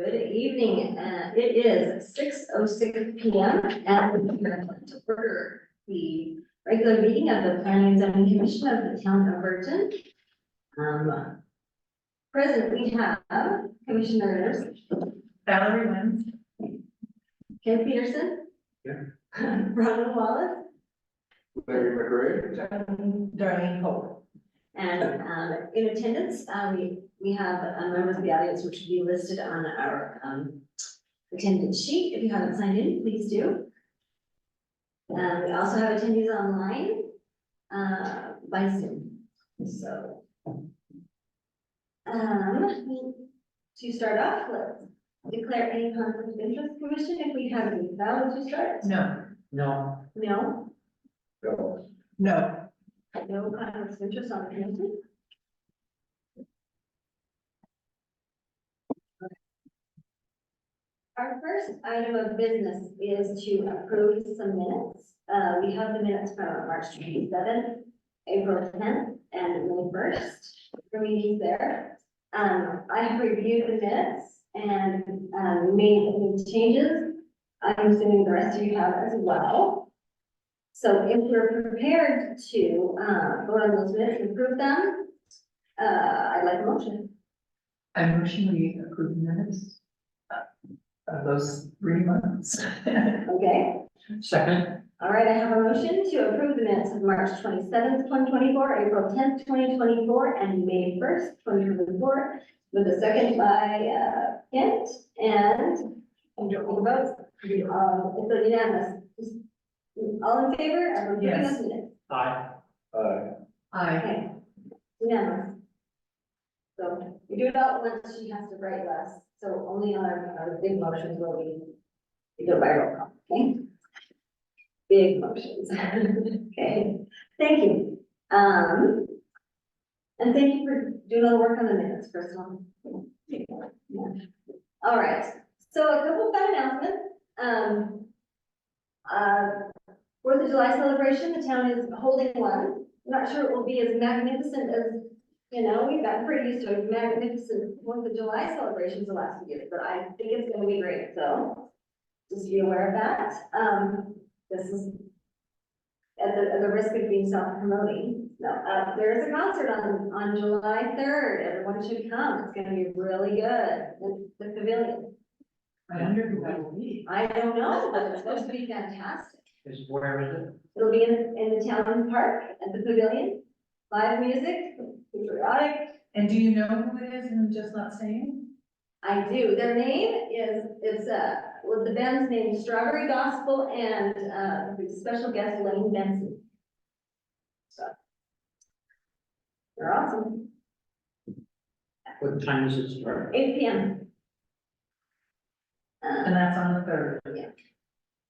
Good evening, it is 6:06 PM and we're going to order the regular meeting of the Planning and Zoning Commission of the Town of Virgin. Present we have Commissioners Valerie Wins. Ken Peterson. Yeah. Ronald Wallace Larry McRae. Darlene Hope. and in attendance, we have members of the audience which should be listed on our attendance sheet. If you haven't signed in, please do. We also have attendees online by Zoom. So, to start off, let's declare any conflict of interest, Commission, if we have any. Val, would you start? No. No. No, No. No. no conflict of interest on the commission. Our first item of business is to approve some minutes. We have the minutes from March 27th, April 10th, and May 1st, for meetings there. I have reviewed the minutes and made any changes. I'm assuming the rest of you have as well. So if we're prepared to vote on those minutes and approve them, I'd like a motion. I motion we approve minutes of those 3 months. Okay? Second. All right, I have a motion to approve the minutes of March 27th, 2024, April 10th, 2024, and May 1st, 2024, with a second by Kent, and votes. It's a unanimous. All in favor of approving Yes. those minutes? Aye. Aye. Aye. Okay, unanimous. So we do it all at once, she has to write less, so only on our big motions will we do it by roll call, okay? Big motions, okay, thank you. And thank you for doing all the work on the minutes, first one. Yeah. All right, so a couple of fun announcements. 4th of July celebration, the town is holding one. I'm not sure it will be as magnificent as, you know, we've gotten pretty used to magnificent 4th of July celebrations the last few years, but I think it's gonna be great, so just be aware of that. This is at the risk of being self-promoting. No, there is a concert on July 3rd. Everyone should come. It's gonna be really good. The pavilion. I wonder who that will be. I don't know, but it's supposed to be fantastic. Where is it? It'll be in the town park at the pavilion. Live music, patriotic. And do you know who it is and just not saying? I do. Their name is well, the band's name is Strawberry Gospel and the special guest Lane Benson. So they're awesome. What time does it start? 8 PM. And that's on the 3rd.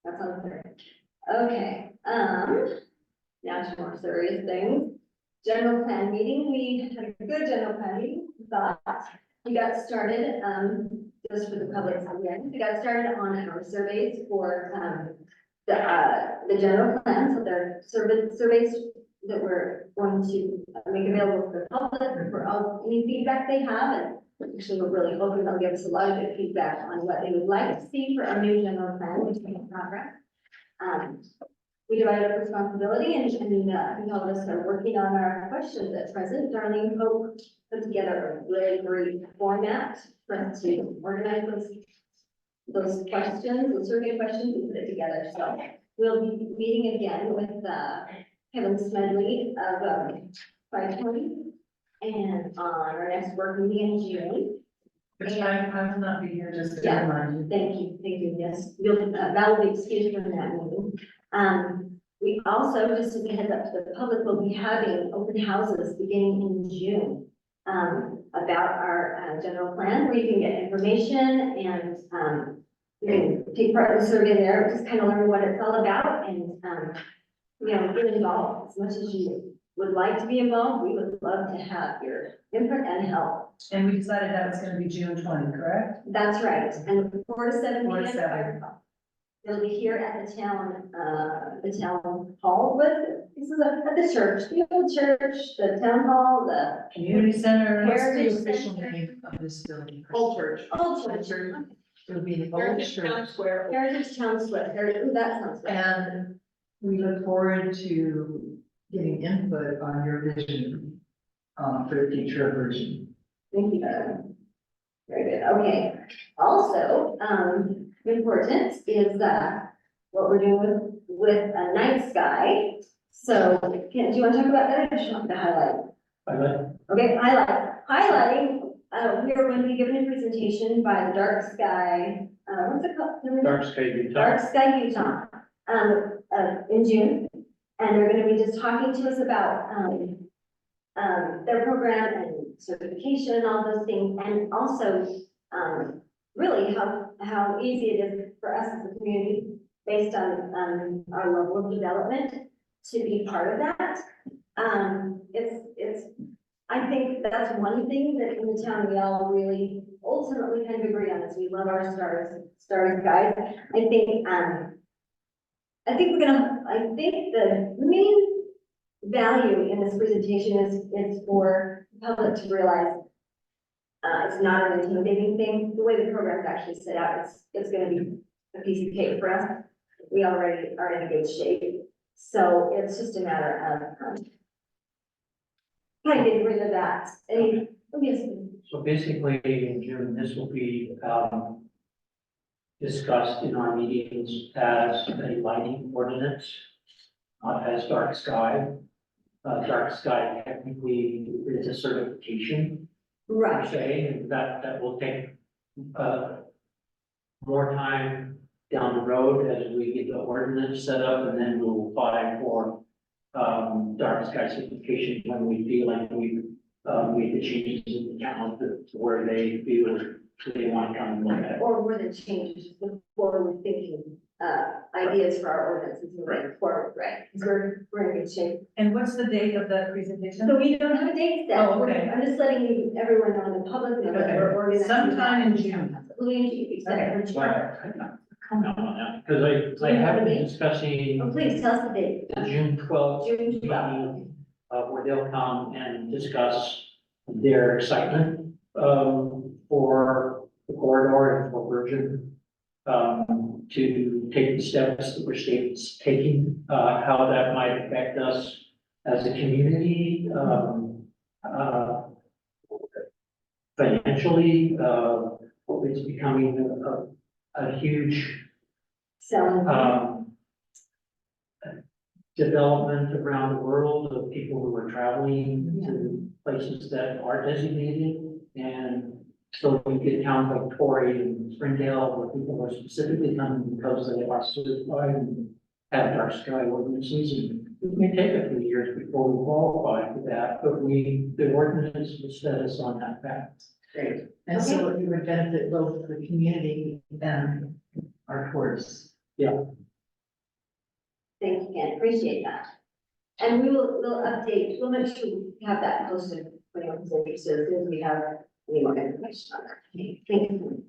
That's on the 3rd. Okay, now to more serious things. General plan meeting, we had a good general plan meeting, thought. We got started, just for the public, again, we got started on our surveys for, the general plan, so they're surveys that we're going to make available to the public for all, any feedback they have, and actually, we're really hoping they'll give us a lot of good feedback on what they would like to see for our new general plan, which is in progress. We divided up responsibility and all of us are working on our questions at present. Darlene Hope put together a really great format for us to organize those questions, the survey questions, and put it together. So we'll be meeting again with Kevin Smedley of 520 and on our next work meeting in June. Which I will not be here, just to Yeah. remind you. Thank you, yes, that will be excused from that meeting. We also, just as a heads up to the public, will be having open houses beginning in June. About our general plan, where you can get information and you can take part in the survey there, just kind of learn what it's all about and you know, get involved as much as you would like to be involved. We would love to have your input and help. And we decided that was gonna be June 20, correct? That's right, and 4 to 7 4 to p.m. 7. It'll be here at the town hall, this is at the church, the old church, the town hall, the Community center, what's the Heritage official Center. name of this building? Old Church. old church. It'll be the old church. Square. Heritage Town Square, ooh, that sounds good. And we look forward to getting input on your vision, for the future version. Thank you, very good, okay. Also, important is, what we're doing with a night sky. So, do you want to talk about that, or do you want me to highlight? Okay, highlighting, we are going to be given a presentation by the Dark Sky, what's it called? Dark Sky Utah. Dark Sky Utah, in June. And they're gonna be just talking to us about, their program and certification and all those things. And also, really how easy it is for us as a community, based on, our level of development, to be part of that. I think that's one thing that in the town we all really ultimately kind of agree on, is we love our stars guys. I think the main value in this presentation is for the public to realize it's not an intimidating thing. The way the program is actually set out, it's gonna be a piece of cake for us. We already are in a good shape. So it's just a matter of kind of getting rid of that. So basically, in June, this will be, discussed in our meetings as a lighting ordinance, not as dark sky. Dark sky technically is a certification, per Right, se, and that will take, more time down the road as we get the ordinance set up, and then we'll apply for, dark sky certification when we feel like we've, made the changes in the town to where they feel they want to come and look at it. or more than changes, the forward thinking, ideas for our ordinances moving forward, right? Because we're in good shape. And what's the date of that presentation? So we don't have a date set. Oh, okay. I'm just letting everyone know, the public know that Okay. we're organizing. Sometime in that. June. Absolutely, in June, you said it for June. Comment on that, because I have been discussing Oh, please tell us the date. the June 12th June meeting, 12th. where they'll come and discuss their excitement, for the corridor and for Virgin, to take the steps that we're taking, how that might affect us as a community, financially, it's becoming a huge, So, development around the world of people who are traveling to places that are designated. And so we get towns like Torrey and Springdale, where people are specifically coming because they are certified and have dark sky ordinances. And it may take a few years before we qualify for that, but the ordinance will set us on that path. Great. And so it would benefit both the community and our tourists. thank you, Ken, appreciate that. And we'll update, we'll make sure we have that posted when you're interested, as soon as we have any more information on that. Okay, thank you.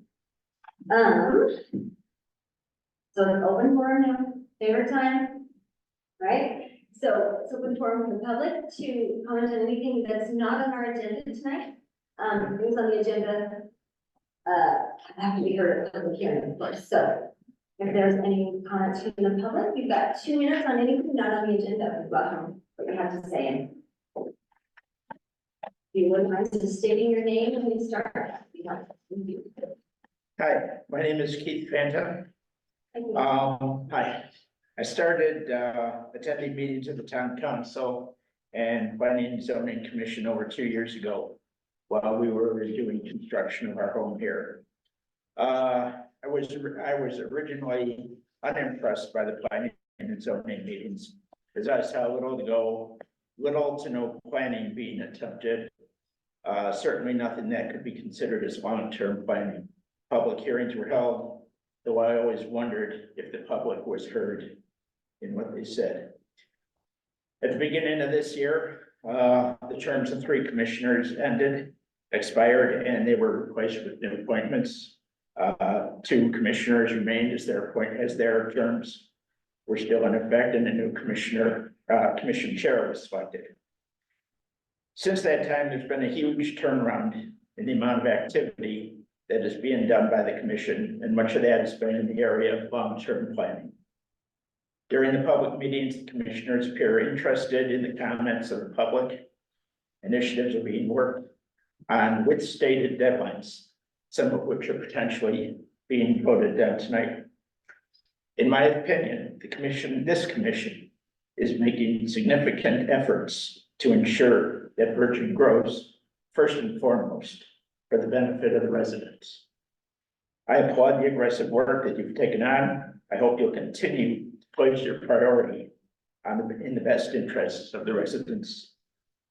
So the open forum now, favorite time, right? So it's open forum for the public to comment on anything that's not on our agenda tonight. Things on the agenda, have to be heard at public hearing, of course. So if there's any comments from the public, you've got 2 minutes on anything not on the agenda, about what you have to say. If you wouldn't mind just stating your name when you start. Thank you. Hi, my name is Keith Fanta. Thank you. Hi, I started attending meetings of the town council and planning and zoning commission over 2 years ago, while we were doing construction of our home here. I was originally unimpressed by the planning and zoning meetings, as I saw little to no planning being attempted. Certainly nothing that could be considered as long-term planning. Public hearings were held, though I always wondered if the public was heard in what they said. At the beginning of this year, the terms of 3 commissioners expired, and they were replaced with new appointments. Two commissioners remained as their terms were still in effect, and a new commission chair was selected. Since that time, there's been a huge turnaround in the amount of activity that is being done by the commission, and much of that has been in the area of long-term planning. During the public meetings, the commissioners appear interested in the comments of the public. Initiatives are being worked on with stated deadlines, some of which are potentially being voted down tonight. In my opinion, this commission is making significant efforts to ensure that Virgin grows first and foremost for the benefit of the residents. I applaud the aggressive work that you've taken on. I hope you'll continue to place your priority in the best interests of the residents.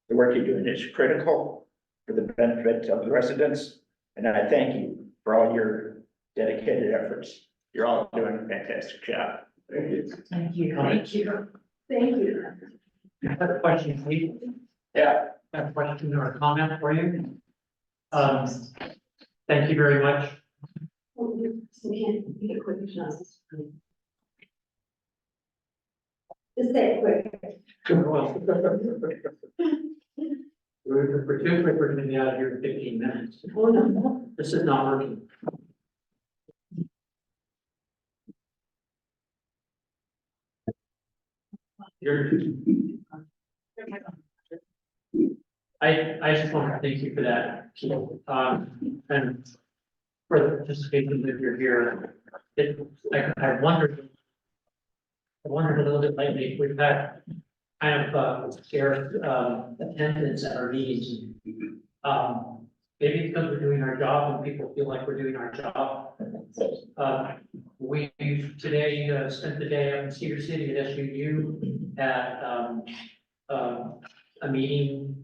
The work you're doing is critical for the benefit of the residents, and I thank you for all your dedicated efforts. You're all doing a fantastic job. Thank you. Thank you. Thank you. Thank you. I have a question, please. Yeah. I have a question or a comment for you. Thank you very much. We can't get a quick Just say it quick. Well, we're too quick, we're gonna be out of here in 15 minutes. Oh, no. This is not working. I just want to thank you for that. And for the participation that you're here. I wondered a little bit lately, we've had kind of scarce attendance at our meetings. Maybe because we're doing our job and people feel like we're doing our job. We today spent the day up in Cedar City at SUU at a meeting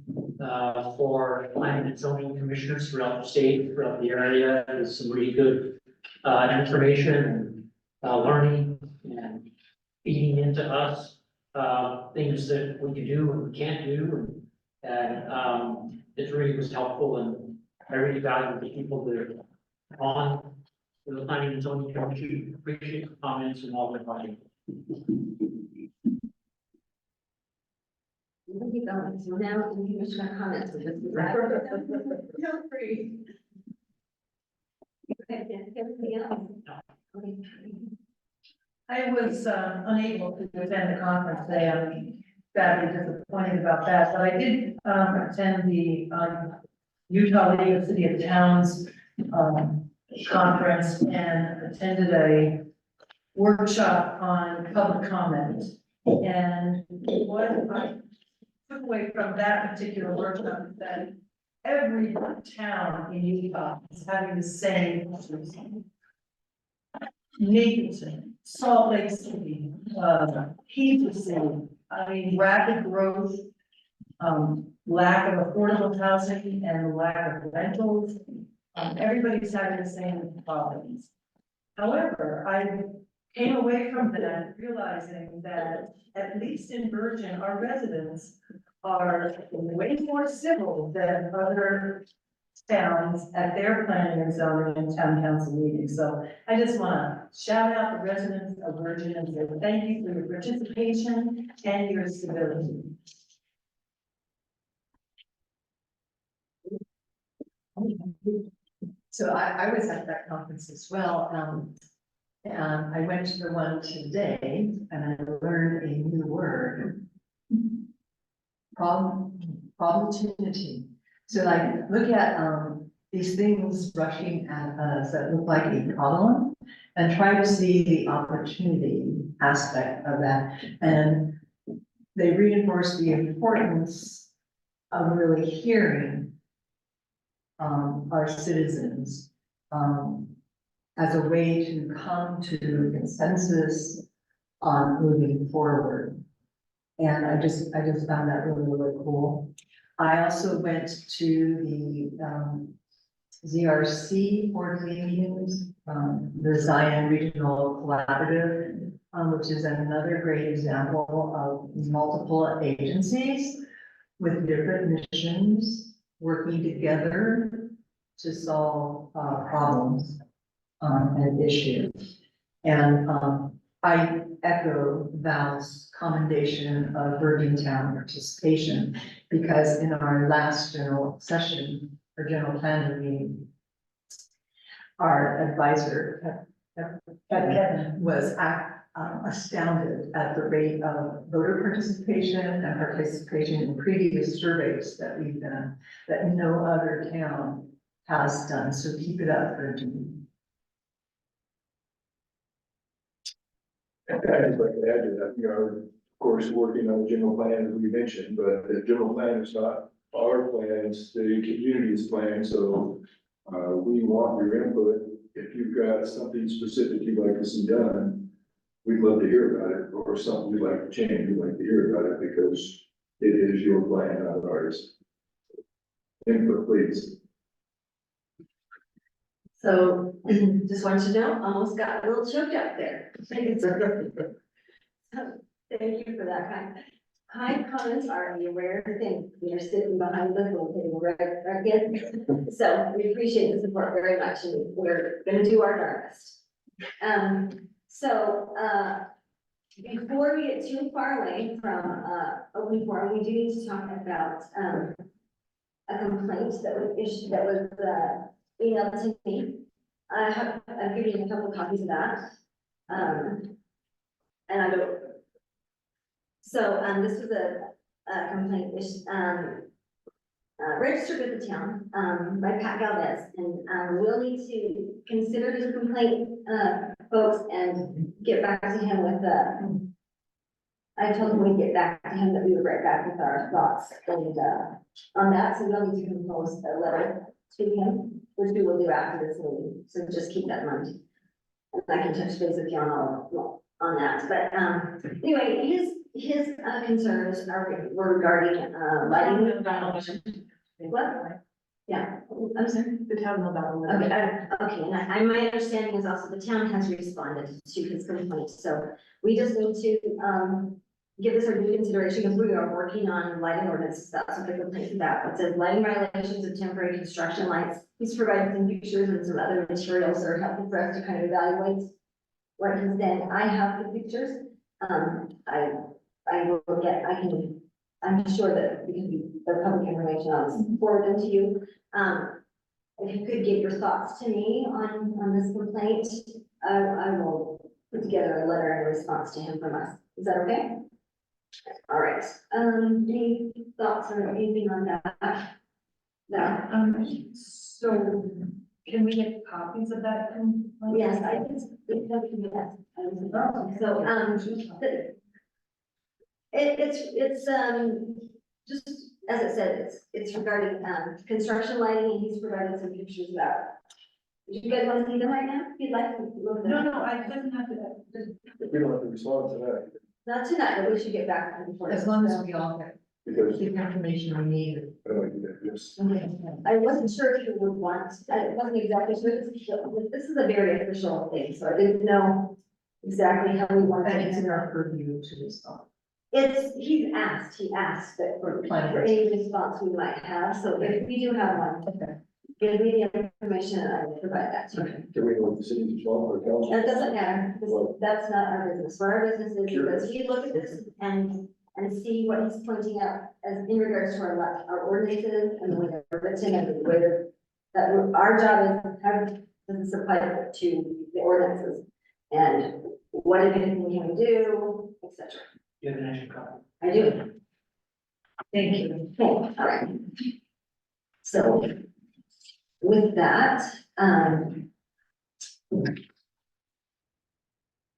for planning and zoning commissioners throughout the state, throughout the area. There's some really good information, learning, and feeding into us things that we can do and we can't do, and it really was helpful, and I really value the people that are on the planning and zoning commission. Appreciate the comments and all the writing. We'll keep going. So now the commissioner comments. So this is right. Feel free. Okay, anything else? Okay. I was unable to attend the conference today. I'm badly disappointed about that, but I did attend the Utah League of City of Towns conference and attended a workshop on public comment. And what I took away from that particular workshop is that every town in Utah is having the same issues. Mapleton, Salt Lake City, Heath City, I mean, rapid growth, lack of affordable housing and lack of rentals. Everybody's having the same problems. However, I came away from that realizing that at least in Virgin, our residents are way more civil than other towns at their planning and zoning and town council meetings. So I just want to shout out the residents of Virgin and say thank you for your participation and your civility. So I was at that conference as well. And I went to the one today and I learned a new word. Opportunity. So like, look at these things rushing at us that look like a problem and try to see the opportunity aspect of that. And they reinforce the importance of really hearing our citizens as a way to come to consensus on moving forward. And I just found that really, really cool. I also went to the ZRC board meetings, the Zion Regional Collaborative, which is another great example of multiple agencies with different missions working together to solve problems. an issue. And, I echo Val's commendation of Virgin Town participation, because in our last general session, or general planning meeting, our advisor, Kevin, was astounded at the rate of voter participation and participation in previous surveys that we've done, that no other town has done, so keep it up, Virgin. I'd just like to add to that, we are, of course, working on the general plan, as we mentioned, but the general plan is not our plans, the community's plan, so we want your input. If you've got something specific you'd like to see done, we'd love to hear about it, or something you'd like to change, we'd like to hear about it, because it is your plan, not ours. Input, please. So, just wanted to know, almost got a little choked up there. Thank you for that. Kind comments are a rare thing. You're sitting behind the little table, right, again. So we appreciate the support very much, and we're gonna do our darndest. Before we get too far away from, open forum, we do need to talk about, a complaint that was issued, that was, emailed to me. I've given you a couple copies of that. And I don't. So, this was a complaint, registered with the town, by Pat Galvez, and we'll need to consider this complaint, folks, and get back to him with I told him we'd get back to him, that we would write back with our thoughts, and, on that, so we'll need to compose a letter to him, which we will do after this meeting, so just keep that in mind. And I can touch base with you on that, but, anyway, his concerns were regarding, lighting. What? Yeah, I'm sorry. The town will battle. Okay, and my understanding is also the town has responded to his complaint, so we just need to, give this our due consideration, because we are working on lighting ordinance, that's what the complaint is about. It says lighting violations of temporary construction lights. He's provided some pictures and some other materials that are helpful for us to kind of evaluate what he's saying. I have the pictures. I'm sure that because the public information, I'll forward them to you. If you could give your thoughts to me on this complaint, I will put together a letter in response to him from us. Is that okay? All right, any thoughts or anything on that? No, So can we get copies of that? yes, I think, yes. So, it's, just as it said, it's regarding, construction lighting, and he's provided some pictures about it. Do you guys want to see them right now? If you'd like to look at them. No, I doesn't have to. We don't have to respond to that, Not tonight, but we should get back to them before. As long as we all get because the information we need. I don't like that, yes. I wasn't sure if you would want, I wasn't exactly sure, this is a very official thing, so I didn't know exactly how we wanted And it's in to. our purview to respond. He asked that for any response we might have, so if we do have one, Okay. give me the information and I will provide that to you. Can we know what the city's response or council? That doesn't matter, that's not our business, what our business is, Sure. we look at this and see what he's pointing out as in regards to our ordinances and the way they're written and the way that our job is how does this apply to the ordinances and what if anything can we do, etc. You have an extra copy. I do. Thank you. Okay, all right. So with that,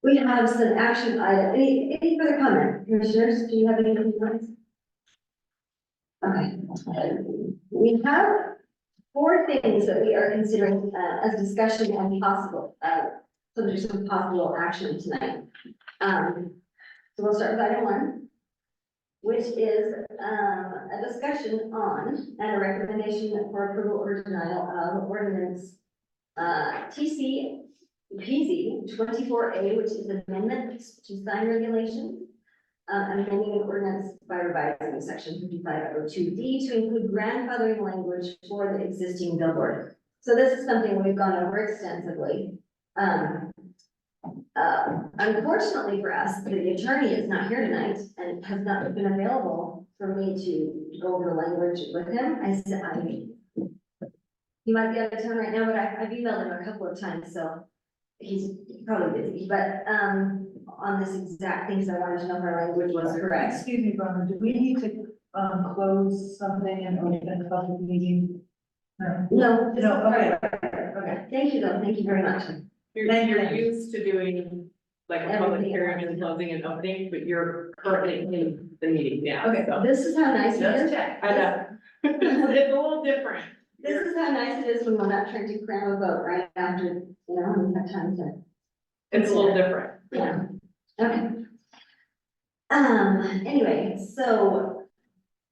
we have some action item. Any further comment, commissioners? Do you have anything else? Okay. We have 4 things that we are considering as discussion and possible, so there's some possible action tonight. So we'll start with item 1, which is a discussion on and a recommendation for approval or denial of ordinance TCPZ 24A, which is amendments to sign regulation, amending an ordinance by revising section 5502D to include grandfathering language for the existing billboard. So this is something we've gone over extensively. Unfortunately for us, the attorney is not here tonight and has not been available for me to go over the language with him. He might be out of town right now, but I've emailed him a couple of times, so he's probably busy, but, on this exact things, I wanted to know if our language was correct. Excuse me, Barbara, do we need to, close something and open a public meeting? No. No, this is No, okay. okay. Thank you though, thank you very much. You're used to doing like a public Everything. hearing and closing and opening, but you're currently in the meeting now. Okay, so. this is how nice it Just is. check. I know. It's a little different. This is how nice it is when we're not trying to cram a vote right after, you know, we have time to, It's a little different. yeah, okay. Anyway, so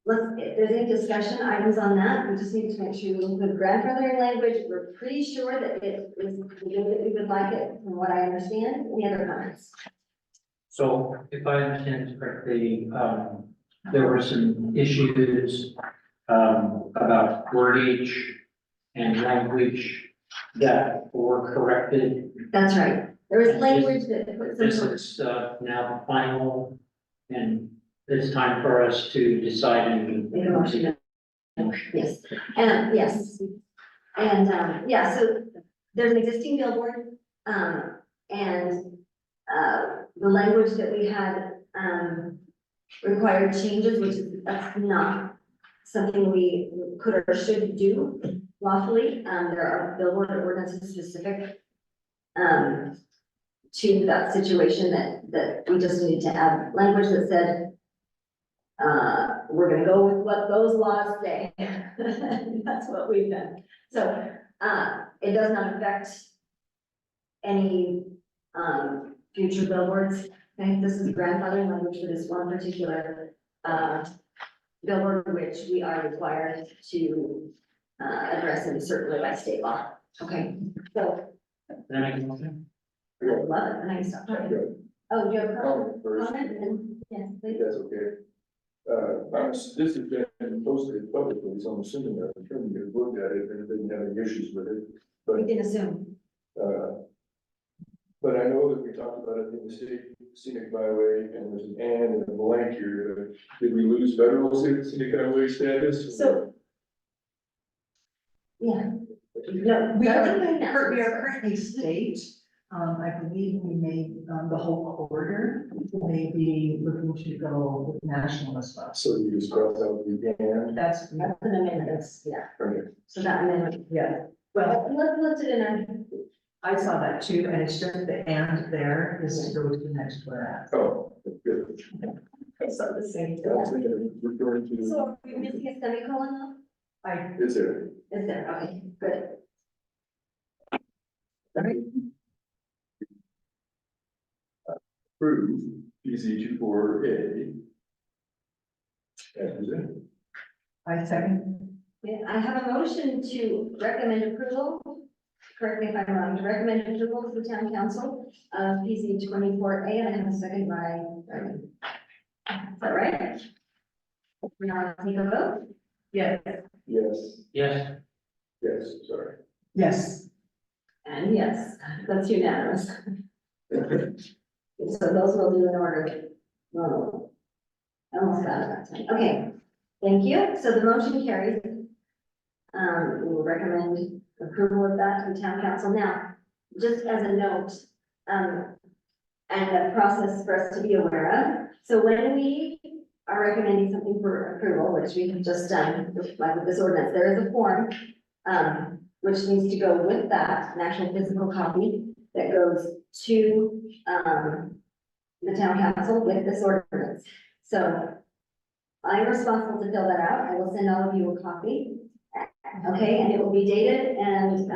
if there's any discussion items on that, we just need to make sure we include grandfathering language. We're pretty sure that it is, that we would like it, from what I understand. Any other comments? So if I understand this correctly, there were some issues, about wordage and language that were corrected. That's right. There was language that put some This sort of. is, now final, and it's time for us to decide and. Make a motion. Yes, yes. And, yeah, so there's an existing billboard, and, the language that we had, required changes, which is, that's not something we could or should do lawfully. There are billboard ordinances specific, to that situation that we just need to add language that said, we're gonna go with what those laws say. That's what we've done. So, it does not affect any, future billboards. Okay, this is grandfathering language for this one particular, billboard, which we are required to, address in a certain way by state law. Okay, so, Then I can motion. I love it, and I can stop talking. Good. Oh, you have a First, comment? And, yes, if please. that's okay. This has been posted publicly, so I'm assuming that the attorney has looked at it and didn't have any issues with it. We can assume. But I know that we talked about it in the state scenic byway, and there's an and a blank here. Did we lose federal scenic byway status? So. Yeah. No, We that's are, okay. we are currently state, I believe we may, the whole corridor may be looking to go with national as well. So you just cross out the and. That's, That's an amendment, that's, yeah, Okay. so that amendment. yeah, well, Let's do it in our. I saw that too, and it's just the and there is to go to the next whereas. Oh, good. I saw the same I was thinking referring to, So are we missing a semicolon now? I, is there? Is there? Okay, good. Approve PZ 24A. As presented. I second, Yeah, I have a motion to recommend approval. Correct me if I'm wrong, to recommend approval to the town council of PC 24A, and I have a second by, is that right? Now take a vote. yes, Yes, Yes, yes, sorry. yes, And yes, that's unanimous. So those will do in order. No. Almost got it that time. Okay, thank you. So the motion carries. We will recommend approval of that to the town council. Now, just as a note, and a process for us to be aware of. So when we are recommending something for approval, which we have just done, like with this ordinance, there is a form, which needs to go with that, an actual physical copy that goes to, the town council with this ordinance. So I'm responsible to fill that out. I will send all of you a copy. Okay, and it will be dated and,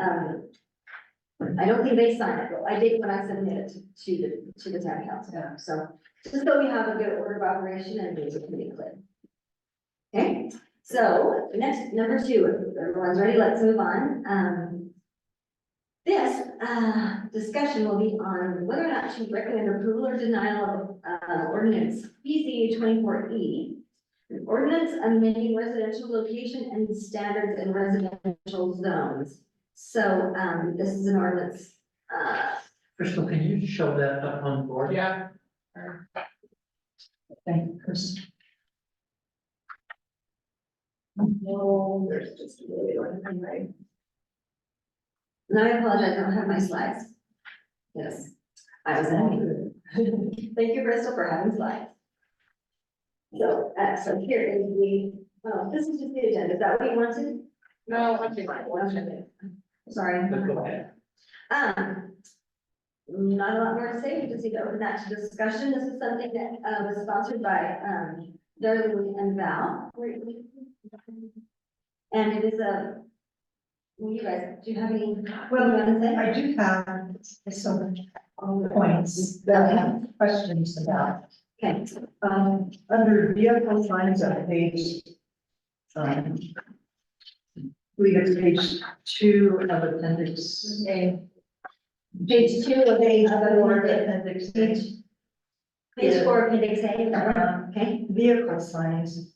I don't think they signed it, but I did when I submitted it to the town council. Yeah. So just so we have a good order of operation and things are pretty clear. Okay, so next, number 2, if everyone's ready, let's move on. This, discussion will be on whether or not to recommend approval or denial of, ordinance PZ 24E. An ordinance amending residential location and standards in residential zones. So, this is an ordinance, Crystal, can you show that up on the board? Yeah. Thank you, Chris. No, there's just really one thing, right? And I apologize, I don't have my slides. Yes, I was in. Thank you, Bristol, for having slides. So, so here is the, oh, this is just the agenda, is that what you wanted? No, I think. Okay. Sorry. But go ahead. Not a lot more to say, we just need to open that to discussion. This is something that, was sponsored by, Darlene and Val. And it is a, well, you guys, do you have any? Well, you want to say? I do have some points that I have questions about. Okay, Under vehicle signs on page, I believe it's page 2 of appendix A. page 2 of page Or 4, appendix A. page 4, appendix A, is that right? Okay, Vehicle signs.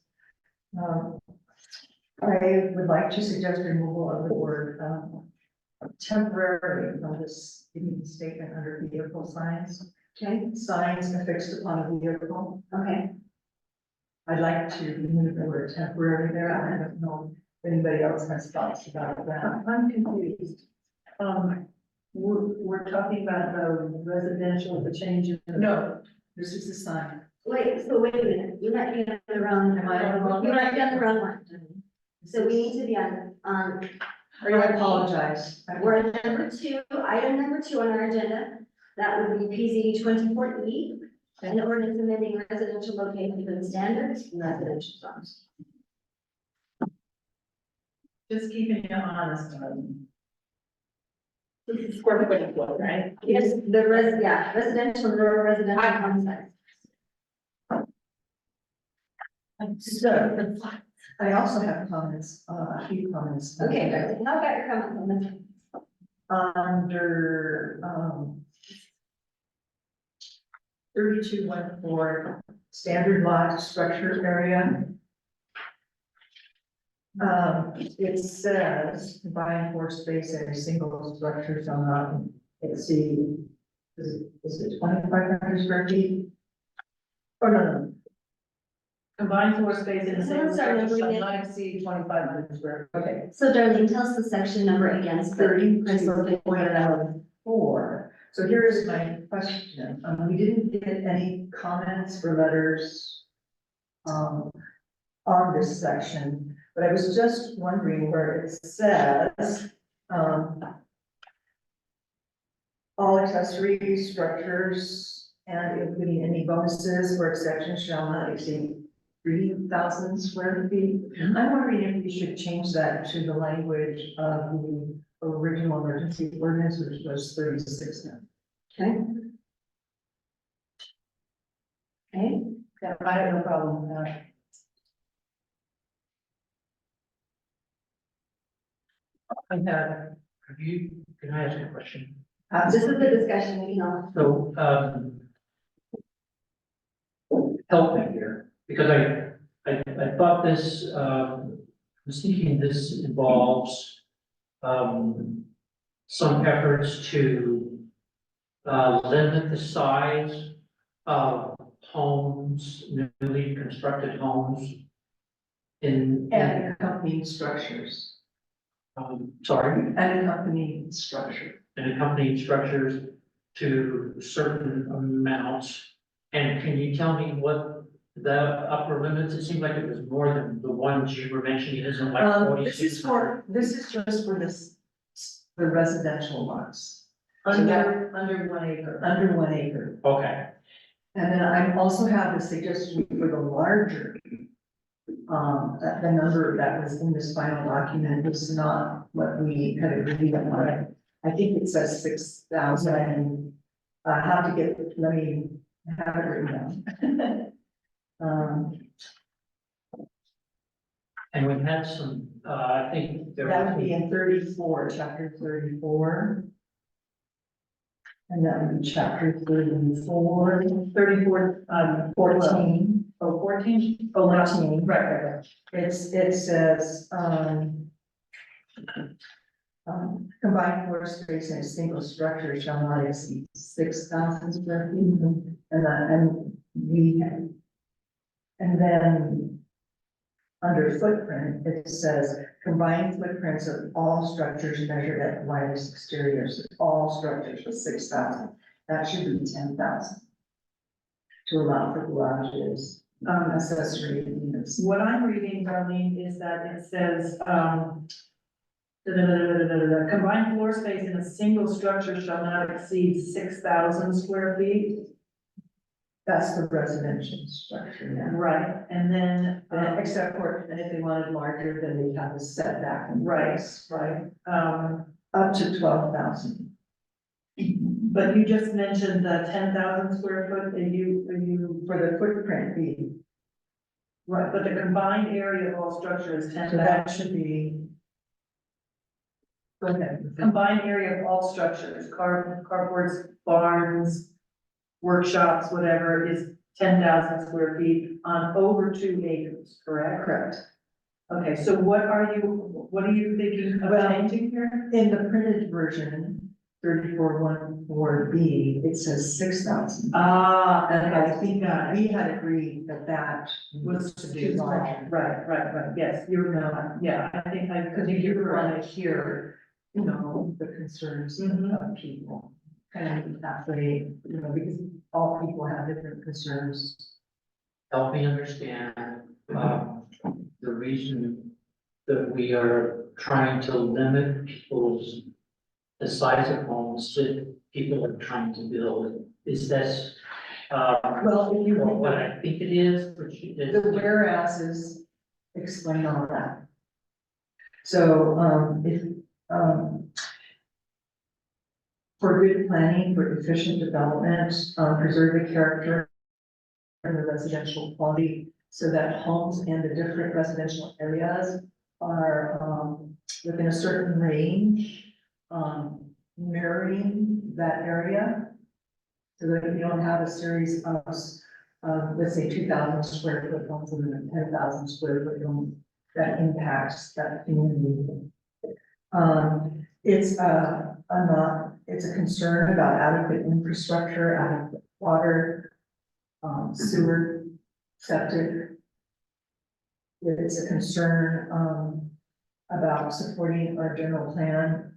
I would like to suggest removal of the word, temporary from this statement under vehicle signs. okay, Signs affixed upon a vehicle. okay. I'd like to remove the word temporary there. I don't know if anybody else has thoughts about that. I'm confused. We're talking about the residential, the change in. No, this is the sign. Wait, so wait a minute, you might be on the wrong, Am I on the wrong you one? might be on the wrong one. So we need to be on, I apologize. we're on number 2, item number 2 on our agenda. That would be PZ 24E, an ordinance amending residential locations and standards in residential zones. Just keeping you honest. This is square footage, right? Yes, residential, rural residential home sites. So, I also have comments, a few comments. Okay, Darlene, how about your comment on this? Under, 3214, standard lot structure area. It says combined floor space at a single structure shall not exceed, is it 2,500 square feet? Oh, no. Combined floor space in a single Sorry, structure shall number not exceed 2,500 square. Okay. So Darlene, tell us the section number again. So that Crystal can point it out. 4. So here is my question. We didn't get any comments or letters on this section, but I was just wondering where it says all accessory structures and including any bonuses or exceptions shall not exceed 3,000 square feet. I'm wondering if we should change that to the language of the original emergency ordinance, which was 36 now. Okay. Okay, Yeah, I have no problem with that. Can I ask a question? this is the discussion, we can all. So, help me here, because I thought this, was thinking this involves, some efforts to, limit the size of homes, newly constructed homes in, And accompanying structures, sorry, and accompanying structure. and accompanying structures to certain amounts. And can you tell me what the upper limits? It seemed like it was more than the ones you were mentioning, isn't it like This is 46? this is just for the residential lots. Under 1 acre. Under 1 acre. Okay, And then I also have a suggestion for the larger. The number that was in this final document is not what we had agreed on. I think it says 6,000 and I have to get, let me have it written down. and we had some, I think there That would be was, in 34, chapter 34. And that would be chapter 34, 14. Oh, 14? Oh, 14, right. It says, Combined floor space in a single structure shall not exceed 6,000 square feet. And then under footprint, it says combined footprints of all structures measured at widest exteriors, all structures with 6,000. That should be 10,000. To allow for garages, accessory units. What I'm reading, Darlene, is that it says, combined floor space in a single structure shall not exceed 6,000 square feet. That's the residential structure now. Right, and then, Except for, and if they wanted larger, then they'd have a setback. in right, place. right, Up to 12,000. but you just mentioned the 10,000 square foot, are you, For the footprint fee, right, but the combined area of all structure is so 10,000. that should be. Go ahead. Combined area of all structures, carports, barns, workshops, whatever, is 10,000 square feet on over 2 acres, correct? Correct. Okay, so what are you thinking of Well- changing here? In the printed version, 3414B, it says 6,000. Ah, And I think got it. we had agreed that that Was was to too be small, larger. right, yes, you're, yeah, I think Because you you're want right. to hear, you know, the concerns Mhm. of people. And that way, you know, because all people have different concerns. Help me understand, the reason that we are trying to limit the size of homes that people are trying to build. Is this, Well, if you what read I think it is, which is. the whereases explain all that. So, if, for good planning, for efficient development, preserve the character and the residential quality so that homes in the different residential areas are, within a certain range, mirroring that area. So that you don't have a series of, let's say, 2,000 square foot homes and then 10,000 square foot homes that impacts that community. It's a concern about adequate infrastructure, adequate water, sewer, septic. It's a concern, about supporting our general plan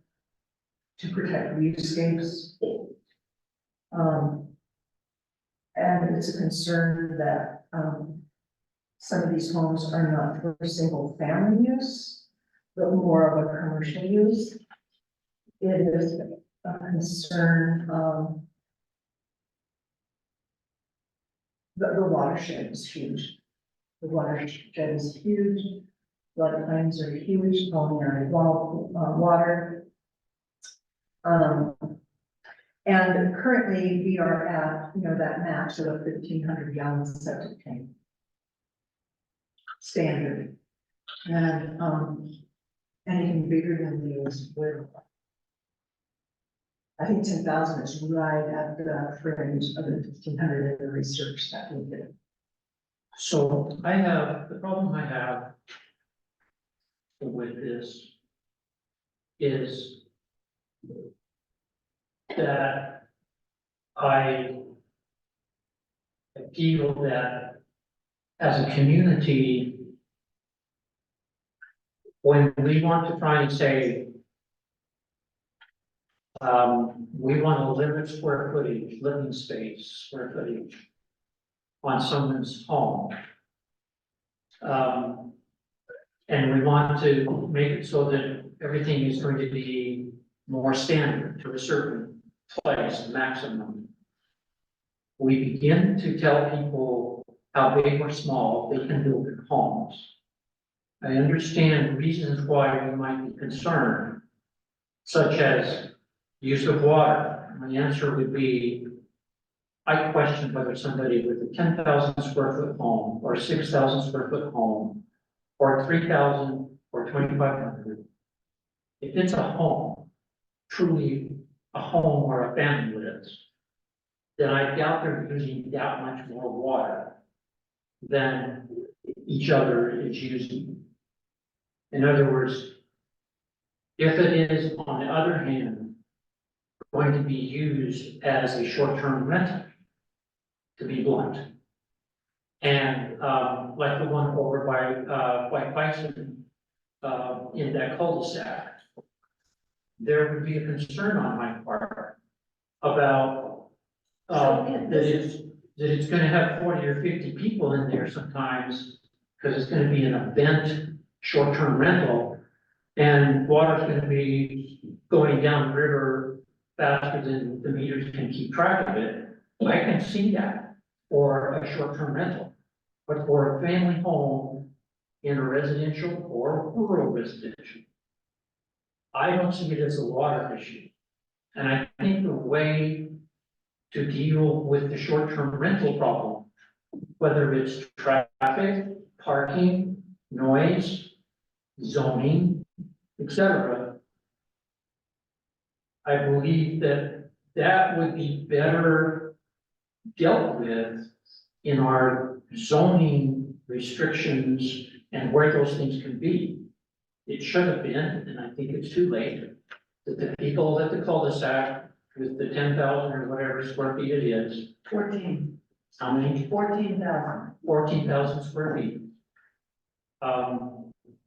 to protect viewscapes. And it's a concern that, some of these homes are not for single family use, but more of a commercial use. It is a concern, the watershed is huge. The watershed is huge, floodplains are huge, pulmonary water. And currently we are at, you know, that max of a 1,500 gallon septic tank. Standard. And, anything bigger than these would. I think 10,000 is right at the fringe of the 1,500 in the research that we did. So the problem I have with this is that I feel that as a community, when we want to try and say, we want to limit square footage, living space, square footage on someone's home. And we want to make it so that everything is going to be more standard to a certain place, maximum. We begin to tell people how big or small they can build their homes. I understand reasons why we might be concerned, such as use of water. My answer would be, I question whether somebody with a 10,000 square foot home or 6,000 square foot home or 3,000 or 2,500, if it's a home, truly a home where a family lives, then I doubt they're using that much more water than each other is using. In other words, If it is, on the other hand, going to be used as a short-term rental, to be blunt. And, like the one over by, White Bison, in that cul-de-sac, there would be a concern on my part about, So, yeah, that it's gonna have 40 or 50 people in there sometimes, because it's gonna be an event, short-term rental, and water's gonna be going down the river faster than the meters can keep track of it. I can see that for a short-term rental, but for a family home in a residential or rural residential, I don't see it as a water issue. And I think the way to deal with the short-term rental problem, whether it's traffic, parking, noise, zoning, etc. I believe that that would be better dealt with in our zoning restrictions and where those things can be. It should have been, and I think it's too late, that the people at the cul-de-sac with the 10,000 or whatever square feet it is, 14, how many? 14,000. 14,000 square feet.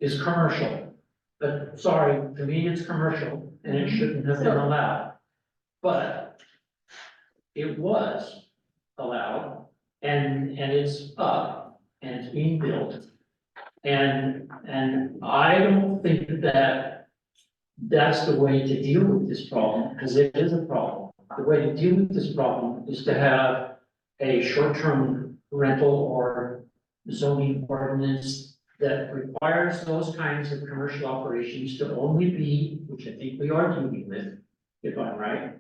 Is commercial, but sorry, to me, it's commercial and it shouldn't have been allowed. But it was allowed and it's up and it's being built. And I don't think that that's the way to deal with this problem, because it is a problem. The way to deal with this problem is to have a short-term rental or zoning ordinance that requires those kinds of commercial operations to only be, which I think we are dealing with, if I'm right,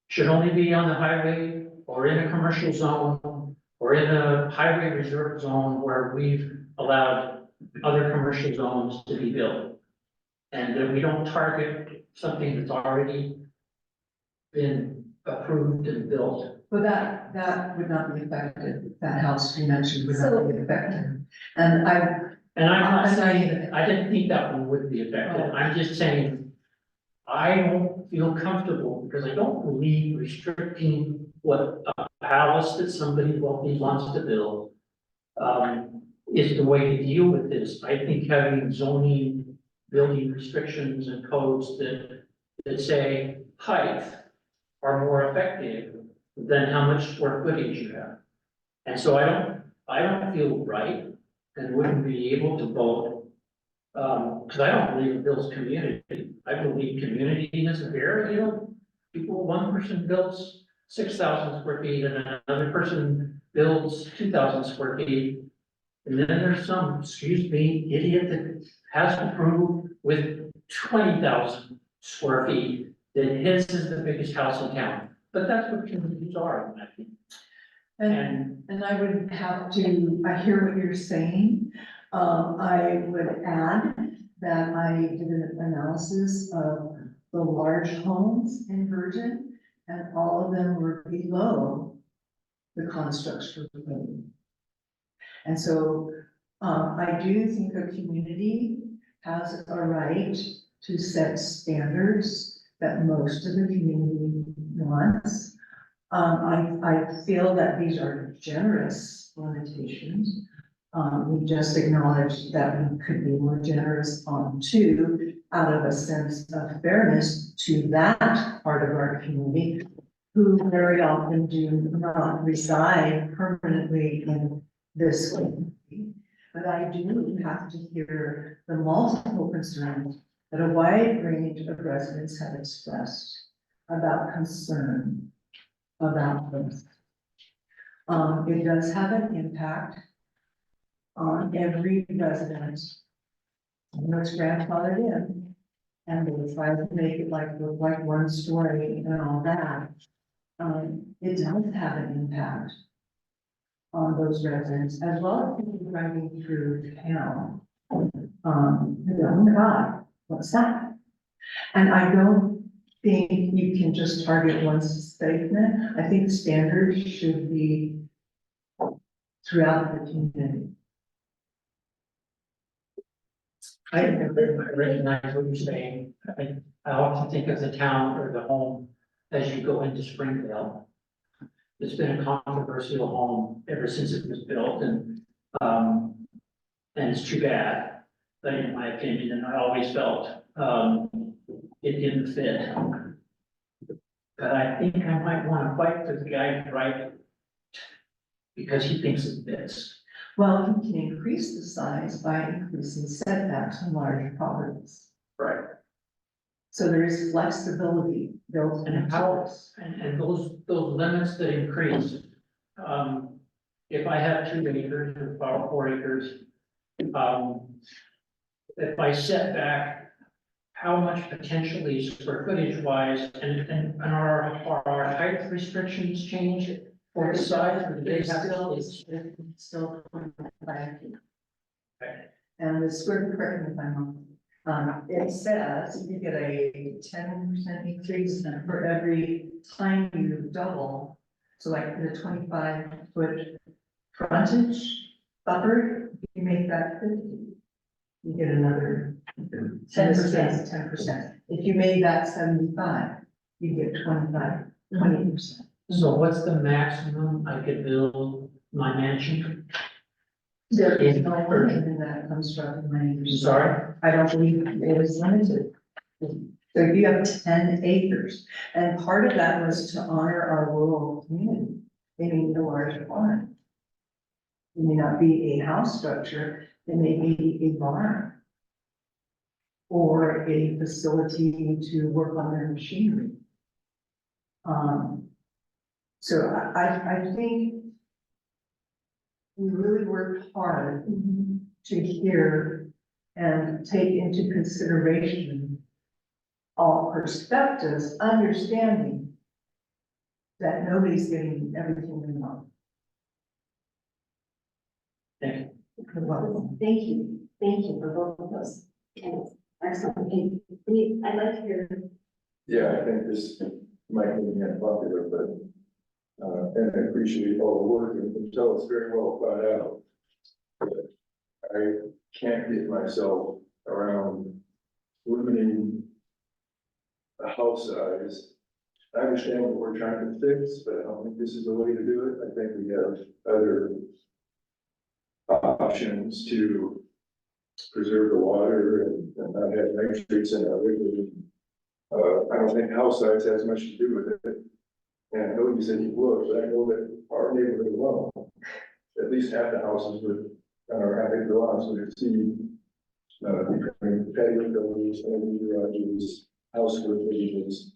should only be on the highway or in a commercial zone or in a highway reserve zone where we've allowed other commercial zones to be built. And that we don't target something that's already been approved and built. Well, that would not be affected, that house you mentioned would So- not be affected. And And I'm not And I- saying, I didn't think that one would be affected, I'm just saying, I don't feel comfortable, because I don't believe restricting what a palace that somebody wealthy wants to build is the way to deal with this. I think having zoning, building restrictions and codes that say height are more effective than how much square footage you have. And so I don't feel right and wouldn't be able to vote. Because I don't believe it builds community. I believe community is a very, one person builds 6,000 square feet and another person builds 2,000 square feet. And then there's some, excuse me, idiot that has to prove with 20,000 square feet that his is the biggest house in town. But that's what communities are, I think. And I would have to, I hear what you're saying. I would add that I did an analysis of the large homes in Virgin, and all of them were below the construct structure code. And so, I do think a community has a right to set standards that most of the community wants. I feel that these are generous limitations. We just acknowledged that we could be more generous on two, out of a sense of fairness to that part of our community, who very often do not reside permanently in this community. But I do have to hear the multiple concerns that a wide range of residents have expressed about concern about this. It does have an impact on every resident. It's grandfathered in, and they try to make it look like one story and all that. It does have an impact on those residents, as well as people driving through town. Oh my God, what's that? And I don't think you can just target one segment. I think standards should be throughout the community. I recognize what you're saying. I often think of the town or the home as you go into Springdale. It's been a controversial home ever since it was built and it's too bad, but in my opinion, and I always felt, it didn't fit. But I think I might want to fight for the guy who right because he thinks it fits. Well, you can increase the size by increasing setbacks on larger properties. Right. So there is flexibility built And into how, this. and those limits that increase, if I have 2 acres or about 4 acres, if I set back, how much potentially square footage wise, and are height restrictions changed for the size, or do they There's have still 25 feet. Okay. And the square, correct me if I'm wrong, it says you get a 10% increase for every time you double. So like the 25-foot frontage buffer, you make that 50. You get another 10%. If you made that 75, you get 20%. So what's the maximum I could build my mansion? There is no limit in that constructed land. Sorry? I don't believe it is limited. So if you have 10 acres, and part of that was to honor our rural community, maybe the large farm. It may not be a house structure, it may be a barn. Or a facility to work on their machinery. So I think we really worked hard to hear and take into consideration all perspectives, understanding that nobody's getting everything they want. Thank You're welcome. Thank you for both of those. Excellent. I'd like to hear. Yeah, I think this might be unpopular, but, and I appreciate all the work and can tell it's very well thought out. But I can't get myself around limiting the house size. I understand what we're trying to fix, but I don't think this is the way to do it. I think we have other options to preserve the water and not have nitrates in our river. I don't think house size has much to do with it. And I know you said you would, but I know that our neighborhood alone, at least half the houses would, or half acre lots would exceed between patio buildings and garages, house garages,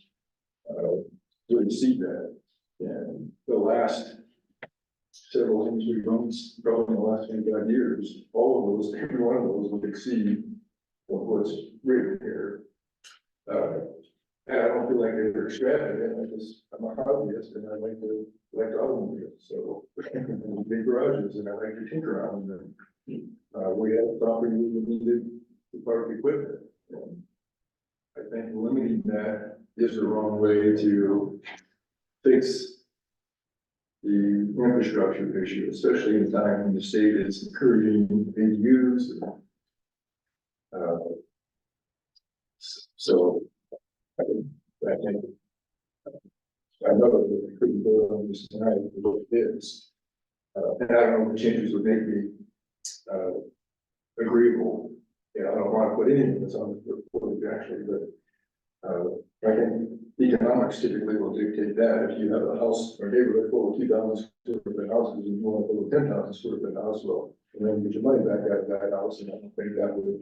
would exceed that. And the last several things we've owned, probably in the last 25 years, all of those, every one of those would exceed what's written here. And I don't feel like they're extravagant, I'm a hobbyist and I like automobiles, so big garages and I like to tinker on them. We had a property we needed to park equipment. And I think limiting that is the wrong way to fix the infrastructure issue, especially in time when the state is encouraging ADUs. So I think I know that we couldn't vote on this tonight, but it is. And I don't know if the changes would make me agreeable. You know, I don't want to put any of this on the report actually, but I think economics typically will dictate that. If you have a house or neighborhood full of 2,000 square foot houses and you want to build a 10,000 square foot house, well, and then get your money back out of that house, and I don't think that would.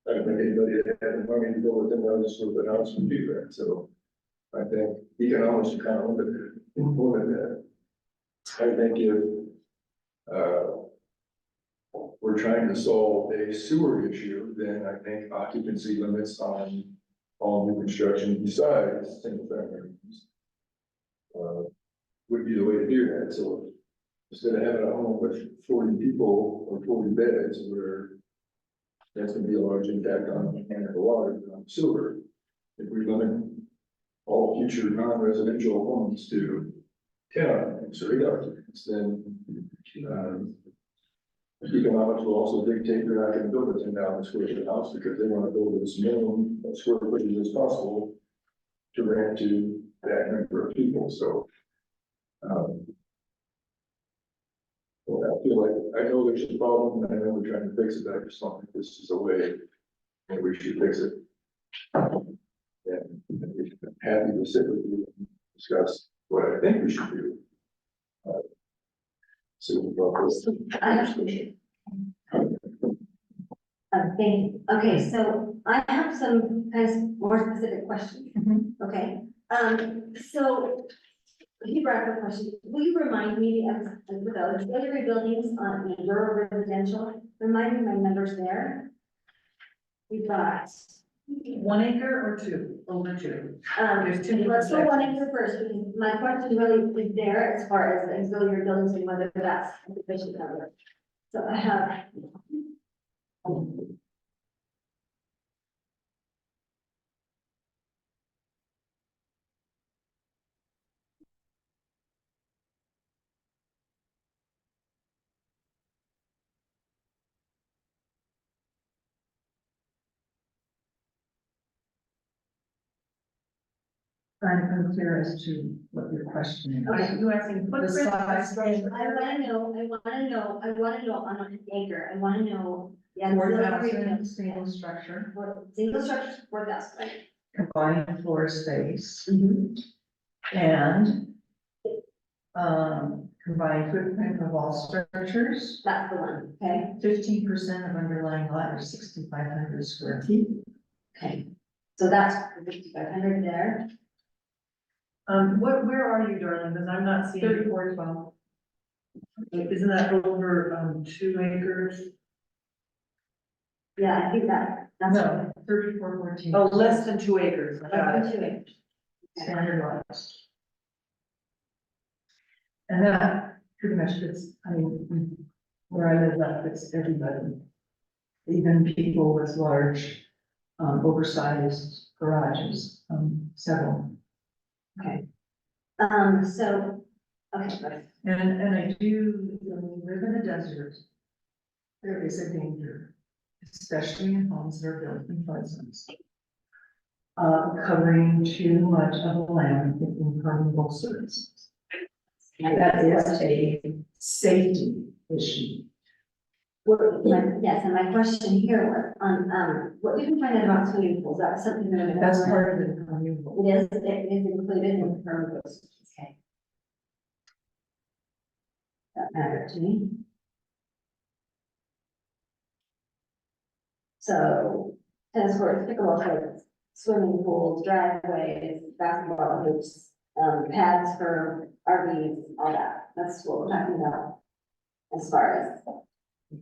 I don't think anybody that had the money to build a 10,000 square foot house would do that. So I think economics are kind of limit that. I think if we're trying to solve a sewer issue, then I think occupancy limits on all new construction besides single family homes would be the way to do that. So instead of having a home with 40 people or 40 beds where that's gonna be a large impact on mechanical water and on sewer, if we limit all future non-residential homes to 10 occupants or 8 occupants, then economics will also dictate they're not gonna build a 10,000 square foot house because they wanna build as minimum of square footage as possible to rent to that number of people, so. Well, I feel like, I know there's a problem, and I know we're trying to fix it, but I just don't think this is a way, and we should fix it. And we're happy to sit with you and discuss what I think we should do. So we'll go first. Okay, so I have some kind of more specific questions, okay? So you brought up a question, will you remind me of the other buildings on the rural residential, remind me my numbers there? We've got, 1 acre or 2, over 2? There's two let's go different 1 sections. acre first, because my question really is there as far as auxiliary buildings and whether that's a sufficient number. So I have. I'm unclear as to what your question is. Okay. You asking The size. I wanna know on an acre, I wanna know. Yeah, 4,000 single structure, Single structure, 4,000, right? combined floor space, Mm-hmm. and combined footprint of all structures, That's the one, okay, 15% of underlying lot or 6,500 square feet. okay. So that's 5,500 there. Where are you, darling? Because I'm not seeing. 3412. Isn't that over, 2 acres? Yeah, I think that's. No, 3414. Oh, less than 2 acres, I got it. Less than 2 acres. Okay. Standardized. And that pretty much fits, I mean, where I live, that fits everybody. Even people with large, oversized garages, several. So, okay, good. And I do, when we live in a desert, there is a danger, especially in homes that are built in flood zones. Covering too much of the land with impermeable surfaces. That is a safety issue. Yes, and my question here was on, what did you find out about swimming pools? That's something that. That's part of the impermeable. It is included in the permit, okay. That mattered to me. So, tennis courts, pickleball courts, swimming pools, driveways, basketball hoops, pads for RVs, all that, that's what we're talking about. As far as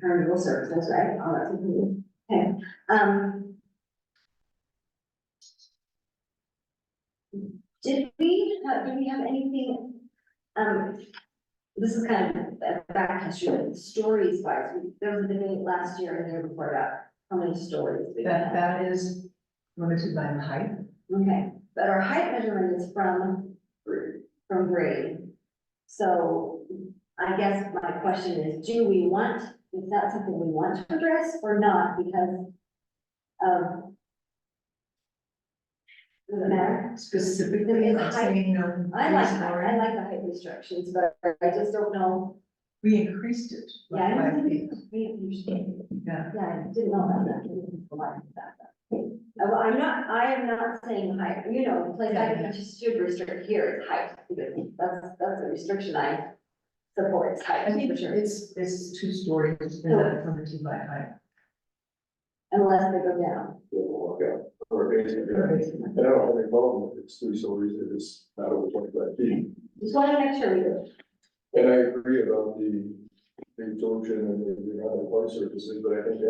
permeable surfaces, right, all that's included, okay, do we have anything, this is kind of a back history, but stories wise, there was a debate last year and the year before that, how many stories we have. That is limited by the height. Okay, but our height measurement is from grade. So I guess my question is, is that something we want to address or not, because of. Does it matter? Specifically, I'm saying no. I like three-story. the height restrictions, but I just don't know. We increased it by Yeah, I 5 feet. Yeah, Yeah, I didn't know about that. Well, I am not saying height, the place I should restrict here is height, because that's a restriction I support, it's height, I think for sure. it's 2 stories, and that's limited by height. Unless they go down. We'll work out, or basically, and I don't have any problem if it's 3 stories, if it's not over 25 feet. Just want to make sure we do. And I agree about the absorption and the other hard surfaces, but I think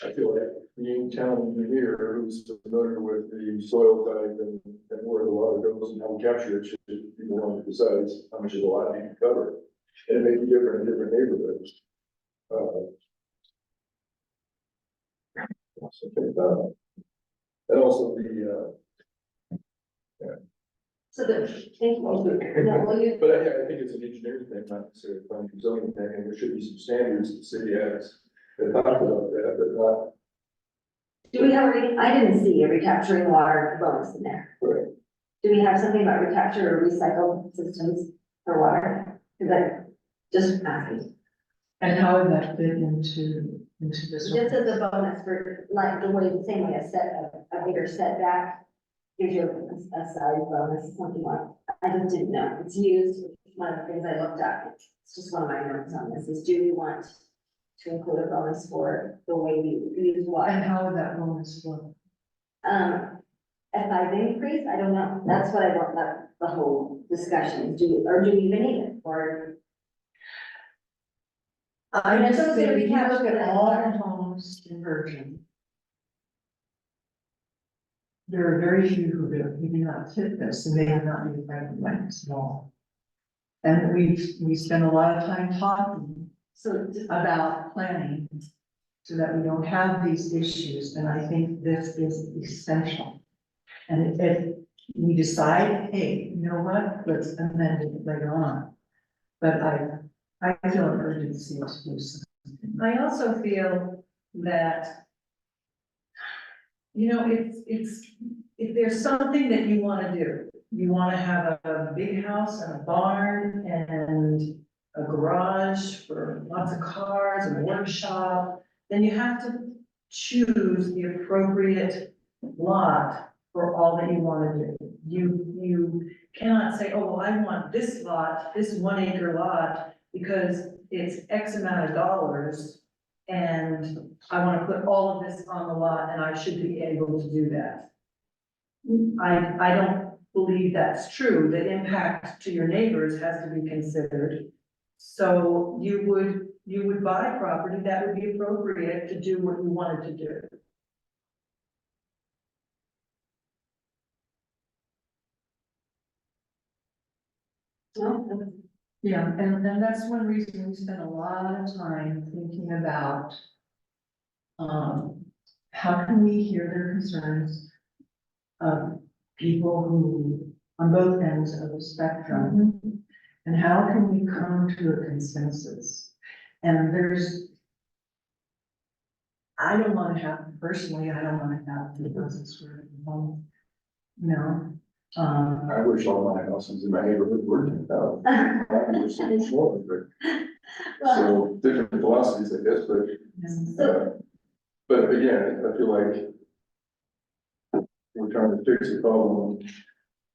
I feel like being town engineer who's familiar with the soil type and where the water goes and how we capture it, should be the one that decides how much of the lot you can cover. And it may be different in different neighborhoods. And also So the, thank you. No, will you? But I think it's an engineering thing, not necessarily a planning and zoning thing, and there should be some standards the city has that talk about that, but not. Do we have, I didn't see a recapturing water bonus in there. Right. Do we have something about recapture or recycle systems for water? Is that just asking? And how would that fit into this? Just as a bonus for, like, the way, the same way a bigger setback gives you a size bonus, something like, I just didn't know. It's used, it's one of the things I looked at. It's just one of my notes on this, is do we want to include a bonus for the way we use And water? how would that bonus flow? A size increase, I don't know. That's what I want, the whole discussion, do we even need it, or? I And just so it's think gonna if be you look captured at in all water. the homes in Virgin. There are very few who do not fit this, and they have not been recognized small. And we spend a lot of time talking So, about planning so that we don't have these issues, and I think this is essential. And if we decide, hey, you know what, let's amend it later on. But I feel an urgency to do something. I also feel that, you know, if there's something that you wanna do, you wanna have a big house and a barn and a garage for lots of cars, a workshop, then you have to choose the appropriate lot for all that you wanna do. You cannot say, oh, well, I want this lot, this 1 acre lot, because it's X amount of dollars, and I wanna put all of this on the lot, and I should be able to do that. I don't believe that's true. The impact to your neighbors has to be considered. So you would buy property that would be appropriate to do what you wanted to do. no, Yeah, and that's one reason we spend a lot of time thinking about how can we hear their concerns of people who, on both ends of the spectrum, and how can we come to a consensus? And I don't wanna have, personally, I don't wanna have 2,000 square feet home, you know? I wish all my houses in my neighborhood were 10,000. There's so much more, but, well, so different philosophies, I guess, but, and- but again, I feel like we're trying to fix the problem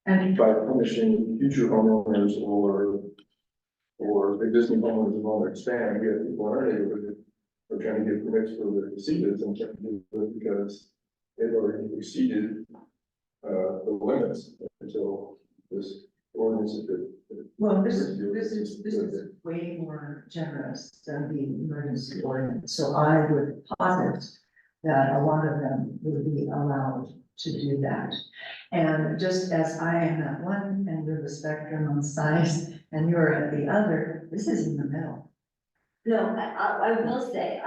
And by punishing future homeowners or existing homeowners who want to expand. We have people in our neighborhood that are trying to get permits for their casitas and can't do it because they've already exceeded the limits until this ordinance is. well, this is way more generous than the emergency ordinance, so I would posit that a lot of them would be allowed to do that. And just as I am at one end of the spectrum on size and you're at the other, this is in the middle. no, I will say,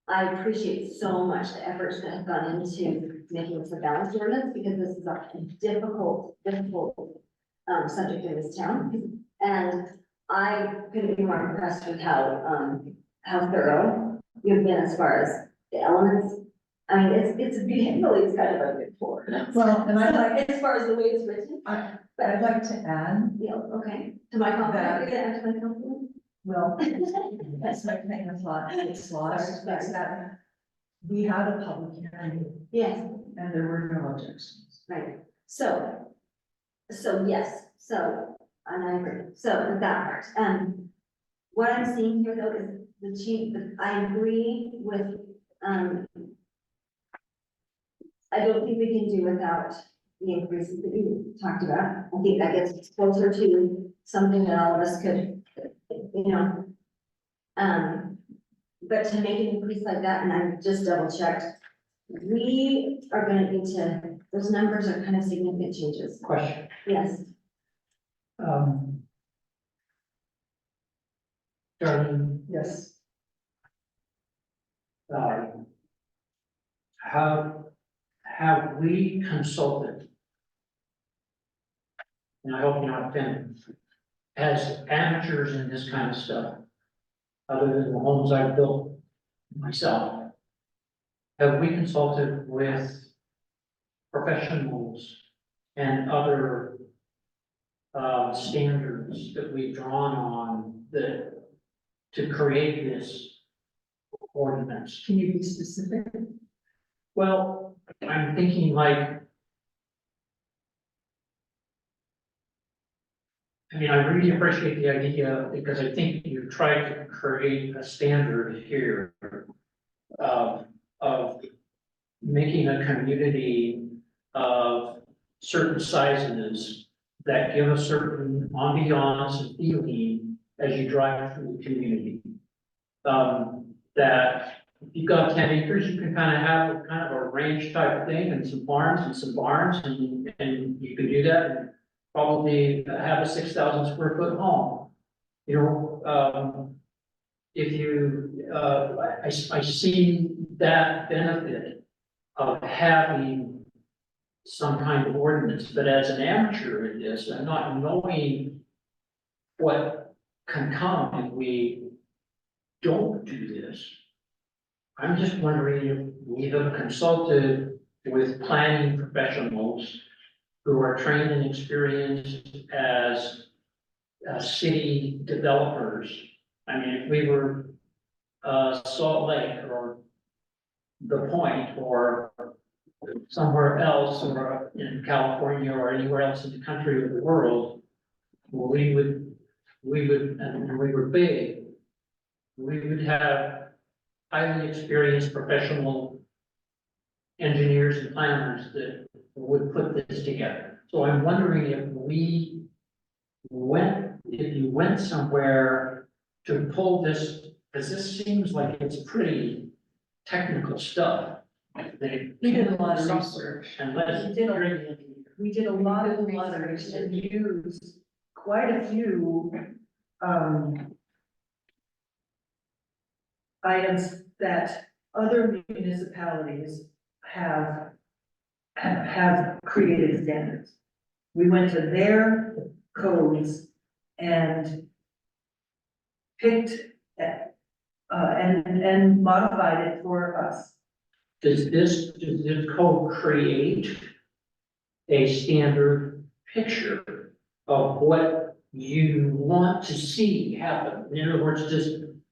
I appreciate so much the efforts that have gone into making this a balanced ordinance, because this is a difficult subject in this town. And I couldn't be more impressed with how thorough you've been as far as the elements. I mean, it's kind of a good for. Well, and I'd like, As far as the way it's written, I'd like to add, yeah, okay, to my compliment, you're gonna add to my compliment? well, that's my thing, it's lost, Sorry. is that we had a public hearing Yes, and there were no objections. right, so yes, and I agree, so with that part, what I'm seeing here though is the chief, I agree with, I don't think we can do without the increases that you talked about. I think that gets us closer to something that all of us could, you know. But to make an increase like that, and I just double checked, we are gonna need to, those numbers are kind of significant changes. Question, Yes, Darlene, Yes. uh, have we consulted and I hope you're not offended, as amateurs in this kind of stuff, other than the homes I've built myself, have we consulted with professionals and other standards that we've drawn on that to create this ordinance? Can you be specific? Well, I'm thinking like, I mean, I really appreciate the idea because I think you tried to create a standard here of making a community of certain sizes that give a certain ambiance and feeling as you drive through the community. That if you've got 10 acres, you can kind of have kind of a ranch type thing and some farms and some barns and you can do that and probably have a 6,000 square foot home. You know, if you, I see that benefit of having some kind of ordinance, but as an amateur in this, I'm not knowing what can come if we don't do this. I'm just wondering if we have consulted with planning professionals who are trained and experienced as city developers. I mean, if we were Salt Lake or The Point or somewhere else or in California or anywhere else in the country or the world, we would, and we were big, we would have highly experienced professional engineers and planners that would put this together. So I'm wondering if you went somewhere to pull this, because this seems like it's pretty technical stuff. We did a lot of research. Unless We did a lot of research and used quite a few, items that other municipalities have created standards. We went to their codes and picked, and modified it for us. does this code create a standard picture of what you want to see happen? In other words,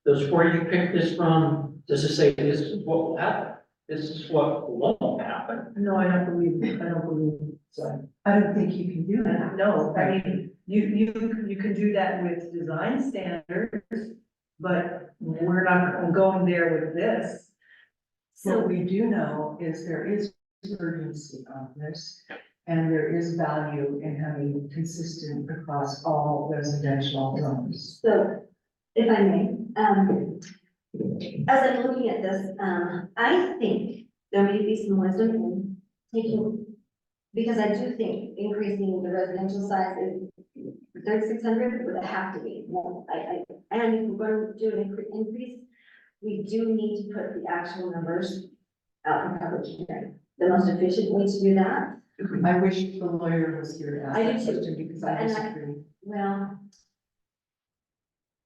does where you pick this from, does it say this is what will happen? This is what won't happen? No, I don't believe so. I don't think you can do that. No, I mean, you can do that with design standards, but we're not going there with this. What we do know is there is urgency on this, and there is value in having consistent across all residential zones. So, if I may, as I'm looking at this, I think there may be some wisdom in taking, because I do think increasing the residential size is 3,600 would have to be. Well, and if we're going to do an increase, we do need to put the actual numbers out for public hearing. The most efficient way to do that. I wish the lawyer was here to ask I do that too. question because I And I- disagree. Well,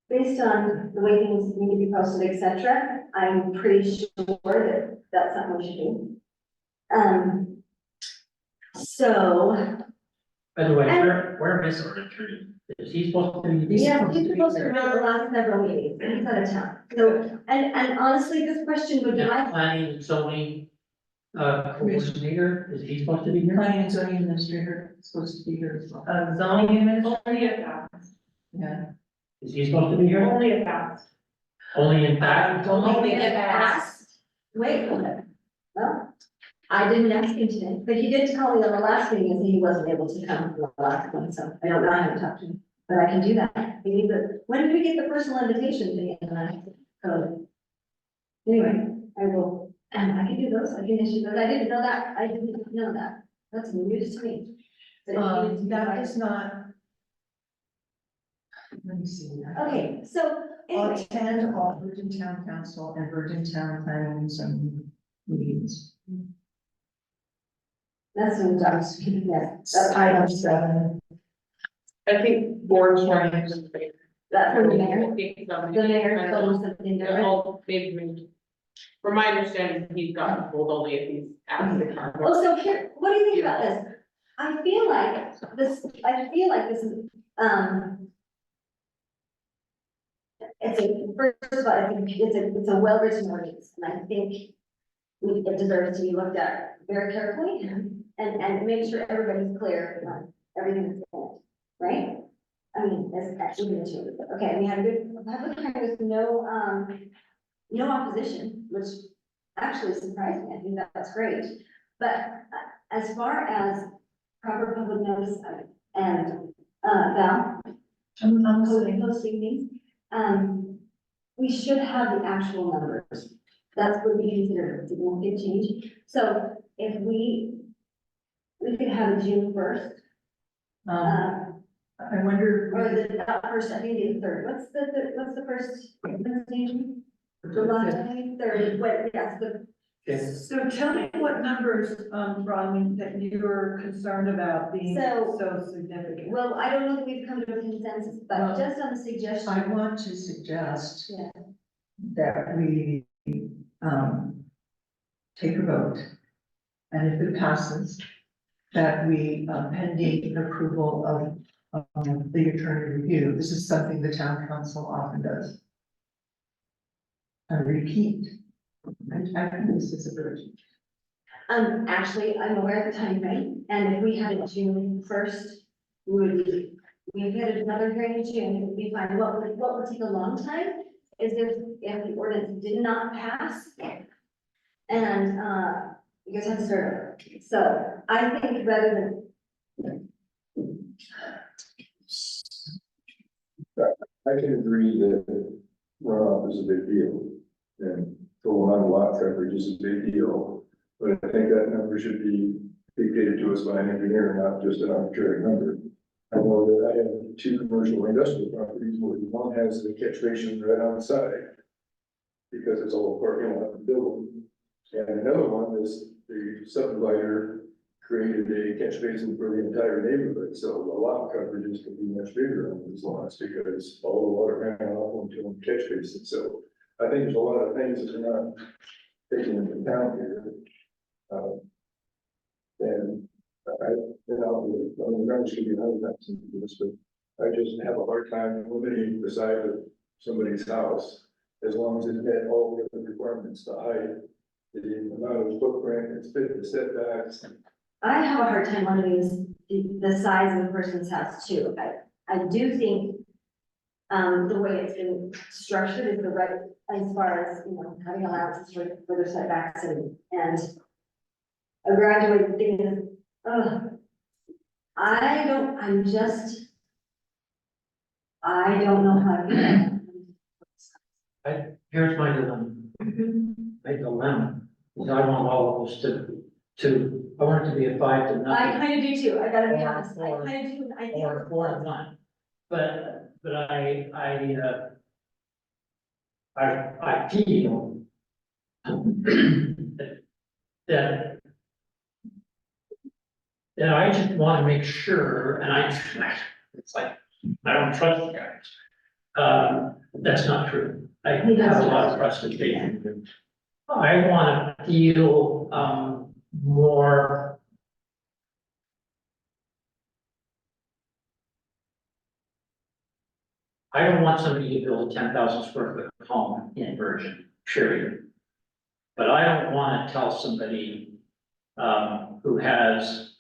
based on the way things need to be posted, et cetera, I'm pretty sure that that's something we should do. So, By the way, where is our attorney? Is he supposed to be? yeah, he's supposed to run the last several meetings, and he's out of town. So, and honestly, this question would be And like, planning and zoning, coordinator, is he supposed to be here? Planning and zoning administrator is supposed to be here as well. Zoning administrator, Only if asked, Yeah. Is he supposed to be here? only if asked. Only in fact? only if asked. Wait a minute. Well, I didn't ask him today, but he did call me on the last meeting and say he wasn't able to come to the last one, so I don't know, I haven't talked to him. But I can do that. We need the, when did we get the personal invitation thing in the code? Anyway, I will, and I can do those, I can issue those. I didn't know that. I didn't know that. That's news to me. That it needed to be That right. is not. Let me see. Okay, so anyway, Attend all Virgin Town Council and Virgin Town Planning and Zoning meetings. that's what I'm speaking, yes. Item 7. I think board chair is just. That's from the mayor. I think so. The mayor told us something They're different. all, they've moved. From my understanding, he's gotten told only if he's asked to come. Oh, so here, what do you think about this? I feel like this is, it's a, first of all, I think it's a well-written ordinance, and I think it deserves to be looked at very carefully and make sure everybody's clear on everything that's in it, right? I mean, that's actually an issue. Okay, we had a good time with no opposition, which actually surprised me. I think that's great. But as far as proper public notice and, Val, I'm posting things, we should have the actual numbers. That's what we consider a significant change. So if we could have June first, I wonder. or the, not first, I think the third. What's the first? Presentation? July third, what, yes, So tell me what numbers, Ron, that you're concerned about being So- so significant. well, I don't know if we've come to a consensus, but Well, just on the suggestion. I want to suggest Yeah. that we, take a vote. And if it passes, that we, pending approval of, the attorney review, this is something the town council often does. And repeat. I think this is a good. Actually, I'm aware of the time frame, and if we had it June first, we had another hearing in June, it would be fine. What would take a long time is if the ordinance did not pass. And, you guys have to start over. So I think rather than, I can agree that runoff is a big deal, and full amount of lot coverage is a big deal. But I think that number should be dictated to us by an engineer, not just an arbitrary number. I know that I have 2 commercial industrial properties where one has the catch basin right on the side, because it's all parking lot and building. And another one is the subdivider created a catch basin for the entire neighborhood, so the lot coverages can be much bigger on these lots because all the water ran off into one catch basin. So I think there's a lot of things that are not taken into account here. And the numbers could be higher than this, but I just have a hard time limiting the size of somebody's house as long as it met all the other requirements, the height, the amount of footprint, it's fit the setbacks. I have a hard time limiting the size of the person's house too. I do think the way it's been structured is the right, as far as, having allowances for their setbacks and a graduated thing is, I don't know how to do that. Here's my dilemma. My dilemma is I want all of us I want it to be a 5 to I nothing kind of do too, I gotta be Or- honest, I or- kind of do, and I think. or 4 to 1. But I feel that I just want to make sure, and it's like, I don't trust you guys. That's not true. I have a lot of trust in faith. I want to feel, more. I don't want somebody to build a 10,000 square foot home in Virgin, period. But I don't want to tell somebody, who has,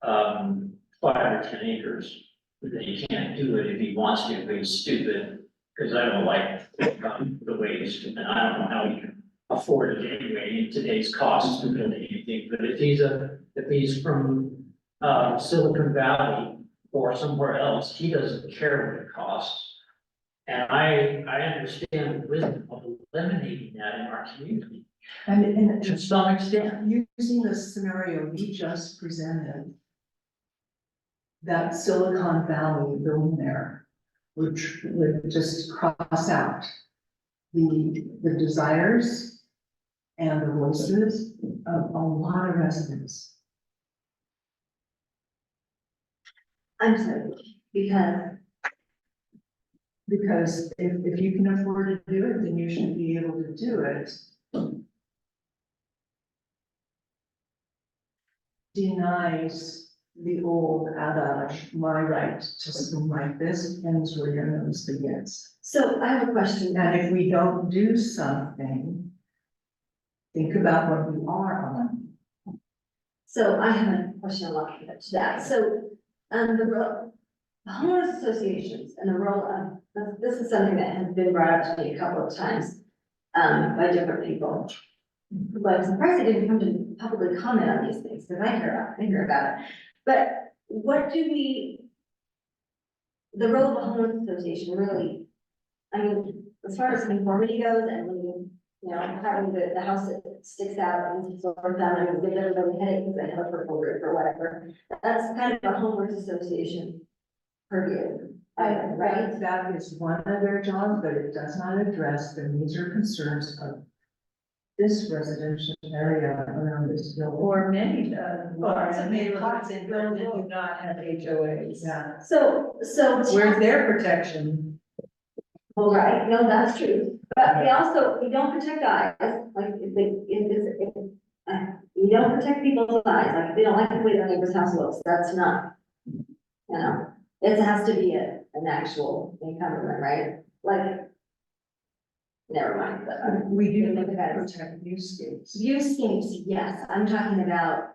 5 or 10 acres, that he can't do it if he wants to, but he's stupid, because I don't like, the waste, and I don't know how he can afford it anyway in today's costs to build anything. But if he's from, Silicon Valley or somewhere else, he doesn't care what it costs. And I understand the wisdom of eliminating that in our community And to some extent. using the scenario we just presented, that Silicon Valley building there, which would just cross out the desires and the voices of a lot of residents. I'm sorry, Because if you can afford to do it, then you should be able to do it. Denies the old adage, my right to swim like this ends where your nose begins. so I have a question. And if we don't do something, think about what we are on. So I have a question along to that. So, the role, homeowners associations and the role of, this is something that has been brought up to me a couple of times, by different people. But I'm surprised they didn't come to publicly comment on these things, because I hear about it. But what do we, the role of a homeowners association really, I mean, as far as conformity goes, and when you know, having the house that sticks out and sort of down and give everybody headaches because they have a purple roof or whatever. That's kind of a homeowners association purview, right? That is one of their jobs, but it does not address the needs or concerns of this residential area around this building. Or many, Lots of neighborhoods in that Brooklyn do not have HOAs. Yeah. So. Where's their protection? Well, right, no, that's true, but we don't protect eyes, like, we don't protect people's eyes, like, if they don't like the way their neighbor's house looks, that's not. You know, it has to be an actual encounter, right, like. Never mind, but. We do Look at it. protect viewscapes. Viewscapes, yes, I'm talking about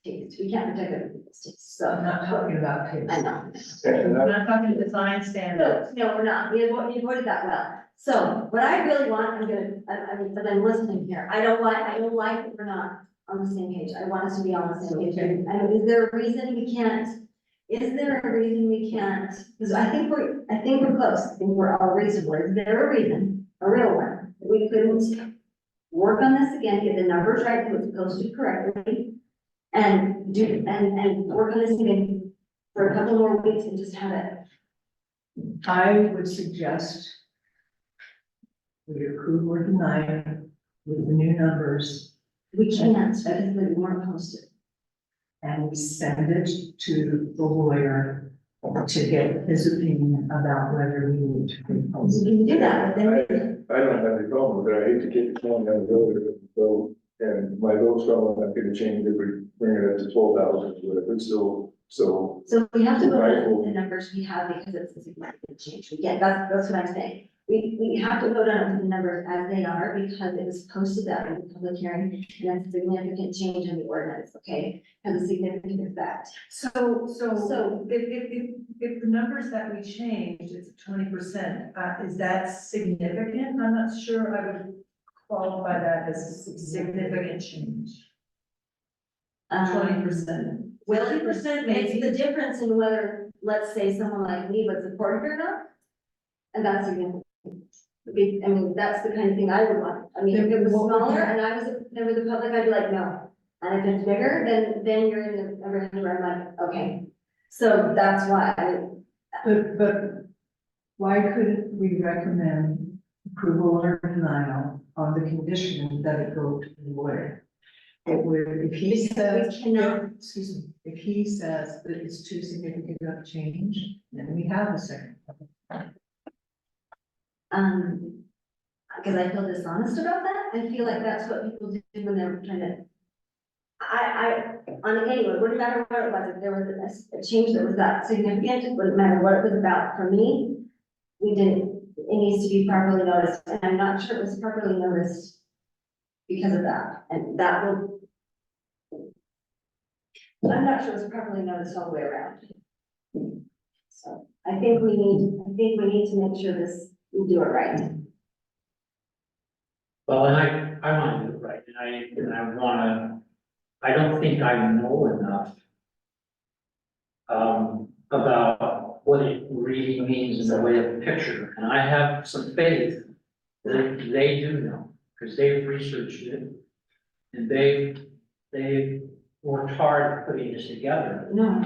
taste, we can't protect other people's taste, so. I'm not talking about taste. I know. And We're that, not talking design standards. No, we're not, we avoided that well. So what I really want, but I'm listening here, I don't like that we're not on the same page, I want us to be on the same page. Okay. I mean, is there a reason we can't? Is there a reason we can't? Because I think we're close, I think we're all reasonable, is there a reason, a real one, that we couldn't work on this again, get the numbers right, so it's posted correctly, and work on this again for a couple more weeks and just have it. I would suggest we approve or deny with the new numbers, We can't, because they weren't posted. and we send it to the lawyer to get his opinion about whether we need to repost We it. can do that, but I, then, I don't have any problem with it, I hate to kick the can down the road, so, and my vote's going, I'm gonna change it, we bring it up to 12,000, whatever, so. so we have to vote on the numbers we have because it's a significant change. We get, that's what I'm saying. We have to vote on the numbers as they are because it was posted that in the public hearing and it's a significant change in the ordinance, okay? Has a significant effect. So So, if the numbers that we changed, it's 20%, is that significant? I'm not sure I would qualify that as a significant change. 20%. Well, 50% it's the maybe. difference in whether, let's say, someone like me would support it or not. And that's significant. I mean, that's the kind of thing I would want. I mean, if it was smaller and I was a member of the public, I'd be like, no. And if it's bigger, then you're in the range where I'm like, okay. So that's why But why couldn't we recommend approval or denial on the condition that it go to the lawyer? It would, if he Because says, we cannot- excuse me, if he says that it's too significant of a change, then we have a second. because I feel dishonest about that. I feel like that's what people do when they're trying to. On anyone, wouldn't matter what it was, if there was a change that was that significant, it wouldn't matter what it was about for me. It needs to be properly noticed, and I'm not sure it was properly noticed because of that, and that will. I'm not sure it was properly noticed all the way around. So I think we need to make sure we do it right. Well, and I want to do it right, and I wanna, I don't think I know enough about what it really means in the way of picture, and I have some faith that they do know, because they've researched it. And they've worked hard putting this together, No.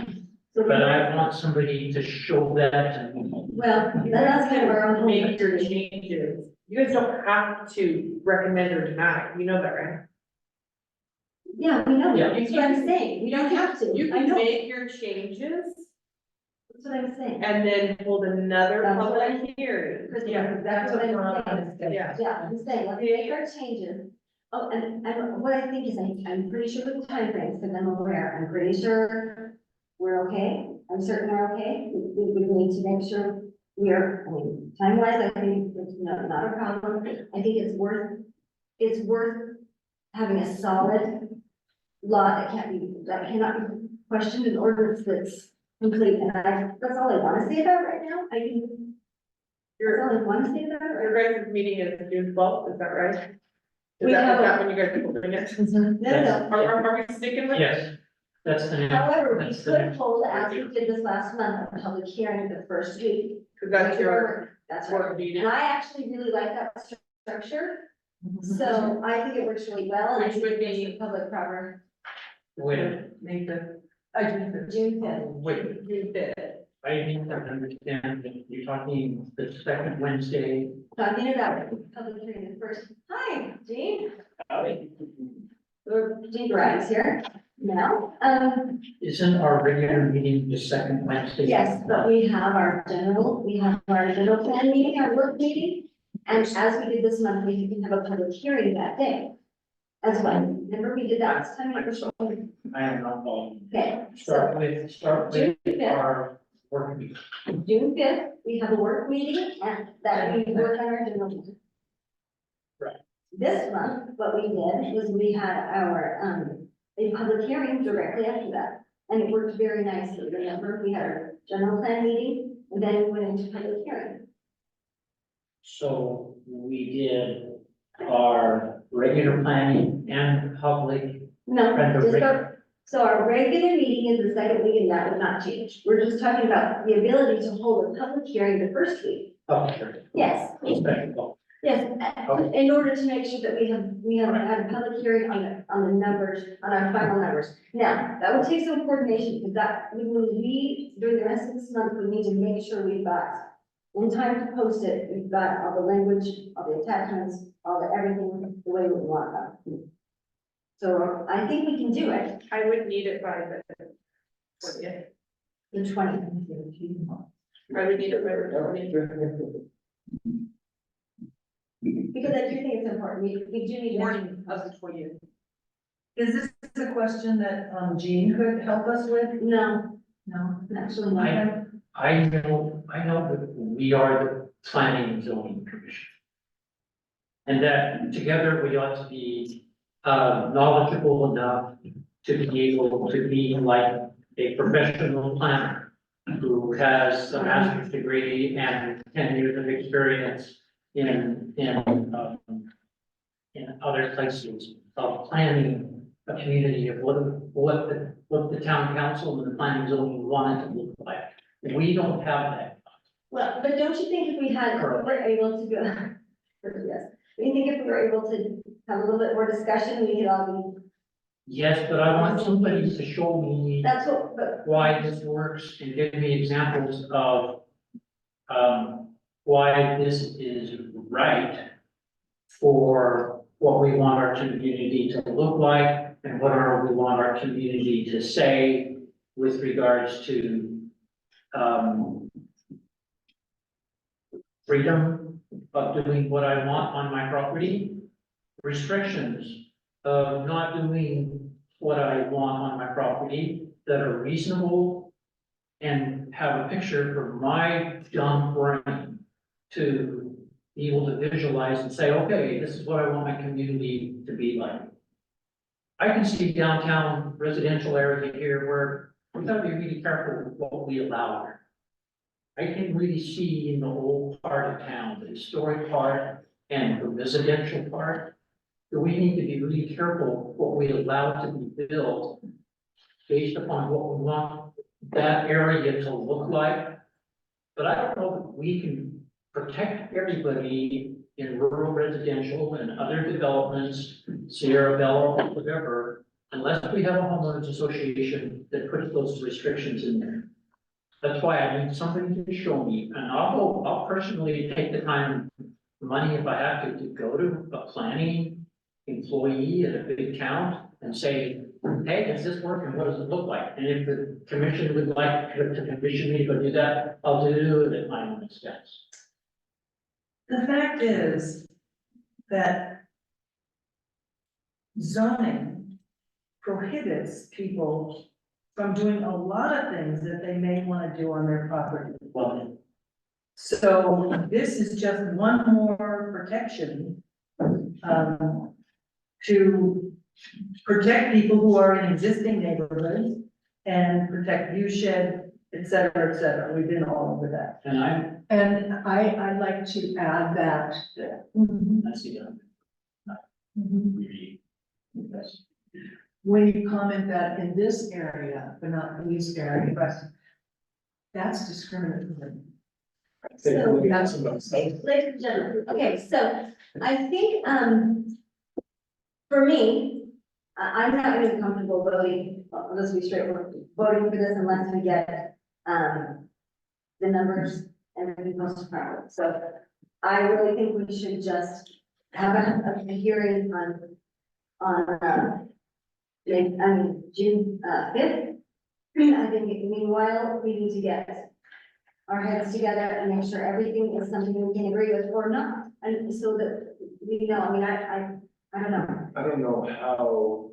So but I want somebody to show that to me. well, that's kind of our own Make your homework. changes. You guys don't have to recommend or deny, you know that, right? Yeah, we know, Yeah. that's what I'm saying, we don't have to. You I can know. make your changes That's what I'm saying. and then hold another That's what I'm public hearing. Yeah, that's what we're saying. on this. Yeah. Yeah, I'm saying, let's make our changes. Oh, and what I think is, I'm pretty sure with the timeframes, because I'm aware, I'm pretty sure we're okay. I'm certain we're okay. We need to make sure we're, I mean, time-wise, I think it's not a problem. I think it's worth having a solid law that cannot be questioned, in ordinance that's complete. And that's all I want to say about it right now. That's all I want to say about it right Your guys' meeting is June 12th, is that right? Is We that, have is a- that when you guys are doing it? now. No, Are we sticking with? Yes, that's the. However, we that's the could next- hold, as we did this last month, a public hearing the first week. Cause that's your That's work right. meeting. And I actually really like that structure, so I think it works really well. And I Which think would it gives be- the public proper Wait, Make the, I do this. June fifth. wait, June 5th. I need to understand that you're talking the second Wednesday. Talking about public hearing the first. Hi, Jean. Jean Grimes here now. Isn't our regular meeting the second Wednesday? Yes, but we have our general plan meeting, our work meeting. And as we did this month, we can have a public hearing that day as well. Remember we did that last time? I am not following. Okay, so Start June with 5th. our work meeting. June 5th, we have a work meeting and that we work on our general. plan. Right. This month, what we did was we had our, a public hearing directly after that. And it worked very nicely. Remember, we had our general plan meeting and then we went into public hearing. So we did our regular planning and public. No, And the just reg- our, so our regular meeting is the second week and that would not change. We're just talking about the ability to hold a public hearing the first week. Public hearing. Yes, Special. yes, in order to make sure that we have had a public hearing on the numbers, on our final numbers. Now, that would take some coordination, because during the rest of this month, we need to make sure we've got, in time to post it, we've got all the language, all the attachments, all the everything, the way we want them. So I think we can do it, I would need it by the 20th. the 20th. I would need it by the 20th. Because I do think it's important, we do need. Morning of the 20th. Is this a question that, Jean could help us with? No, No? actually, not. I know that we are the planning and zoning commission. And that together we ought to be knowledgeable enough to be able to be like a professional planner who has a master's degree and 10 years of experience in other places of planning a community of what the town council and the planning zone wanted to look like. We don't have that. Well, but don't you think if we were able to go, yes, we think if we were able to have a little bit more discussion, we could all Yes, but I want somebody to show be, me that's what, but, why this works and give me examples of why this is right for what we want our community to look like and what we want our community to say with regards to freedom of doing what I want on my property, restrictions of not doing what I want on my property that are reasonable and have a picture for my dumb brain to be able to visualize and say, okay, this is what I want my community to be like. I can see downtown residential area here where we gotta be really careful with what we allow here. I can really see in the old part of town, the historic part and the residential part, that we need to be really careful what we allow to be built based upon what we want that area to look like. But I don't know that we can protect everybody in rural residential and other developments, Sierra Bella, whatever, unless we have a homeowners association that puts those restrictions in there. That's why I need somebody to show me, and I'll personally take the time, money if I have to go to a planning employee at a big town and say, hey, does this work and what does it look like? And if the commission would like to commission me to go do that, I'll do it at my own expense. The fact is that zoning prohibits people from doing a lot of things that they may want to do on their property. Well, So this is just one more protection to protect people who are in existing neighborhoods and protect view shed, et cetera, et cetera. We've been all over that. and And I'd like to add that. I see that. When you comment that in this area, but not these areas, that's discriminatory. So, That's ladies and gentlemen, okay, so I think, for me, I'm not gonna be comfortable voting, let's be straightforward, voting for this unless we get, the numbers and everything else properly. So I really think we should just have a hearing June, 5th. I think meanwhile, we need to get our heads together and make sure everything is something we can agree with or not. And so that we know, I mean, I don't know. I don't know how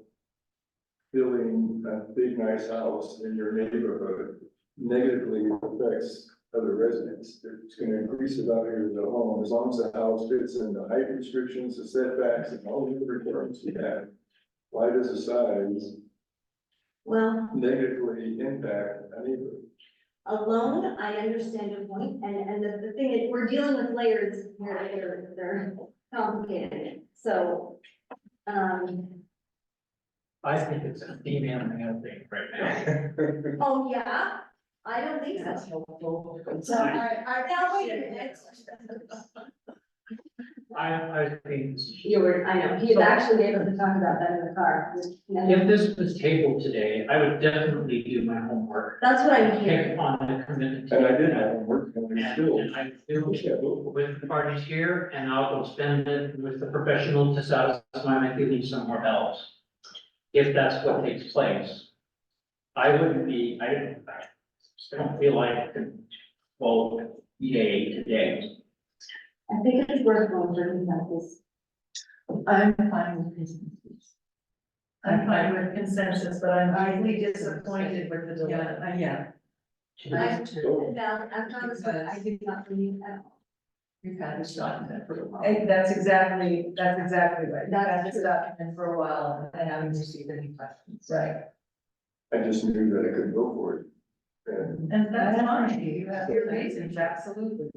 building a big nice house in your neighborhood negatively affects other residents. It's gonna increase the value of the home as long as the house fits in the height restrictions, the setbacks, and all the other requirements we have. Why does the size Well, negatively impact a neighborhood? alone, I understand your point, and the thing is, we're dealing with layers here, they're complicated, so. I think it's a female male thing right now. Oh, yeah, I don't think That's so. helpful. So now, wait a minute. I think You were, I know, he was actually able to talk about that in the car. if this was tabled today, I would definitely do my homework. That's what I'm hearing. Take on the commitment. And I did have homework, and we still. And I do with the parties here, and I'll go spend it with the professional to satisfy my feelings somewhere else. If that's what takes place. I don't feel like I can vote yay today. I think it's worth going through like this. I'm fine with businesses. I'm fine with consensus, but I'm highly disappointed with the delay. Yeah. I'm promised, but I do not believe at all. We've had this document for a while. That's exactly right. We've That's had this true. document for a while and I haven't received any questions. Right. I just knew that I couldn't go for it. And that's I fine. appreciate You have your reasons, absolutely.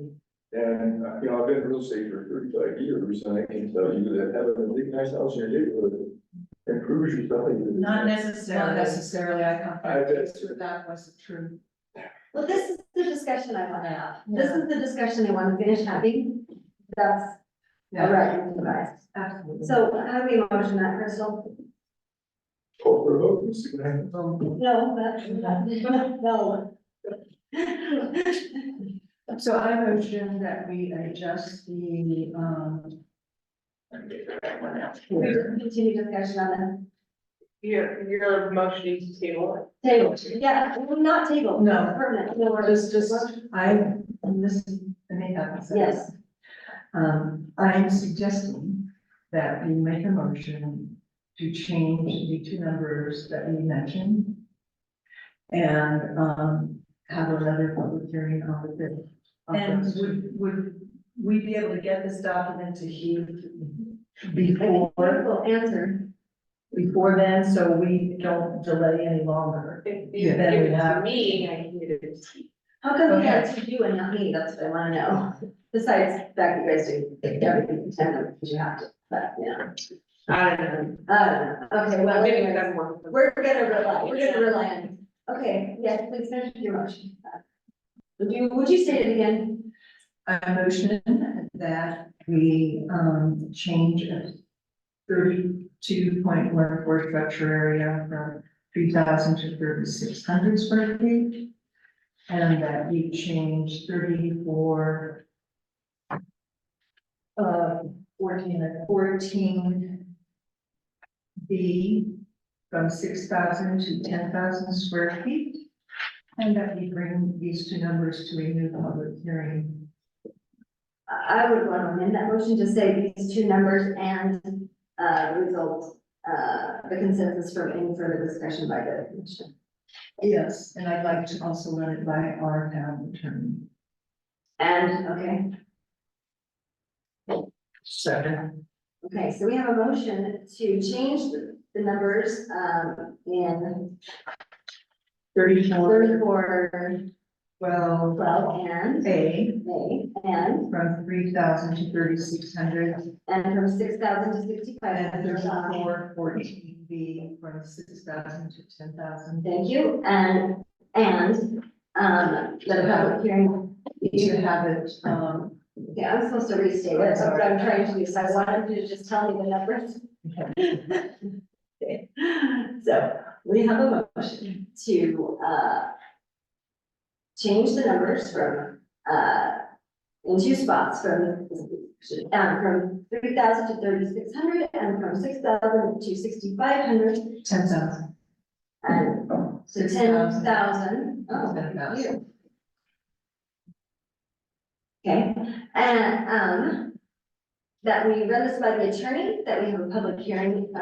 And, I've been in real estate for 35 years, and I can tell you that having a big nice house in your neighborhood improves your value. Not Not necessarily. necessarily, I come I bet. to that was true. Well, this is the discussion I want to have. This is the discussion I want to finish having. That's all right, with you guys. Absolutely. So how do we motion that, Crystal? Call for a vote, Mr. Graham. No, no. So I motion that we adjust the, Continue discussion on You're motioning to table the table. Yeah, well, not table. No. Permanent. No, we're just, I'm listening, I may have to say. Yes. I'm suggesting that we make a motion to change the two numbers that we mentioned. And, have another public hearing on the fifth. And would we be able to get this document to Hugh Before, Wonderful answer. before then, so we don't delay any longer? If Yeah, you then give we it to have- me, I can get it to Steve. How come Okay. that's you and not me? That's what I want to know. Besides the fact that you guys do everything because you have to, but yeah. I don't know. Okay, well, Maybe anyways, that's more. we're gonna rely on, okay, yes, please finish your motion. Would you say it again? I motion that we, change a 32.14 structure area from 3,000 to 3,600 square feet. And that we change 34, 14 B from 6,000 to 10,000 square feet. And that we bring these two numbers to a new public hearing. I would want to amend that motion to say these two numbers and, result, the consensus from any further discussion by the commission. Yes, and I'd like to also run it by our town attorney. And, Second, okay, so we have a motion to change the numbers, in 34, 34, 12, 12, and A, and from 3,000 to 3,600, from 6,000 to 6,500. and 34, 14, B, from 6,000 to 10,000. Thank you, and, the public hearing, To have it, yeah, I'm supposed to restate it, that's what I'm trying to do, so I wanted you to just tell me the numbers. Okay. So, we have a motion to, change the numbers from, in two spots, from 3,000 to 3,600, and from 6,000 to 6,500, 10,000. and to 6,000. 10,000. Oh, 10,000. you. Okay, and, that we run this by the attorney, that we have a public hearing,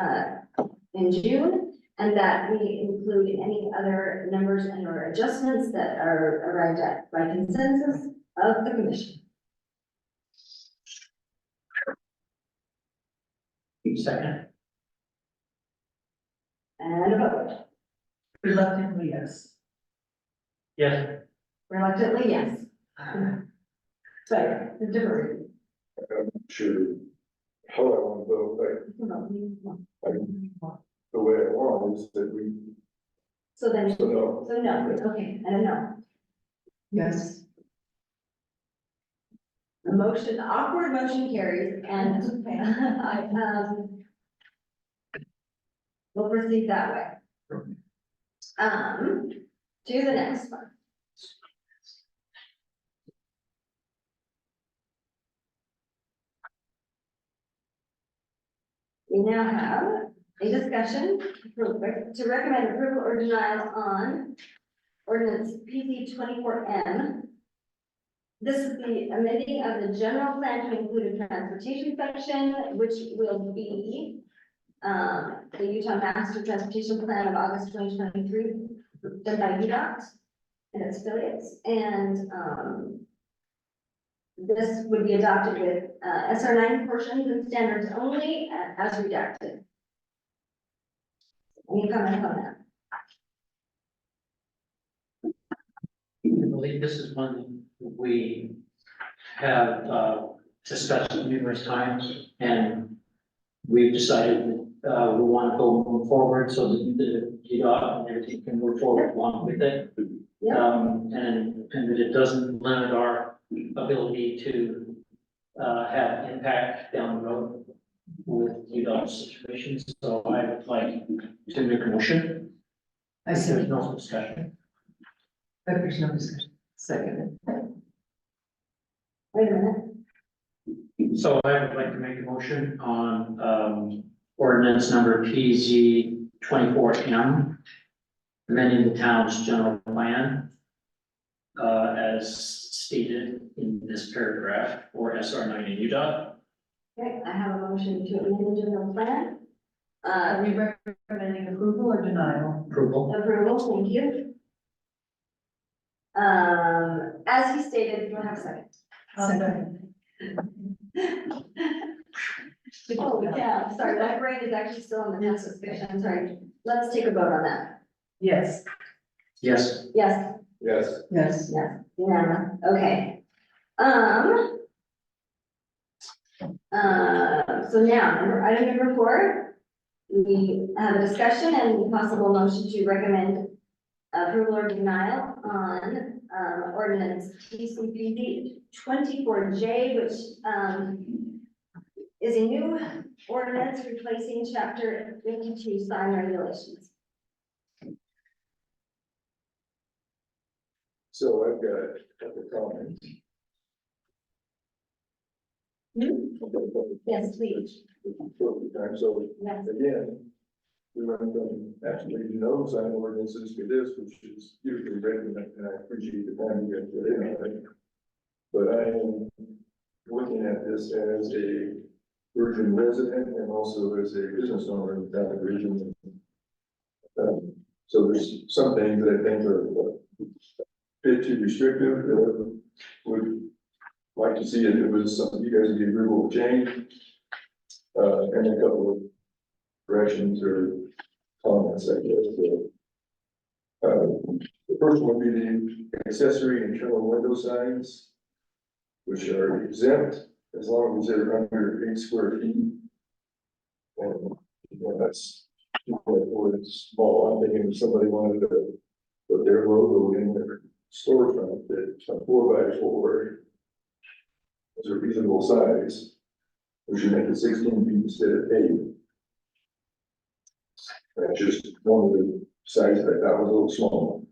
in June, and that we include any other numbers and or adjustments that are arrived at by consensus of the commission. second, And a vote. Reluctantly, yes. yes, Reluctantly, yes. So, the difference. I'm not sure how I want to vote, but the way I want is that we, So then, so no. so no, okay, and a no. Yes. The motion, the awkward motion carries, and we'll proceed that way. To the next one. We now have a discussion to recommend approval or denial on ordinance PC 24M. This is the amending of the general plan to include a transportation section, which will be the Utah Master Transportation Plan of August 2023, done by UDOT and its affiliates, and this would be adopted with SR 9 portions and standards only as redacted. Any comments on that? I believe this is one we have, discussed numerous times, and we've decided that, we want to go move forward so that the UDOT and everything can move forward along with it. Yeah. And that it doesn't limit our ability to, have impact down the road with UDOT situations, so I would like to make a motion. I If see, there's no discussion. but there's no discussion. Second. Wait a minute. So I would like to make a motion on, ordinance number PZ 24M, amending the town's general plan, as stated in this paragraph for SR 9 in UDOT. Okay, I have a motion to amend the general plan. Are we recommending approval or denial? Approval. Approval, thank you. As he stated, you'll have a second. Second. Oh, yeah, sorry, my brain is actually still on the task discussion, I'm sorry. Let's take a vote on that. Yes. Yes. Yes, Yes, Yes. yes, yeah, okay. So now, item number 4, we have a discussion and possible motion to recommend approval or denial on, ordinance TCPD 24J, which, is a new ordinance replacing chapter 52 sign regulations. so I've got a couple of comments. Yes, please. So Yes. again, we went from absolutely no sign ordinances to this, which is beautifully written, and I appreciate the time you guys put in on it. But I am looking at this as a Virgin resident and also as a business owner in the town of Virgin. So there's some things that I think are a bit too restrictive, that I would like to see if it was something you guys would be agreeable with change. And a couple of corrections or comments, I guess. The first one would be the accessory internal window signs, which are exempt as long as they're under 8 square feet. And, that's, it's small. I'm thinking if somebody wanted to put their logo in their storefront, that's a 4x4. Those are reasonable size. We should make it 16 feet instead of 8. That's just one of the sizes I thought was a little small.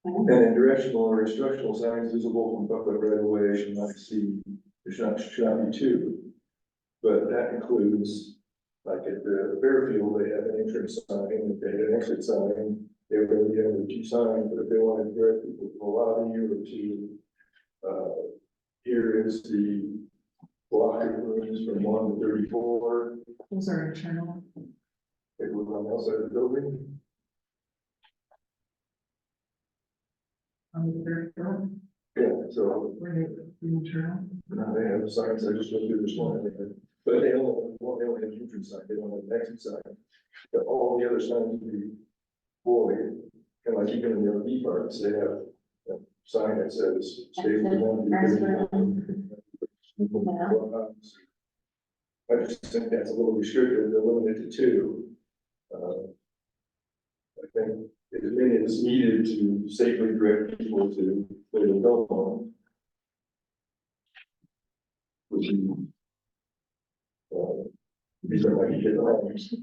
And then directional or instructional signs visible from public right of way should not exceed, should not be 2. But that includes, like at the Fairfield, they have an entrance sign, if they had an exit sign, they would only have the 2 signs, but if they want to direct people to the lobby or to, here is the locker rooms from 1 to 34. Those are internal. It was on the outside of the building. On the third floor, Yeah, so where they, the internal. now they have signs, I just went through this one, but they only have an entrance sign, they don't have an exit sign. But all the other signs would be void, and like even in the RV parks, they have a sign that says. "Stay for one." I just think that's a little restrictive, they're limited to 2. I think as many as needed to safely direct people to where they go. Would be, these are like different items.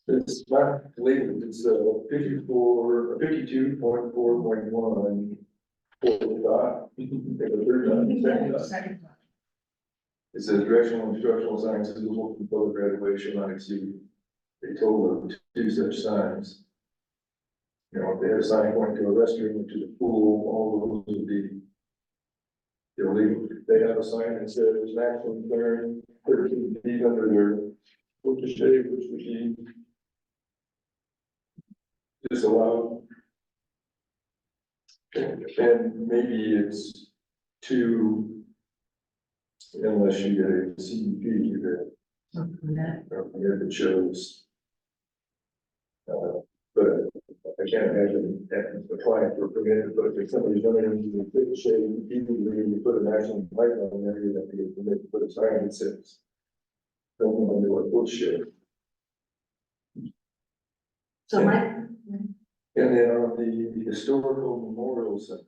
It's not labeled, it's 54, 52.4.1. Fourth dot. The third dot, second dot. Second one. It says directional and instructional signs visible from public right of way shall not exceed a total of 2 such signs. You know, if they had a sign pointing to a restroom or to the pool, all those would be illegal. If they have a sign that says maximum clearing 13 feet under their foot to shade, which would be disallowed. And maybe it's 2, unless you get a CEP that, Something that, that shows. But I can't imagine applying for a permit, but if somebody's running into the thick shade, people really put a maximum height on there, you have to get a permit to put a sign that says. Don't under what foot shade. So my, And then on the historical memorial signs.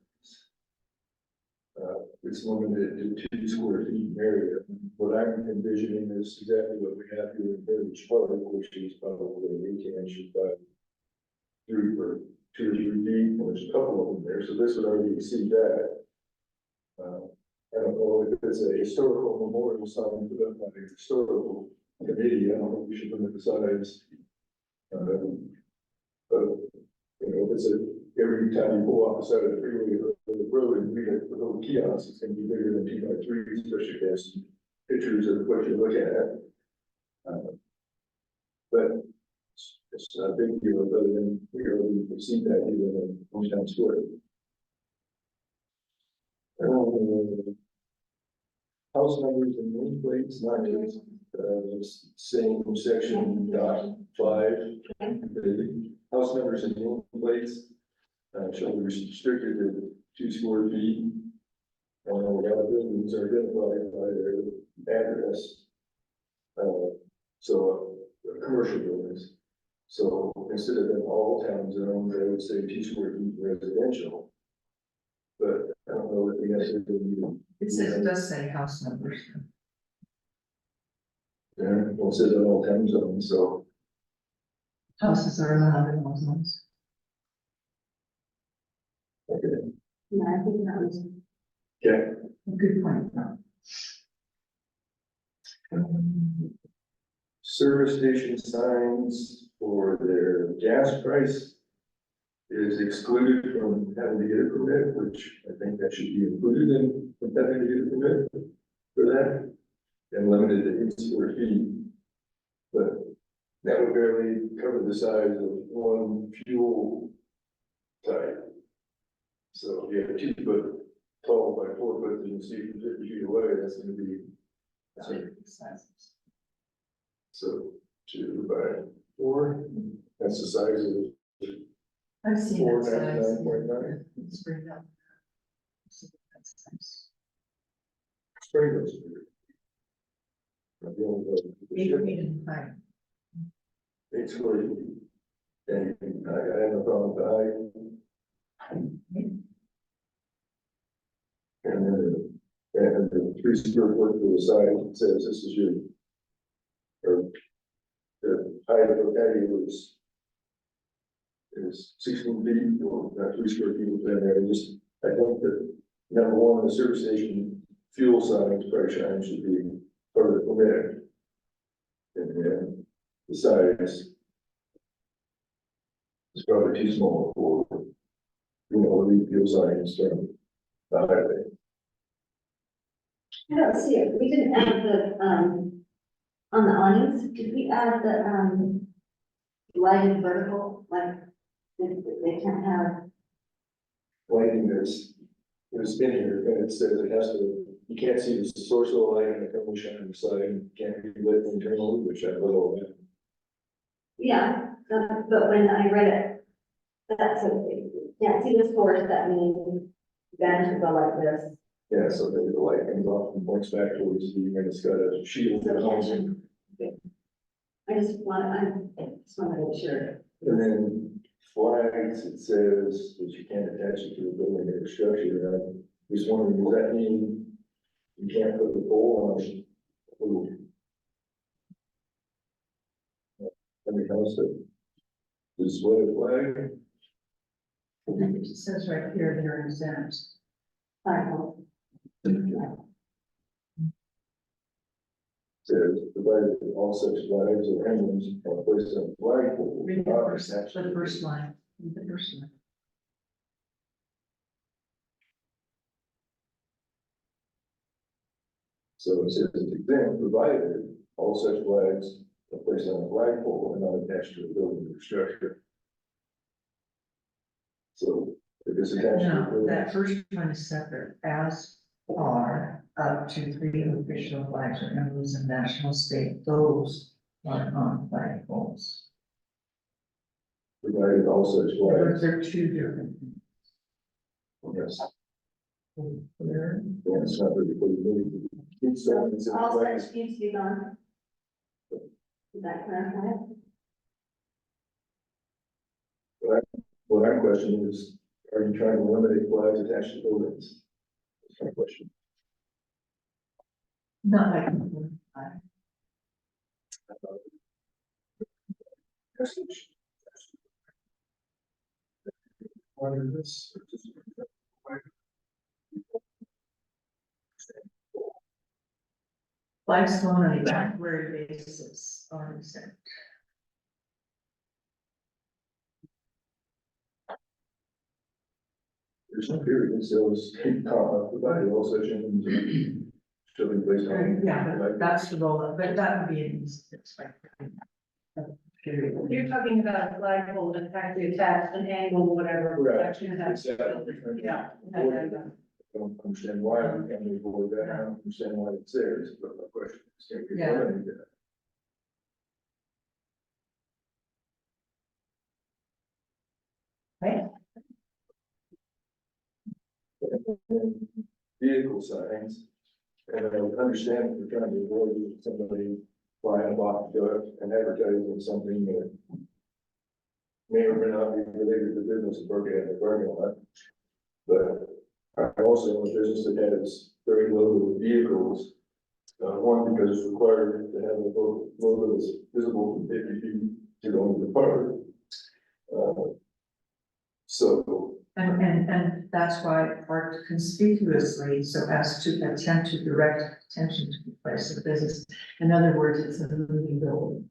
It's limited to 2 square feet in area. What I'm envisioning is exactly what we have here in Village Park, which is probably 18 inches by 3 for 2 or 3 feet, and there's a couple of them there, so this would already exceed that. I don't know if it's a historical memorial sign put up by a historical committee, I don't know if we should limit the size. But, you know, if it's every time you pull off the side of the freeway or the road and read it, the little kiosk, it's gonna be bigger than 2x3, especially if there's pictures of what you're looking at. But it's not a big deal, other than we already see that even in Hometown Square. House numbers and nameplates, not just, same section dot 5. The house numbers and nameplates, shall be restricted to 2 square feet. A lot of buildings are identified by their address. So, commercial buildings. So instead of in all towns zones, I would say 2 square feet residential. But I don't know if we necessarily need. it says, it does say house numbers. Yeah, well, it says in all time zones, so. Houses are allowed in all zones. Okay. yeah, I think that was, Good point. service station signs for their gas price is excluded from having to get a permit, which I think that should be included in from having to get a permit for that, and limited to 8 square feet. But that would barely cover the size of one fuel type. So if you have a 2 foot tall by 4 foot, that you can see from 50 feet away, that's gonna be, so 2 by 4, that's the size of I've seen that size. 499.9. It's pretty up. That's nice. spray those. Eight feet in height. 8 square feet. And I have no problem with the height. And then, and the 3 square foot to the side, it says this is your, or the height of the patio is 16 feet, or not 3 square feet within there. I think that number one, the service station fuel signs, price sign should be part of the permit. And then the size is probably too small for, the fuel signs from the highway. I don't see it, we didn't add the, on the awnings, did we add the, lighted vertical, like, they can't have, Lighting there's in here, and it says it has to, you can't see the source of the light and it can only shine on the side, and can't be lit internally, which I little. yeah, but when I read it, that's okay, can't see the source, that means vanish would go like this. Yeah, so maybe the light comes off and points back towards the, and it's got a shield. So it can't shine. Okay. I just want to make sure. And then flags, it says that you can't attach it to a building or structure, and I'm just wondering, does that mean you can't put the pole on a little? Any house that display a flag? It says right here, they're exempt. Says, provided that all such flags or emblems are placed on the flagpole. Read the first line, read the first line. So it says it's exempt, provided all such flags are placed on a flagpole and not attached to a building or structure. So if it's attached to a No, building. that first one is separate, as are up to 3 official flags or emblems of national state, those are on flagpoles. Provided all such Those flags. are 2 different. Yes, Clear. yeah, it's not really for the it's So it's in all flags. such needs to be gone. Is that clarify it? What I'm questioning is, are you trying to eliminate flags attached to buildings? That's my question. Not like. Message. What is this? Flags flown on a temporary basis are exempt. There's no period, it says, provided all such emblems shall be placed on. Yeah, but that's the roll, but that would be an easy fix, right? Period. You're talking about a flagpole that actually attached an angle, whatever. Right. Actually has- Exactly. Yeah. I don't understand why we can't move forward with that, I don't understand why it's there, but my question is, can we Yeah. eliminate that? Right. And vehicle signs, and I would understand if you're trying to avoid somebody flying a box and advertising something that may or may not be related to the business of working at the parking lot. But I'm also in a business that has very low vehicles. One, because it's required to have a logo that's visible from 50 feet to go into the park. So, And that's why parked conspicuously so as to attempt to direct attention to the place of business. In other words, it's a moving building.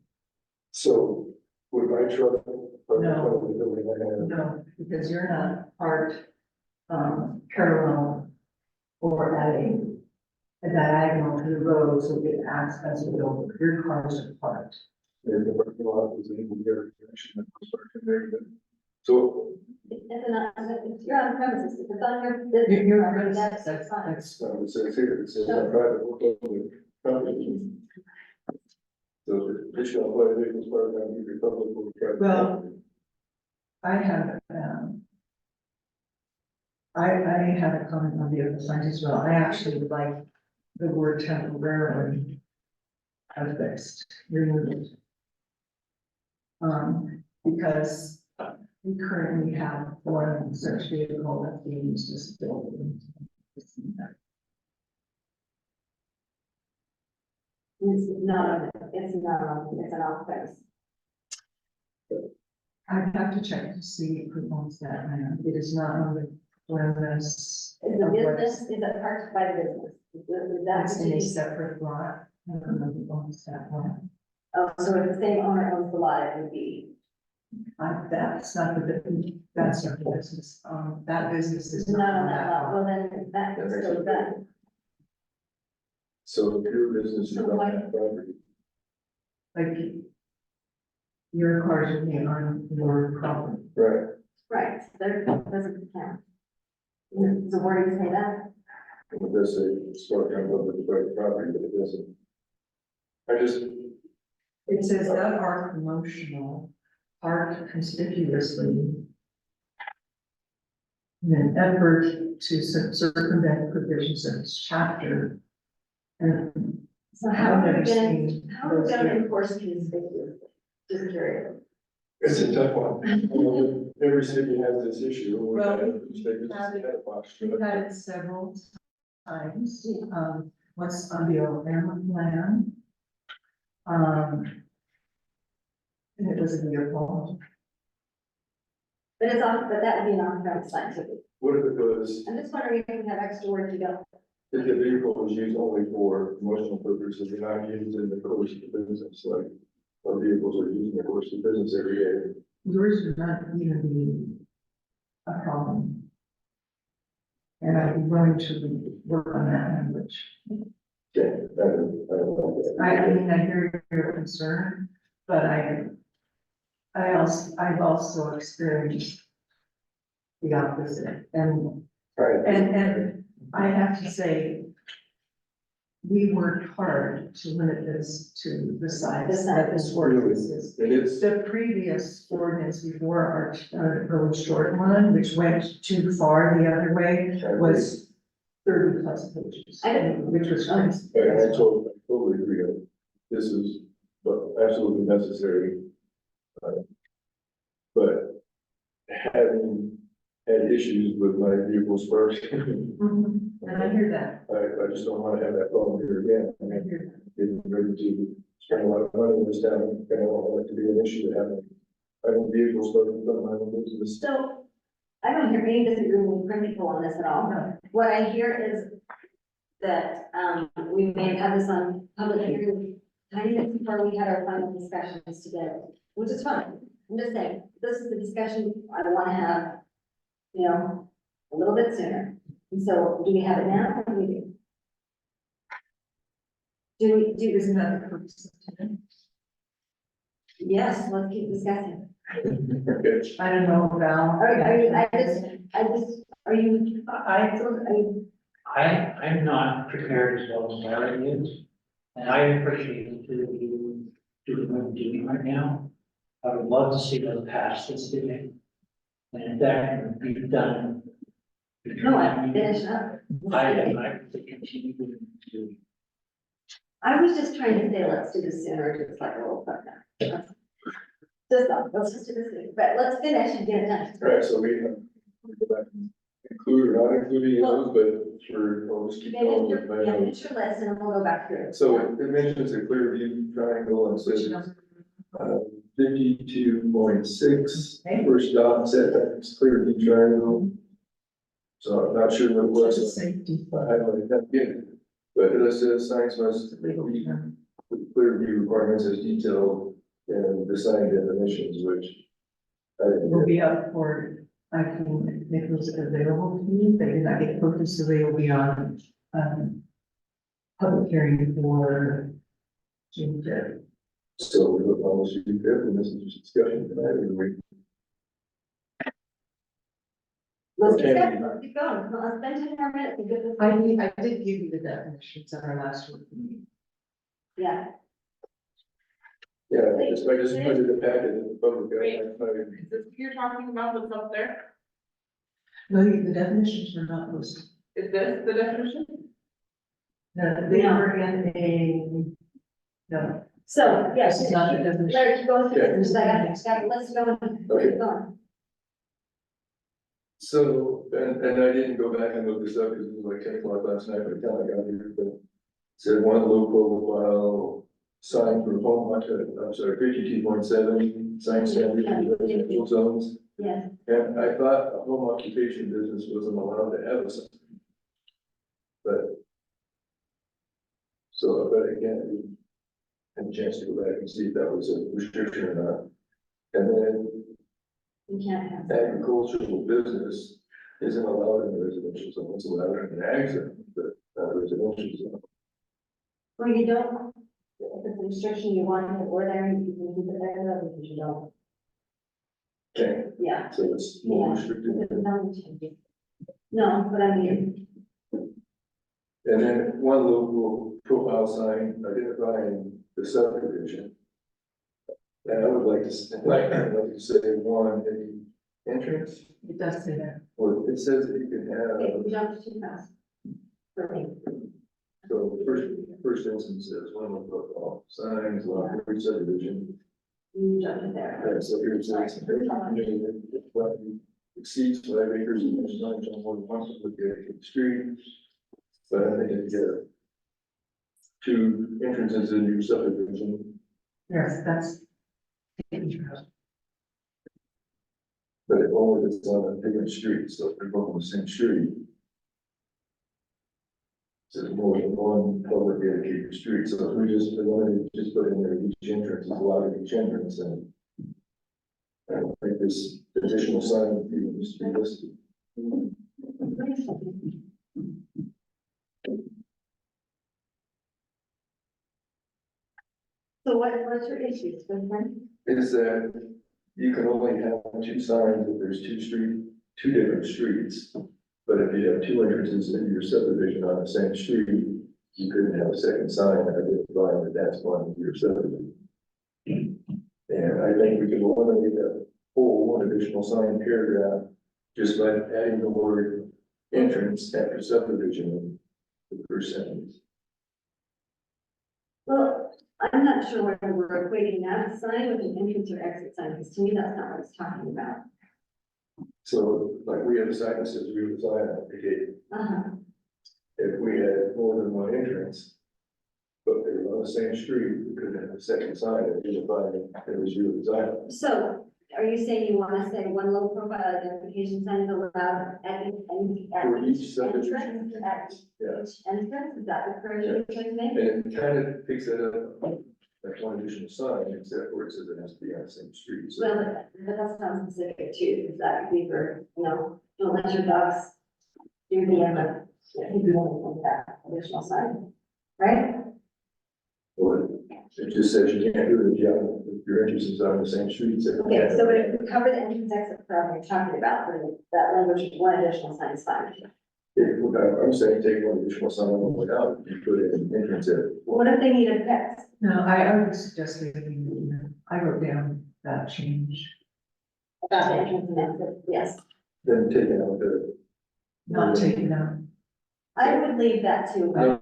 So would my truck? No. No, because you're not parked, parallel or at a diagonal to the road, so it acts as a building. Your cars are parked. And the parking lot is in the air condition that was parked in there, then. So, If you're on premises, if it's on your business Your property, premises, that's fine. that's, it says here, it says on private or public property. So the additional light vehicles parked on either public or private. Well, property. I have, I have a comment on vehicle signs as well. I actually would like the word temporarily affixed, removed. Because we currently have one such vehicle that's being used as a building. It's not, it's an office. I'd have to check to see who owns that land. It is not on the premise. Is the business, is it parked by the business? That's in a separate lot. I don't know who owns that one. Oh, so if the same owner owns the lot, it would be. That's not the, that's not the business. That business is Not not on on that that lot, lot. well, then that is still done. So if your business is So on why- that property, Like, your cars would be on your property. right, Right, there doesn't count. So where do you say that? it does say it's parked on public or private property, but it doesn't. I just, It says that are promotional, parked conspicuously in an effort to circumvent provisions of this chapter. And So I how don't are we gonna, understand how are we those gonna two. enforce conspicuously? Just curious. it's a tough one. I know that every city has this issue. Well, We've We've had it several times, once on the Alabama plan. And it was a vehicle. But it's on, but that would be an on-premise sign, so What if it was, I'm just wondering if we have extra work to go. if the vehicle was used only for promotional purposes and not used in the course of the business, like our vehicles are used in the course of business every day? Yours would not even be a problem. And I'd be willing to work on that language. Yeah, I don't know. I mean, I hear your concern, but I've also experienced the opposite, and Right. And I have to say, we worked hard to limit this to the size that this ordinance is. And it's, The previous ordinance before our village short one, which went too far the other way, was 30+ pages, which was crazy. I totally agree that this is absolutely necessary. But having had issues with my vehicles first, Mhm. And I hear that. I just don't want to have that problem here again. I I mean, hear that. getting ready to spend a lot of money in this town, I don't want it to be an issue to having vehicles parked in front of my own business. So I don't hear any disagreement with principle on this at all. No. What I hear is that, we may have had this on public hearing tiny bit before we had our final discussions today, which is fine. I'm just saying, this is the discussion I want to have, you know, a little bit sooner. And so do we have it now? Or do we do? Isn't that the purpose of today? Yes, let's keep discussing. Okay. I don't know, Val. Are you, are you, I'm not prepared as well as Larry is, and I appreciate the two of you doing what you're doing right now. I would love to see us pass this today. And if that can be done. no, I'm finished up. I would continue to. I was just trying to say, let's do this sooner, just like a little fun. Let's just do this soon, but let's finish and get it done. All right, so we have, go back and include or not including those, but we'll just keep going with my Yeah, notes. finish your list and then we'll go back through it. So it mentions a clear view triangle and says, 52.6, first dot setbacks, clear view triangle. So I'm not sure what it It's a was. safety. I highlighted that again. But it says signs must Legal meet term. with clear view requirements as detailed in the sign definitions, which I It will didn't be up for, I can make those available to you, they did not get posted, so they will be on, public hearing for June fifth. so we will almost be fifth, and this is just discussion tonight, and we Let's Okay. discuss, let's keep going, come on, let's spend 10 more minutes and get this. I did give you the definitions at our last work meeting. Yeah, yeah, I just printed the packet in the public. Is this what you're talking about what's up there? No, the definitions were not posted. Is this the definition? No, they were in a, no, so, yes. this is not the definition. Larry, keep going through Yeah. this, I got, let's go, Okay. keep going. So, and I didn't go back and look this up because it was like 10 o'clock last night by the time I got here, but it said one low profile sign for home, I'm sorry, 52.7 sign standard for residential zones. Yes, And I thought a home occupation business wasn't allowed to have a sign. But. So, but again, I didn't have a chance to go back and see if that was a restriction or not. And then you can't have. agricultural business isn't allowed in the residential zone, it's allowed in the ag zone, but not residential zone. Well, you don't, if it's a restriction, you want it or there, you can keep it there, because you don't, Okay, yeah. so it's more Yeah. restricted. It's a zone change. No, but I mean, And then one local profile sign identifying the subdivision. And I would like to, I'd like to say one, the entrance, It does say that. or it says that you can okay, have, we jumped too fast. For me, so first instance says one local profile signs, lot for each subdivision. you jumped it there. And so here's what exceeds 5 acres of land signs on more than one public dedicated street. But I think if you get two entrances in your subdivision, Yes, that's. but it only is on a different street, so if they're both on the same street. So there's more than one public dedicated street, so if we just put in there each entrance is allowed each entrance and. I don't think this additional sign would be listed. So what's your issue, Spencer? Is that you can only have two signs if there's two different streets. But if you have two entrances in your subdivision on the same street, you couldn't have a second sign identifying that that's one of your subdivision. And I think we could eliminate that whole one additional sign paragraph just by adding the word entrance after subdivision in the first sentence. Well, I'm not sure whether we're equating that sign with an entrance or exit sign, because to me, that's not what it's talking about. So like we have a sign that says we reside on the gate. Uh-huh. If we had more than one entrance, but they were on the same street, we couldn't have a second sign identifying it was you reside. So are you saying you want to say one low profile identification sign is allowed at For each each subdivision. entrance? At Yeah. each entrance, is that the correct way to make? And it kind of picks it up, like one additional sign, except where it says it has to be on the same street, so. Well, but that sounds specific too, because that could be for, don't let your dogs do the, that additional sign, right? Or it just says you can't do it if your entrance is on the same street. Okay, so if we cover the entrance exit problem you're talking about, then that language, one additional sign is fine. I'm saying take one additional sign on the way out, you put it in entrance there. What if they need a fix? No, I would suggest leaving, I wrote down that change, About the entrance and exit, yes. Then taking out the. not taken out. I would leave that to. No.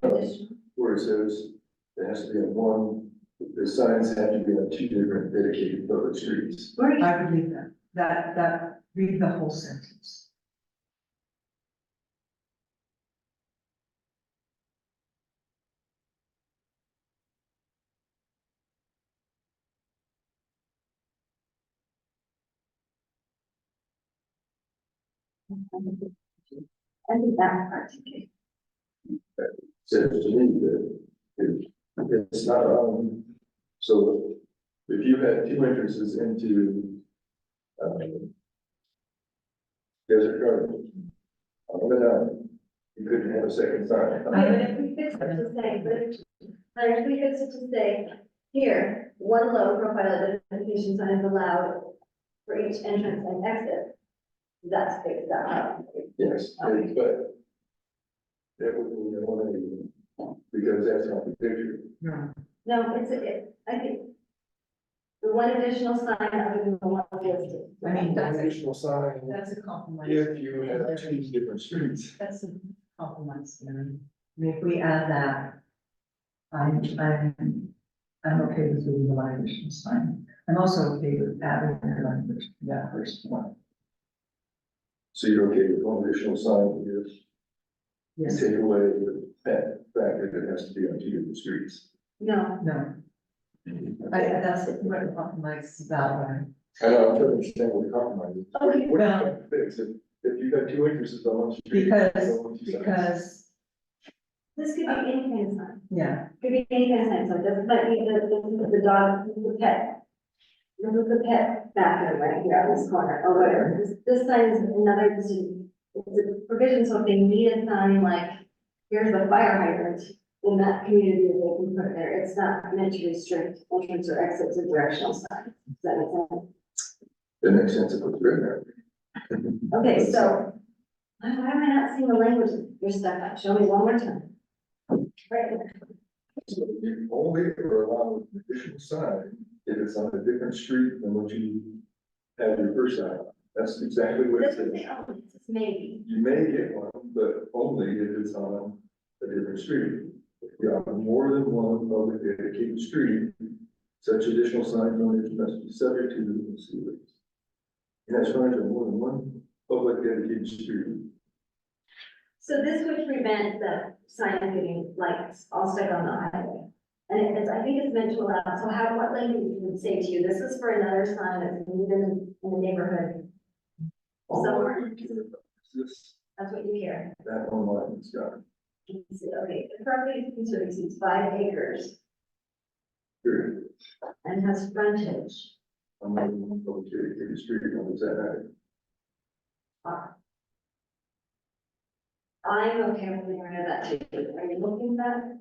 Where it says, it has to be on one, the signs have to be on two different dedicated public streets. Where you- I would leave that, read the whole sentence. I think that part's okay. says to me that it's not, so if you had two entrances into, Desert Garden, on the down, you couldn't have a second sign. Okay, but if we fix it to say, if we fix it to say, here, one low profile identification sign is allowed for each entrance and exit. That's fixed that. Yes, Okay. but that would mean eliminating, because that's not the picture. No, I think the one additional sign other than the one listed. I mean, that's, Additional sign, that's a compromise. if you have two different streets. That's a compromise, you know. I mean, if we add that, I'm okay with leaving the language sign. I'm also okay with adding the language to that first one. So you're okay with one additional sign, you Yes, take away the fact that it has to be on two different streets. No, no, that's what the compromise is about, right? I know, I'm trying to understand what the compromise is. Okay. What are you trying to fix? If you got two entrances on one street. Because, this could be any kind of sign, yeah, could be any kind of sign, so it doesn't, like, the dog, the pet. This is the pet bathroom right here on this corner, or whatever, this sign is another, it's a provision, so if they need a sign like, here's the fire hydrant. In that community, they can put it there, it's not meant to restrict entrance or exits or directional signs, does that make sense? It makes sense if it's written there. Okay, so, why am I not seeing the language of your stuff? Show me one more time. Right there. So you only ever allow an additional sign if it's on a different street than what you have your first sign. That's exactly what it This would says. say, oh, this is maybe, You may get one, but only if it's on a different street. If you have more than one public dedicated street, such additional signs must be subject to the series. And that's right, more than one public dedicated street. so this would prevent the sign getting like all stuck on the highway. And it's, I think it's meant to allow, so how, what language would say to you, this is for another sign that's needed in the neighborhood, somewhere, This, that's what you hear. that online is got, Okay, the property exceeds 5 acres period. and has frontage. I'm not even on public dedicated street, what does that matter? I'm okay with getting rid of that too. Are you looking at that?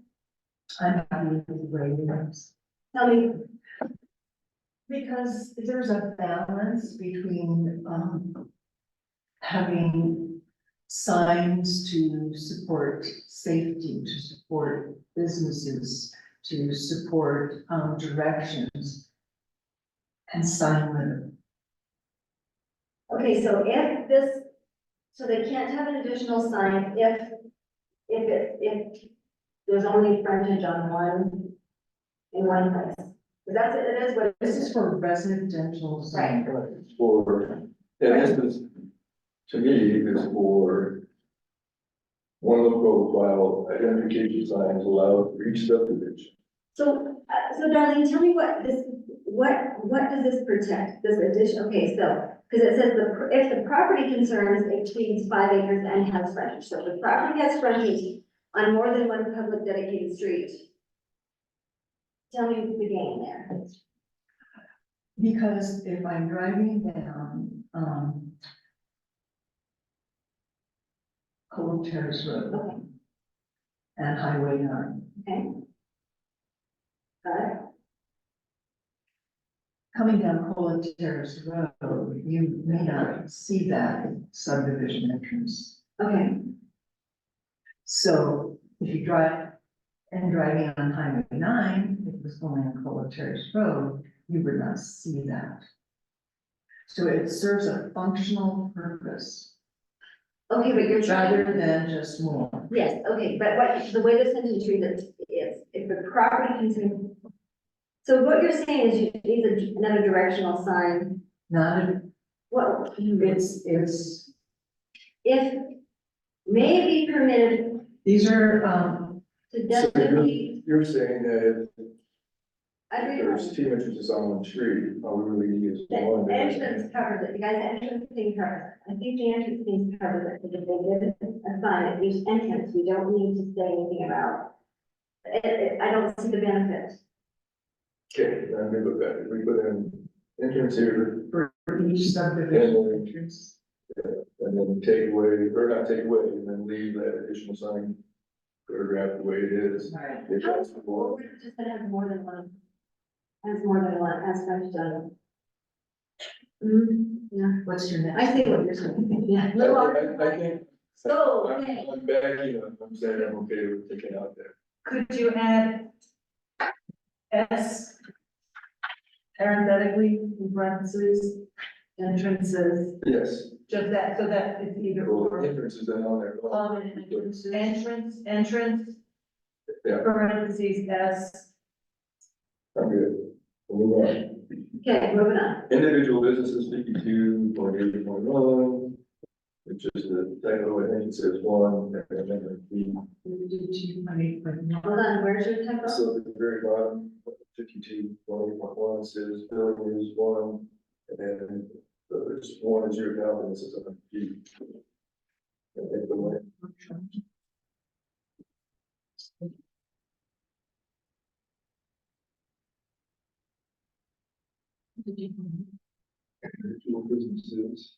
I'm happy with the radios. Tell me, Because there's a balance between, having signs to support safety, to support businesses, to support, directions. And sign litter. okay, so if this, so they can't have an additional sign if there's only frontage on one, in one place. Because it is what it This is. is for residential zone. For, and this is, to me, is for one low profile identification signs allowed for each subdivision. So Darlene, tell me what does this protect, this addition, okay, so, because it says if the property concerns exceeds 5 acres and has frontage, so if the property has frontage on more than one public dedicated street. Tell me the game there. Because if I'm driving down, Cold Terrace Road Okay, and Highway 9, okay. Got it. coming down Cold Terrace Road, you may not see that subdivision entrance. Okay, So if you drive and driving on Highway 9, if it was going on Cold Terrace Road, you would not see that. So it serves a functional purpose okay, but you're rather trying, than just more. yes, okay, but what, the way the sentence reads it is, if the property concerns. So what you're saying is you need another directional sign, Not, what, it's, if may be permitted these are, to So designate. you're saying that I think There's two entrances on one street, all we really need is one. the entrance covers it, you guys, the entrance thing covers it. I think the entrance thing covers it, because if they did a sign, if there's entrance, we don't need to say anything about. I don't see the benefit. Okay, I'm good with that. If we put in entrance here, For each subdivision entrance. and then take away, or not take away, and then leave that additional sign paragraph the way it is. Right. If How, that's the or one. just that has more than one. Has more than one aspect done. Yeah, What's your next? I see what you're saying, yeah. Little I think. So, I'm okay. I'm backing up, I'm saying I'm okay with taking out there. Could you add S parenthetically in parentheses, entrances, Yes, just that, so that it's either well, or. entrance is down there. Entrance, Yeah. parentheses, S. I'm good. We'll move on. Okay, moving on. Individual businesses, 52.8.1. It's just a typo, I think it says one, and then the, Hold on, where's your typo? so at the very bottom, 52.8.1 says building is one, and then there's one zeroed out, and this is a few. And then the way, individual businesses.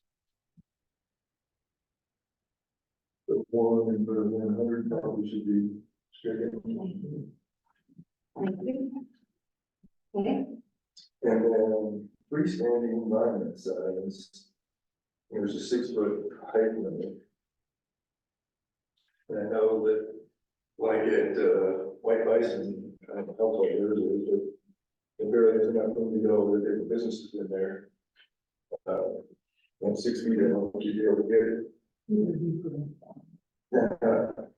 The one and the 100 probably should be stricken. Thank you. Okay, And then freestanding monument signs, there's a 6-foot height limit. And I know that, like at, White Bison, I don't know how tall theirs is, but if there is enough room to go, that there are businesses in there. And 6 feet, I don't think you'd be able to get it.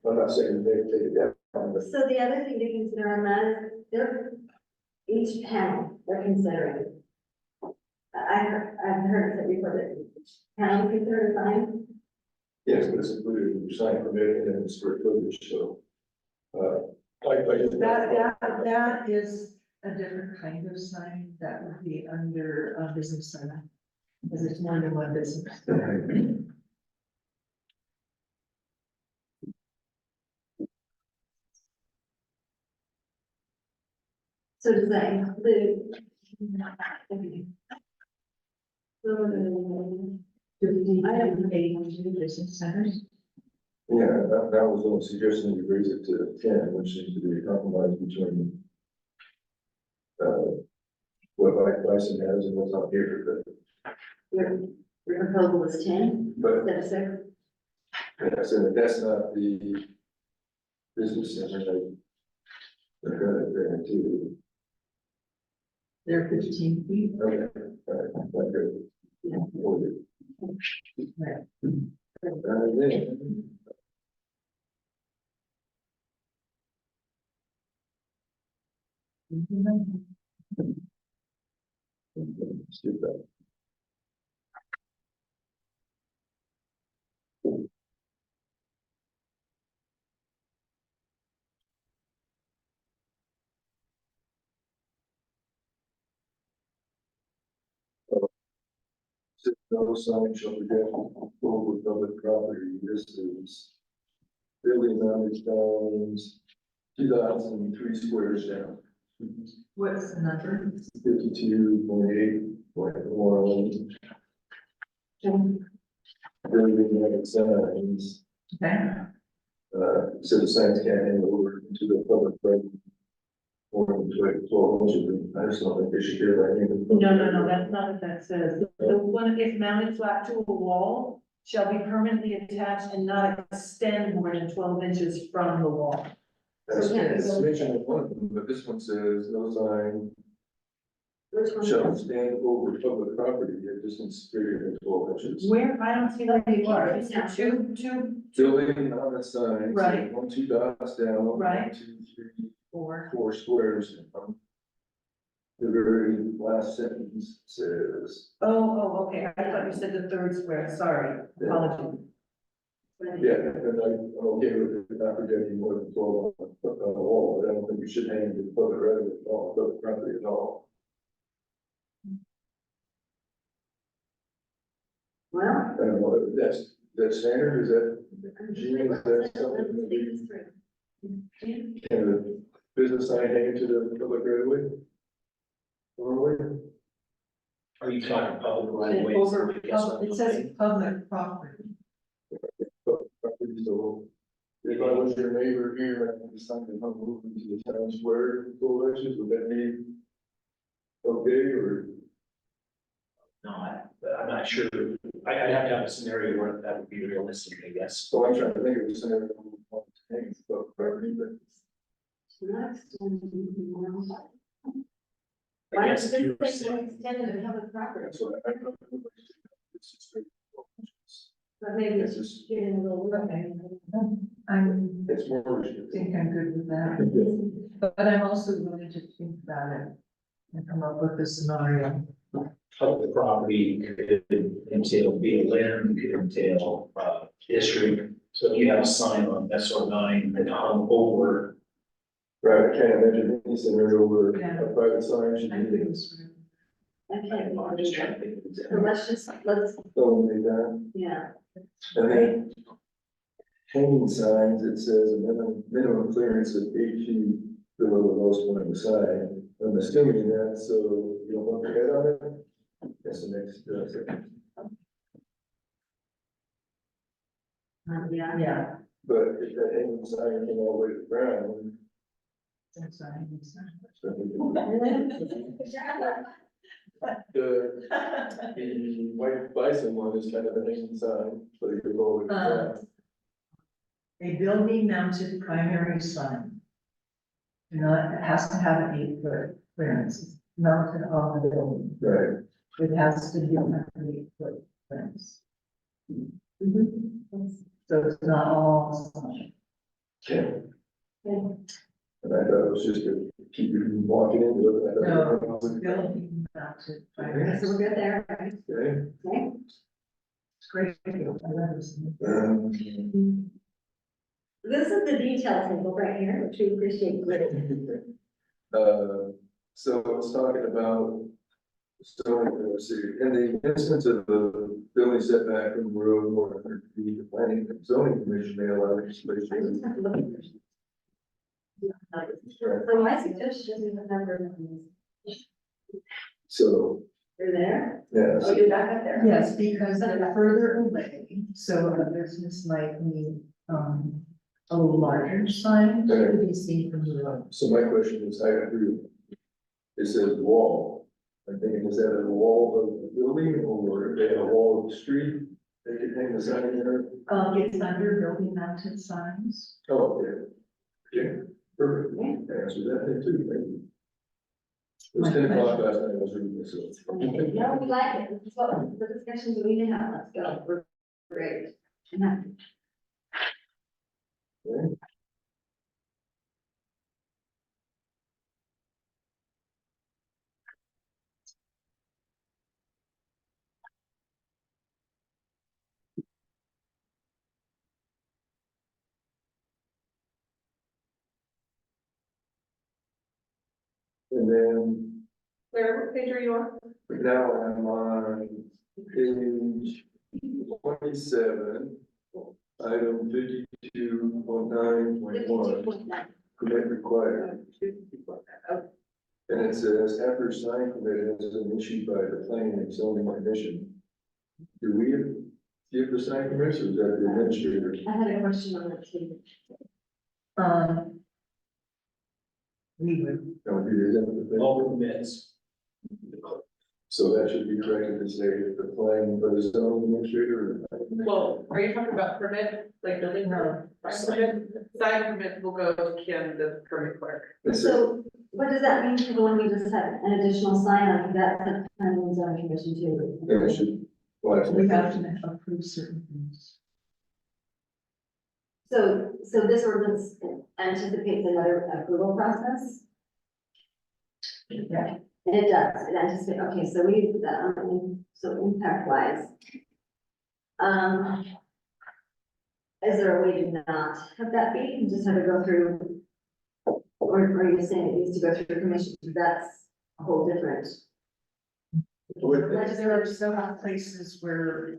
I'm not saying they take it down, but so the other thing to consider on that is they're, each panel they're considering. I've heard that before that each panel is considered a sign. yes, but it's included in your sign permit and then square footage, so. That is a different kind of sign, that would be under a business sign, because it's more than one business. So does that include? I have business centers. Yeah, that was a suggestion, you raise it to 10, which seems to be a compromise between. What Mike Bison has and what's out here, Your proposal was 10 but, instead of 6. I said that that's not the business center, like. They're gonna, there too. They're 15 feet. Okay, like good. Yeah. Right. And then. Let's do that. No sign shall be kept over public property, this is. Building mounted signs, 2,003 squares down. What's the number? 52.8.1. Building mounted signs, Okay. so the signs can't hang over into the public right. Or into it, so I just don't think they should hear that. No, that's not what that says. The one, if mounted flat to a wall, shall be permanently attached and not extend more than 12 inches from the wall. That's, So can't we that's go- mentioned in one of them, but this one says no sign Which one? shall stand over public property at distance greater than 12 inches. Where, I don't see that anywhere. It's a two, Building mounted signs. Right. 1, 2 dots down. Right. 1, 2, 3, four. 4 squares. The very last sentence says, Oh, okay. I thought you said the third square. Sorry. Apologies. Yeah, and I'm okay with it not projecting more than 12 on the wall, but I don't think you should hang the public right of it at all, public property at all. Well. I don't know, that's standard, is that, Gene, is that something? Can the business sign hang to the public right of way? Or Are you talking public right away? Over, it says public property. property, so if I was your neighbor here and I decided to move into the town square, full actions, would that be okay, or? No, I'm not sure. I'd have to have a scenario where that would be realistic, I guess. So I'm trying to think of a scenario. But property, but Next. Why I does guess this if you were thing saying, extend to public property? that's what I know. It's just- But maybe it's just getting a little. I'm, It's more. think I'm good with that, but I'm also willing to think about it and come up with a scenario. public property could entail BLM, could entail, district. So if you have a sign on SR9 that hung over, Right, I can't imagine any scenario where Yeah. a private sign should I'm be good with scenario. Okay, I'm just trying to think of so example. let's, eliminate that. yeah, And then hanging signs, it says a minimum clearance of 8 feet below the lowest point of the sign. I'm assuming that, so you don't want your head on it. That's the next, section. yeah. Yeah. But if that hanging sign came all the way to the ground, That's fine, that's fine. so the white bison one is kind of a hanging sign, but it goes all the way to the ground. A building mounted primary sign. You know, it has to have an 8-foot clearance, it's mounted on the building, Right, it has to be an 8-foot clearance. So it's not all sign. okay. Okay. And I thought it was just to keep you from walking into it. I thought No, everything else it's was- building mounted Okay, primary, so we're good there, right? Okay. Okay. it's great. I love this. This is the detail table right here, which we appreciate. So it's talking about, let's see, in the instance of the building setback from the road more than 100 feet, the planning and zoning commission may allow I just installation. have to look at this. So my suggestion is the number. So, You're there? yeah, Oh, you're back up there? Yes, because they're further away, so a business might need, a little larger sign to be seen from the road. so my question is, I agree. It says wall. I'm thinking, is that a wall of the building or if they have a wall of the street? They could hang the sign there? It's under building mounted signs. Oh, okay. Okay, perfect. Answer that thing too, thank you. It was 10 o'clock last night, I was reading this. So. No, we like it. This is what the discussions we need to have. Let's go. We're great. Okay. And then Where, what page are you on? now I'm on page 27, item 52.9.1, permit required. And it says, after sign permit has been issued by the planning and zoning commission. Do we give the sign permits or is that the administrator? I had a question on that too. We would, No, it isn't. all permits. So that should be corrected to say the planning, but the zoning administrator. or- Well, are you talking about permit, like building permit? Sign permit will go to Kim, the permit clerk. It says, So what does that mean for the one we just had, an additional sign on, that's the planning and zoning commission too? and it should. Well, that's- we have to approve certain things. So this ordinance anticipates another approval process? Yeah. It does, it anticipates, okay, so we put that on, so impact wise. is there a way to not have that be, and just have it go through? Or are you saying it needs to go through commission, that's a whole different? There are several places where,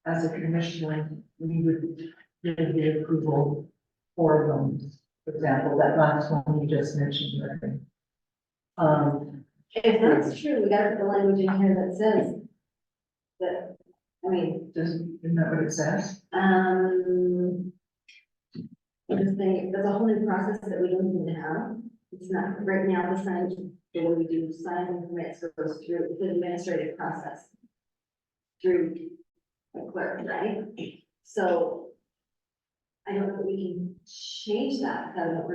as a commissioner, we would give the approval for them. For example, that last one you just mentioned, Larry. If that's true, we gotta put the language in here that says that, I mean, Isn't that what it says? I'm just thinking, there's a whole new process that we don't even have. It's not, right now, the sign, the way we do signs and permits goes through the administrative process. Through the clerk, right? So I don't know if we can change that, I don't know,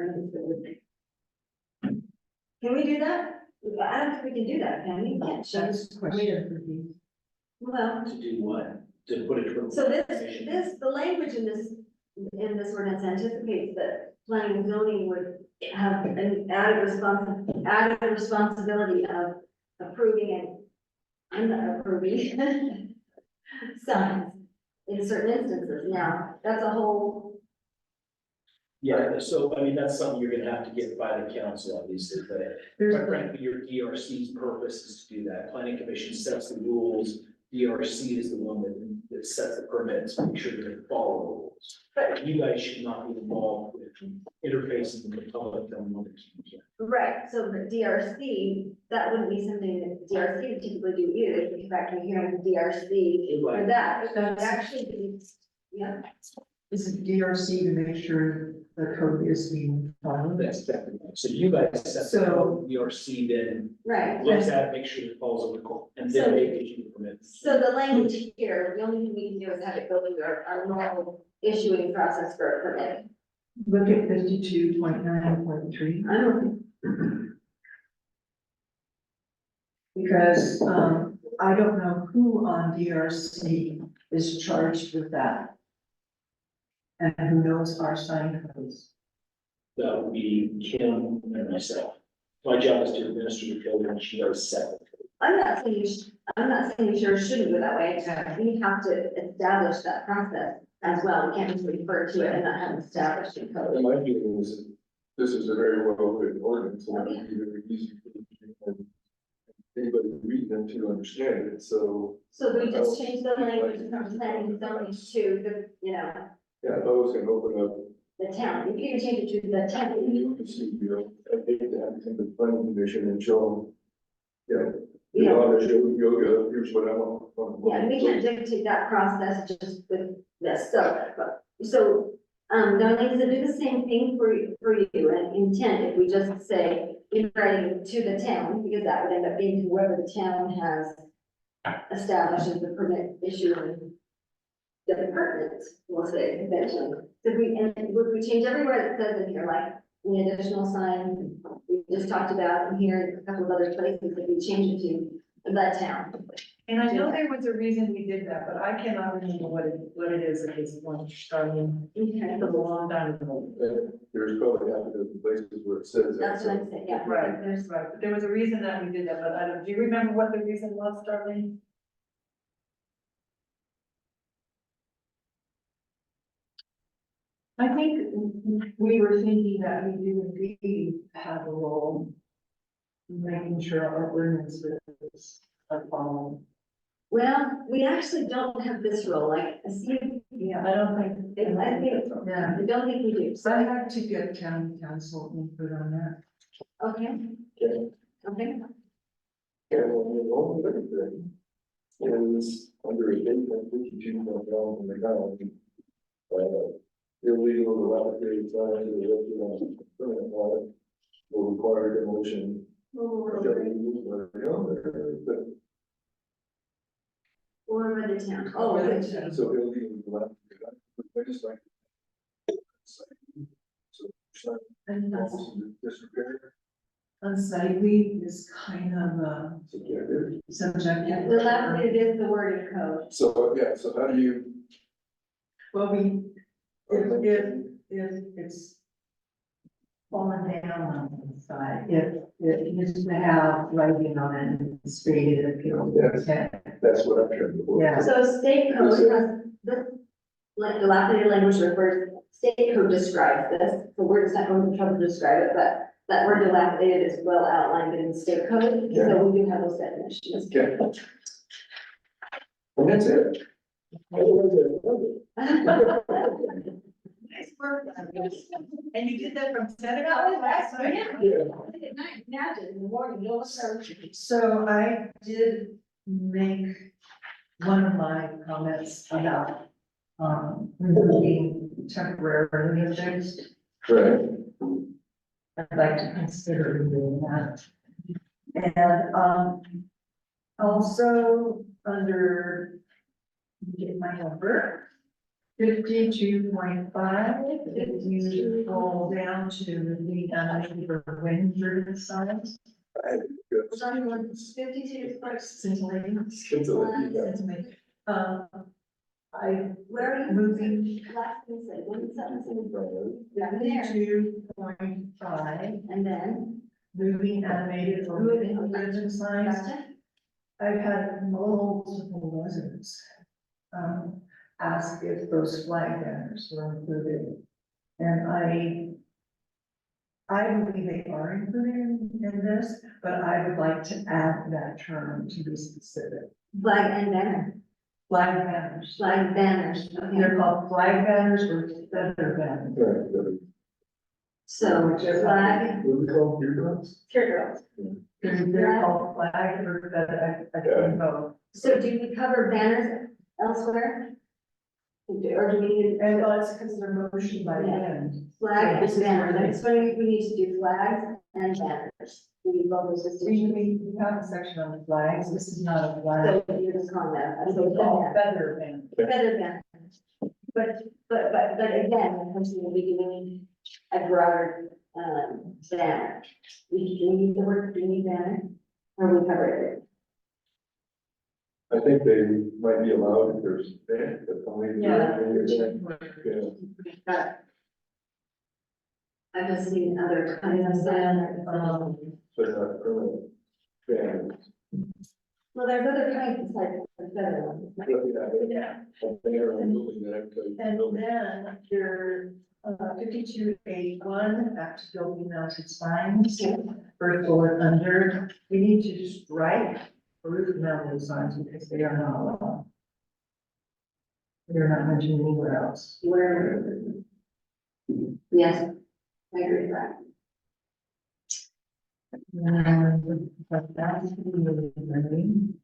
can we do that? I don't think we can do that, can we? Can't change, That's the question. well, To do what? To put it. so the language in this ordinance anticipates that planning and zoning would have an added responsibility of approving and unapproving signs in certain instances. Now, that's a whole, Yeah, so I mean, that's something you're gonna have to get by the council, obviously, but quite frankly, your DRC's purpose is to do that. Planning commission sets the rules. DRC is the one that sets the permits, make sure that they follow the rules. But you guys should not be involved with interfacing with the public. right, so the DRC, that wouldn't be something that DRC would typically do either. If you back to hearing the DRC for that, it would actually be, yeah. Is it DRC to make sure the code is being followed? That's definitely, so you guys set the code, DRC then Right. looks at it, makes sure it follows the code, and then they issue the permits. So the language here, the only thing we can do is have it go through our normal issuing process for a permit. Look at 52.9.3. I don't, Because, I don't know who on DRC is charged with that. And who knows our sign codes. That would be Kim and myself. My job is to administer the code and she does set. I'm not saying you sure shouldn't do it that way, we have to establish that process as well, we can't just refer to it and not have established a code. And my feeling is, this is a very well written ordinance, and it would be very easy for anybody reading them to understand it, so. So we just change the language from planning and zoning to the, Yeah, if I was gonna open up, the town, you can even change it to the town. you can see, I'd hate to have it in the planning commission and show them, you Yeah, know, I show yoga, here's what I want. yeah, and we can't dictate that process just with this, so, Darlene, does it do the same thing for you and intent, if we just say in writing to the town, because that would end up being whoever the town has established as the permit issuing the department, we'll say, eventually. Would we change everywhere that says in here, like, the additional sign we just talked about, and here, a couple of other places, that we change it to the town? And I know there was a reason we did that, but I cannot remember what it is at this point, starting Okay, a long time ago. There's probably half a dozen places where it says that. that's what I'm saying, yeah. Right, there's right, but there was a reason that we did that, but I don't, do you remember what the reason was, Darlene? I think we were thinking that we do indeed have a role in making sure our ordinances are followed. Well, we actually don't have this role, like, I see, Yeah, I don't think. I think, Yeah, I don't think we do, So I so, had to get county council input on that. okay, Okay. okay. And the only other thing is under a date that 52.1 in the county. Illegal dilapidated signs or restaurant permanent lot will require demolition. Or But over the town, oh, Over the which, town. so illegal dilapidated, I just like. So. And that's Disrepair. unsightly is kind of Subjective. subjective. dilapidated is the word in code. So, yeah, so how do you? Well, if it's fallen down on the side, if it used to have writing on it and stated appeal. Yes. That's what I'm trying to. Yeah. So state code has, like dilapidated language refers, state code describes this, so we're just not going to trouble to describe it, but that word dilapidated is well outlined in the state code, so we do have those definitions. Okay. And that's it. Nice work. And you did that from seven That was hours last last night? night. At night, imagine in the morning, you'll start. So I did make one of my comments about, removing temporary music. Right. I'd like to consider doing that. And, also under, get my number, 52.5, if you scroll down to the, for wind driven signs. Was on one 52 first. Scintillating. Scintillating, I Where are you moving last thing said, one sentence in the down there, 52.5, and then. moving animated or Moving, wind okay. driven signs. Gotcha. I've had multiple residents, ask if those flag banners were included. And I believe they are included in this, but I would like to add that term to be specific. Flag and banner, Flag banners. flag banners, They're okay. called flag banners or feather banners. Right. So flag, What do we call them, eardrops? teardrops. They're called flag or feather, I don't know. So do we cover banners elsewhere? Or do we need And well, it's because they're motion by hand. flag This and is banner? where That's when we need to do flags and banners. We need both those distinctions. We have a section on the flags, this is not a flag. So you're just calling that, It's so called feather band. feather banners. But again, the person will be doing a broader, banner. Do we need the word, do we need banner? Or we cover it? I think they might be allowed if there's, but only. Yeah. Yeah. But I've just seen other kinds of banner, So not permanent. Yeah. well, there's other kinds besides the feather ones. Yeah. They are unruly, that I tell you. And then your 5281, after building mounted signs, first bullet under, we need to strike roof mounted signs because they are not allowed. They're not mentioned anywhere else. Where? Yes, I agree with that. But that's really learning.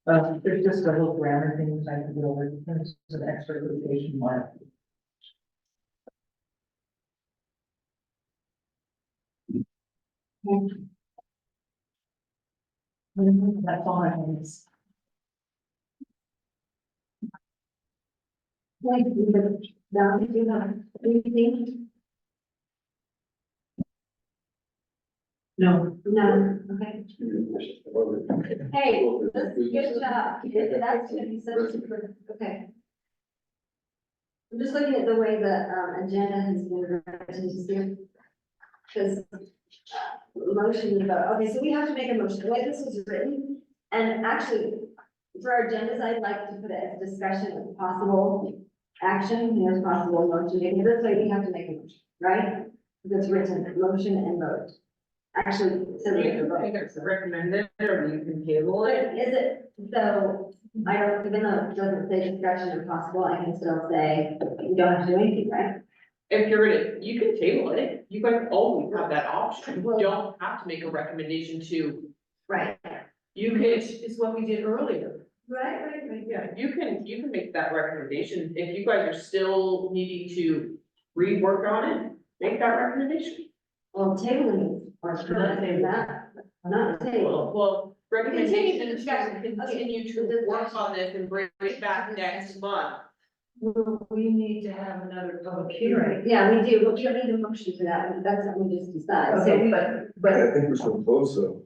There's just a little grammar things I could go over, there's an extra quotation mark. That's all I have. Like, down to anything? No. No, okay. Hey, that's good job. That's gonna be such a super, okay. I'm just looking at the way the, agenda has been written here. Cause motion to vote, okay, so we have to make a motion, the way this was written, and actually, for our agendas, I'd like to put it as discussion of possible action, here's possible motion, because this way we have to make a motion, right? Because it's written, motion and vote. Actually, so we have to You can vote. make it recommended, or you can table But it. is it, so, I don't, even though it doesn't say discussion of possible, I can still say, you don't have to do anything, right? If you're gonna, you can table it, you guys always have that option, you Well- don't have to make a recommendation to, Right. you can. Is what we did earlier. Right. Yeah, you can make that recommendation, if you guys are still needing to rework on it, make that recommendation. Well, tabling, or not tabling that, not table. Well, recommendation to discussion. continue to work on this and bring it back next month. We need to have another public hearing. Yeah, we do, but we don't need a motion for that, that's something we just decide, so Okay, we. but I think we're so close, so,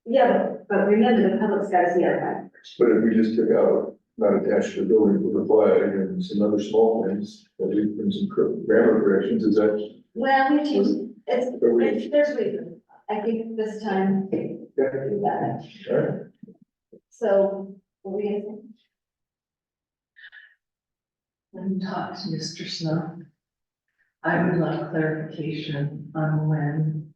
Yeah, but remember, the public's gotta see our plan. but if we just took out, not attached to the building with the flag and some other small things, that we, and some grammar corrections, is that? Well, we changed, it's, there's reason, I think this time, Okay, You got it. all right. So, what are we gonna say? Let me talk to Mr. Snow. I would like clarification on when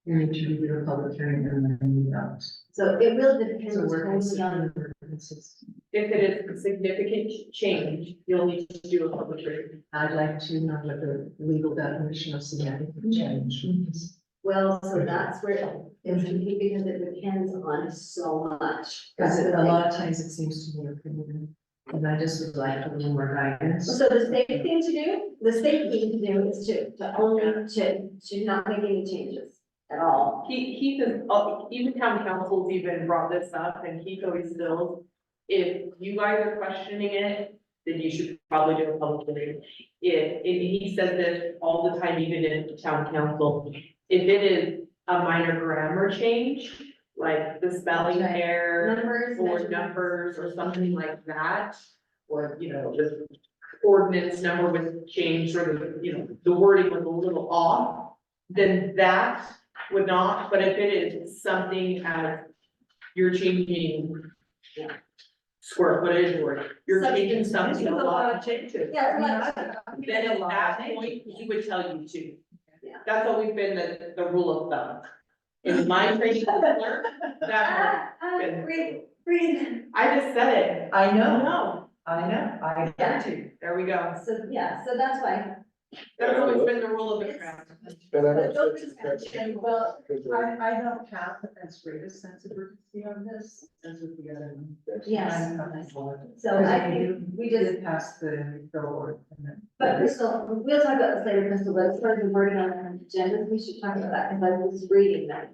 you need to do a public hearing and when you don't. So it really depends So we're totally on, consistent. If it is a significant change, you'll need to do a public hearing. I'd like to know what the legal definition of significant change is. well, so that's where it's tricky because it depends on so much. Because That's the a thing. lot of times it seems to me, and I just would like a little more guidance. So the safe thing to do, the safe thing to do is to only, to not make any changes at all. Keith is, even town council's even brought this up, and Keith always feels, if you guys are questioning it, then you should probably do a public hearing. If, and he says this all the time, even in town council, if it is a minor grammar change, like the spelling Okay. error, Numbers. or measurements. numbers, or something like that, or, you know, the ordinance number was changed, or the, you know, the wording was a little off, then that would not, but if it is something as you're changing square footage, or you're changing something a lot, changes. Yeah, like- then at that point, he would tell you to. Yeah. That's always been the rule of thumb. In my training, that, Breathe, breathe. I just said it. I know, No, I get you. there we go. So, yeah, so that's why. That's always been the rule of the craft. And I But know. those discussions, well, I don't have as great a sense of urgency on this as with the other one. yes, I'm so I think we just, did pass the billboard and then. but Crystal, we'll talk about this later, Crystal, but as far as the wording on our agenda, we should talk about that, because I was reading that.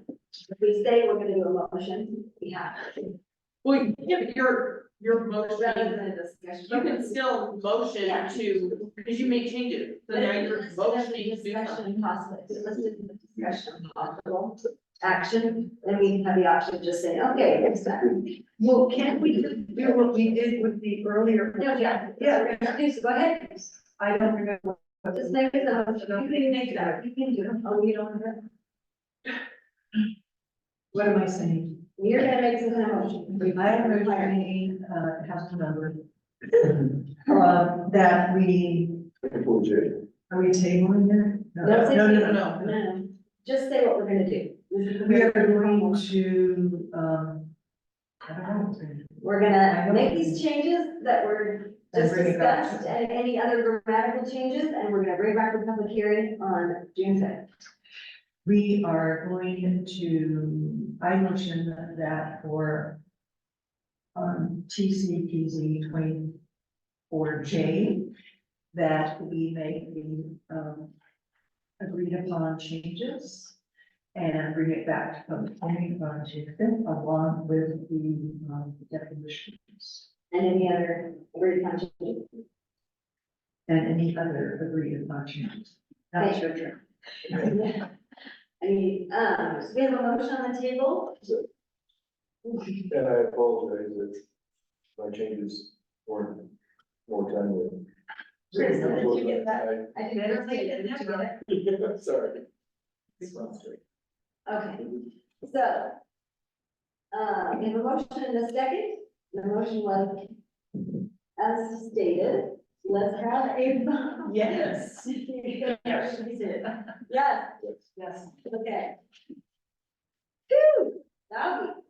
If we say we're gonna do a motion, we have to, Well, yeah, but your rather motion, than a discussion. you can still motion Yeah. to, because you make changes, so But now if you're it's listed as motioning a to do discussion something. possible, if it's listed in the discussion possible action, then we have the option of just saying, okay, it's done. Well, can't we just do what we did with the earlier? No, yeah, Yeah. please, go ahead, I don't remember. just make it, you can make that, you can do it, oh, you don't have it. What am I saying? You're gonna make some kind of motion. I am requiring, house number, that we, Full J. are we tabling it? No, No. No, just say what we're gonna do. We are going to, I don't know. We're gonna make these changes that were just And bring it back. discussed, and any other grammatical changes, and we're gonna bring back the public hearing on June 5th. We are going to, I motion that for TCPZ 24J, that we make the agreed upon changes and bring it back to public hearing on June 5th, along with the definitions And any other agreed upon changes. and any other agreed upon changes. That's your turn. Yeah. I mean, so we have a motion on the table. And I apologize if my changes weren't more timely. Chris, did you get that? I did Better not late get than it. never. Sorry. Okay, so. We have a motion in a second. The motion was as stated. Let's have a. vote. Yes. Yes, we did. Yes, Yes. okay. Whew,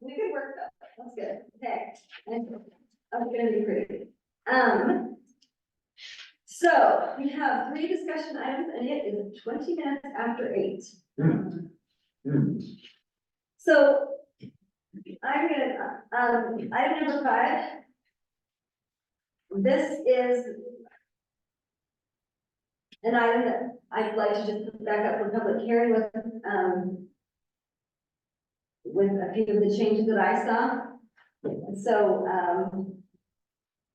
we could work that, that's good, okay. And I'm gonna be pretty. So we have 3 discussion items and it is 20 minutes after 8. So I'm gonna, item number 5. This is an item that I'd like to just put back up for public hearing with a few of the changes that I saw. So,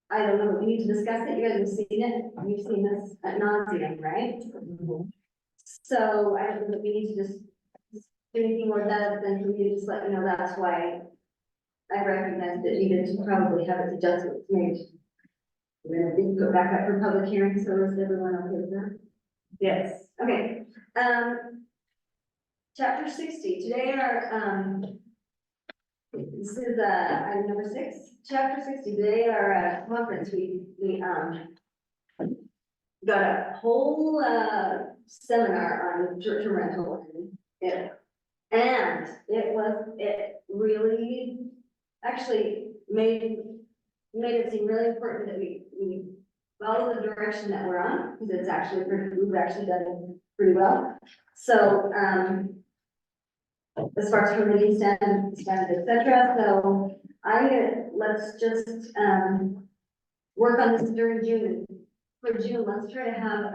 I don't know, we need to discuss it, you guys have seen it, you've seen this at nauseam, right? So I don't know that we need to just do anything more than for you to just let me know that's why I recognized it needed to probably have its adjustments made. We're gonna go back up for public hearing, so is everyone okay with that? Yes. Okay, chapter 60, today our, This is, item number 6, chapter 60, today at our, conference, we got a whole, seminar on short-term rental and it really actually made it seem really important that we follow the direction that we're on, because it's actually we've actually done it pretty well. So, as far as permitting standards, et cetera, so let's just, work on this during June. For June, let's try to have,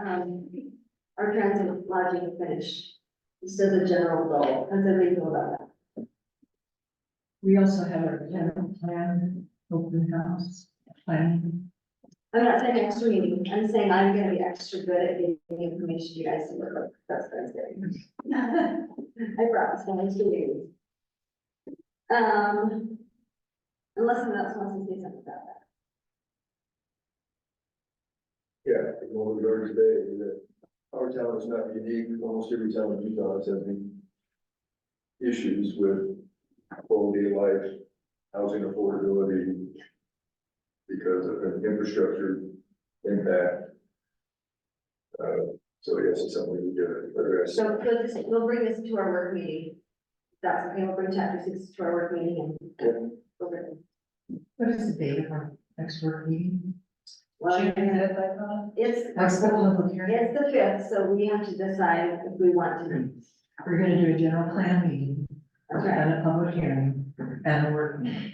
our transit lodging finished, just as a general goal, as a legal about that. We also have our general plan, open house, planning. I'm not saying extra meeting, I'm saying I'm gonna be extra good at getting the information you guys to look up, that's what I'm saying. I promise, no extra meetings. Unless someone else wants to say something about that. Yeah, I think what we learned today is that our town is not unique, almost every town in Utah is having issues with quality of life, housing affordability, because of an infrastructure impact. So I guess it's something we need to address. So we'll bring this to our work meeting. That's okay, we'll bring chapter 6 to our work meeting and. we'll bring it. What is the date of our next work meeting? Well, June 5th, I thought. it's, What's the public hearing? it's the 5th, so we have to decide if we want to. We're gonna do a general plan meeting, That's right. and a public hearing, and a work meeting.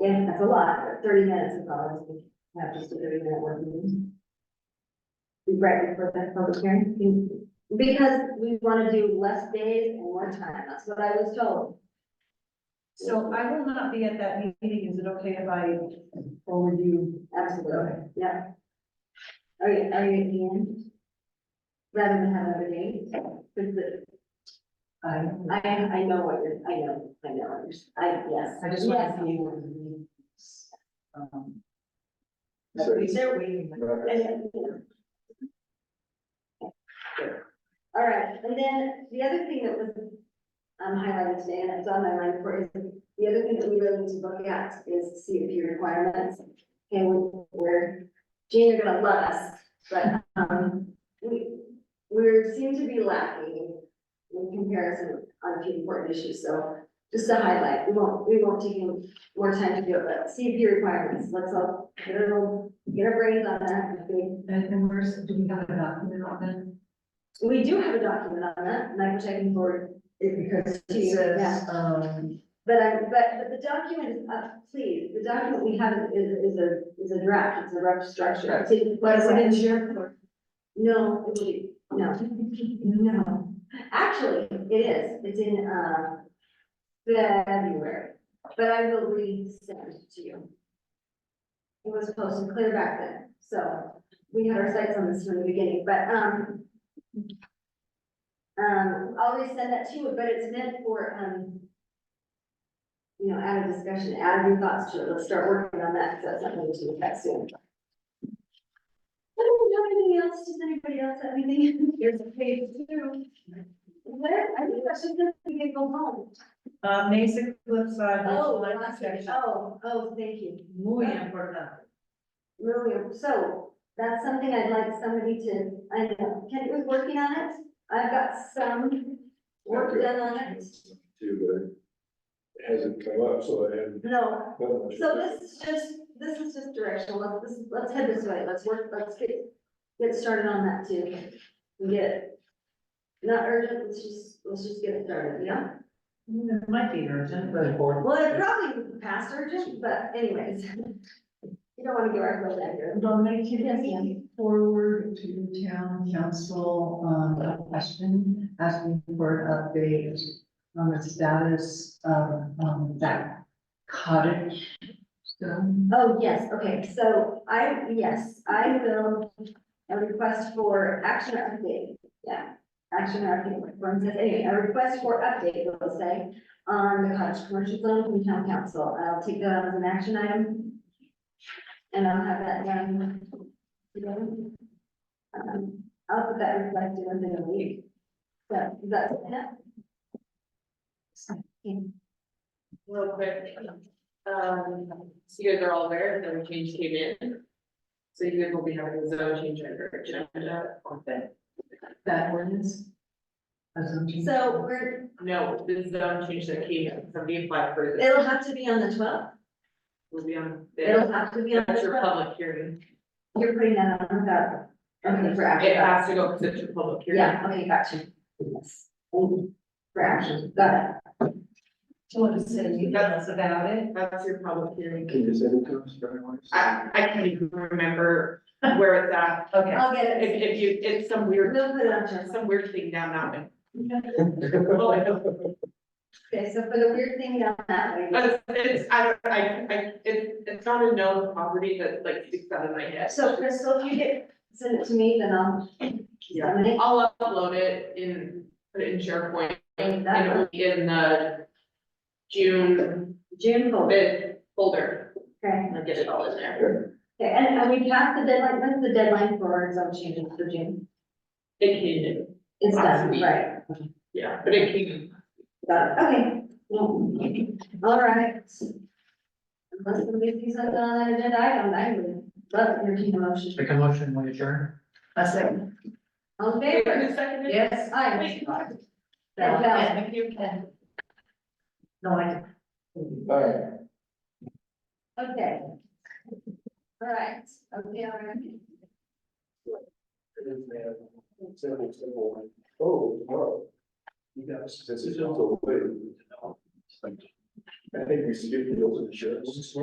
Yeah, that's a lot, but 30 minutes is all, we have just a 30-minute work meeting. Right before that public hearing, because we want to do less days and more time, that's what I was told. So I will not be at that meeting, is it okay if I forward you? Absolutely, yeah. Are you in? Rather than have another day, because I know what you're, I know, yes. I just want Yes. to be able to read. So At least There- waiting. And, you know. All right, and then the other thing that was highlighted today, and it's on my mind for, is the other thing that we really need to look at is CFP requirements. And we're, Gene, you're gonna love us, but, we seem to be lacking in comparison on a few important issues, so just to highlight, we won't take any more time to do it, but CFP requirements, let's all get our brains on that. And where's, do we have a document on that? We do have a document on that, and I wish I can forward Because to it you, yeah. says, But the document is up, please, the document we have is a draft, it's a rough structure. It's in- but is it in SharePoint? No, it would be, no, actually, it is, it's in, February, but I will resend it to you. It was posted clear back then, so we had our sights on this from the beginning, but, I'll resend that to you, but it's meant for, add a discussion, add new thoughts to it, let's start working on that, because that's not going to affect soon. I don't know anything else, does anybody else have anything? Here's a page 2. Where, I think that's just gonna be go home. Basic flip side. Oh, life last protection. page. Thank you. Muy importante. William, so that's something I'd like somebody to, I know, Kent was working on it. I've got some work done on it. Too, but it hasn't come up, so I haven't No, done much. so this is just directional. Let's head this way. Let's get started on that too. And get it. Not urgent, let's just get it started, yeah? It might be urgent, but. Well, it probably past urgent, but anyways. You don't wanna give ourselves that here. Dominic, can you forward to town council, a question asking for an update on the status of, that cottage stone? Oh, yes, okay, so I will, a request for action or update, yeah. Action or update, anyway, a request for update, we'll say, on the cottage commercial zone from town council. I'll take that as an action item. And I'll have that done. Today. I'll put that reflected within a week. So, is that enough? real quick. So you guys are all aware that the change came in. So you guys will be having a zone change on your agenda on that. That ordinance. Assumption. So we're, No, the zone change that came in, somebody applied for it, it'll have to be on the 12th. will be on It'll there. have to be on the That's your 12th. public hearing. You're putting that on the, okay, for action. It has to go, because it's your public hearing. Yeah, okay, gotcha. Yes. For action, got it. Do you want to say anything else about it? That's your public hearing. Can you send it to us, very much? I can't even remember where it's at. Okay. I'll get it. If you, it's some weird, We'll put it on just. some weird thing down that way. Okay, so for the weird thing down that way. But it's, it's not a known property that like sticks out of my head. So Crystal, if you get, send it to me, then I'll. Yeah, I'll upload it in, put it in SharePoint, and it will be in the June June folder. folder, Okay, and I'll get it all in there. okay, and we passed the deadline, when's the deadline for zone changes for June? It came in, It's Last done, week. right, yeah, but it came in. got it, okay. All right. Unless somebody sees something on that agenda item, I would love to entertain a motion. Make a motion, we adjourn. A second. All in favor? Wait, who seconded it? Yes. Aye. Val, Val. Ken, you can. No, I. All right. Okay. All right, okay, all right. Simple. Oh, tomorrow. You got, since it's so late. I think we skipped the open insurance.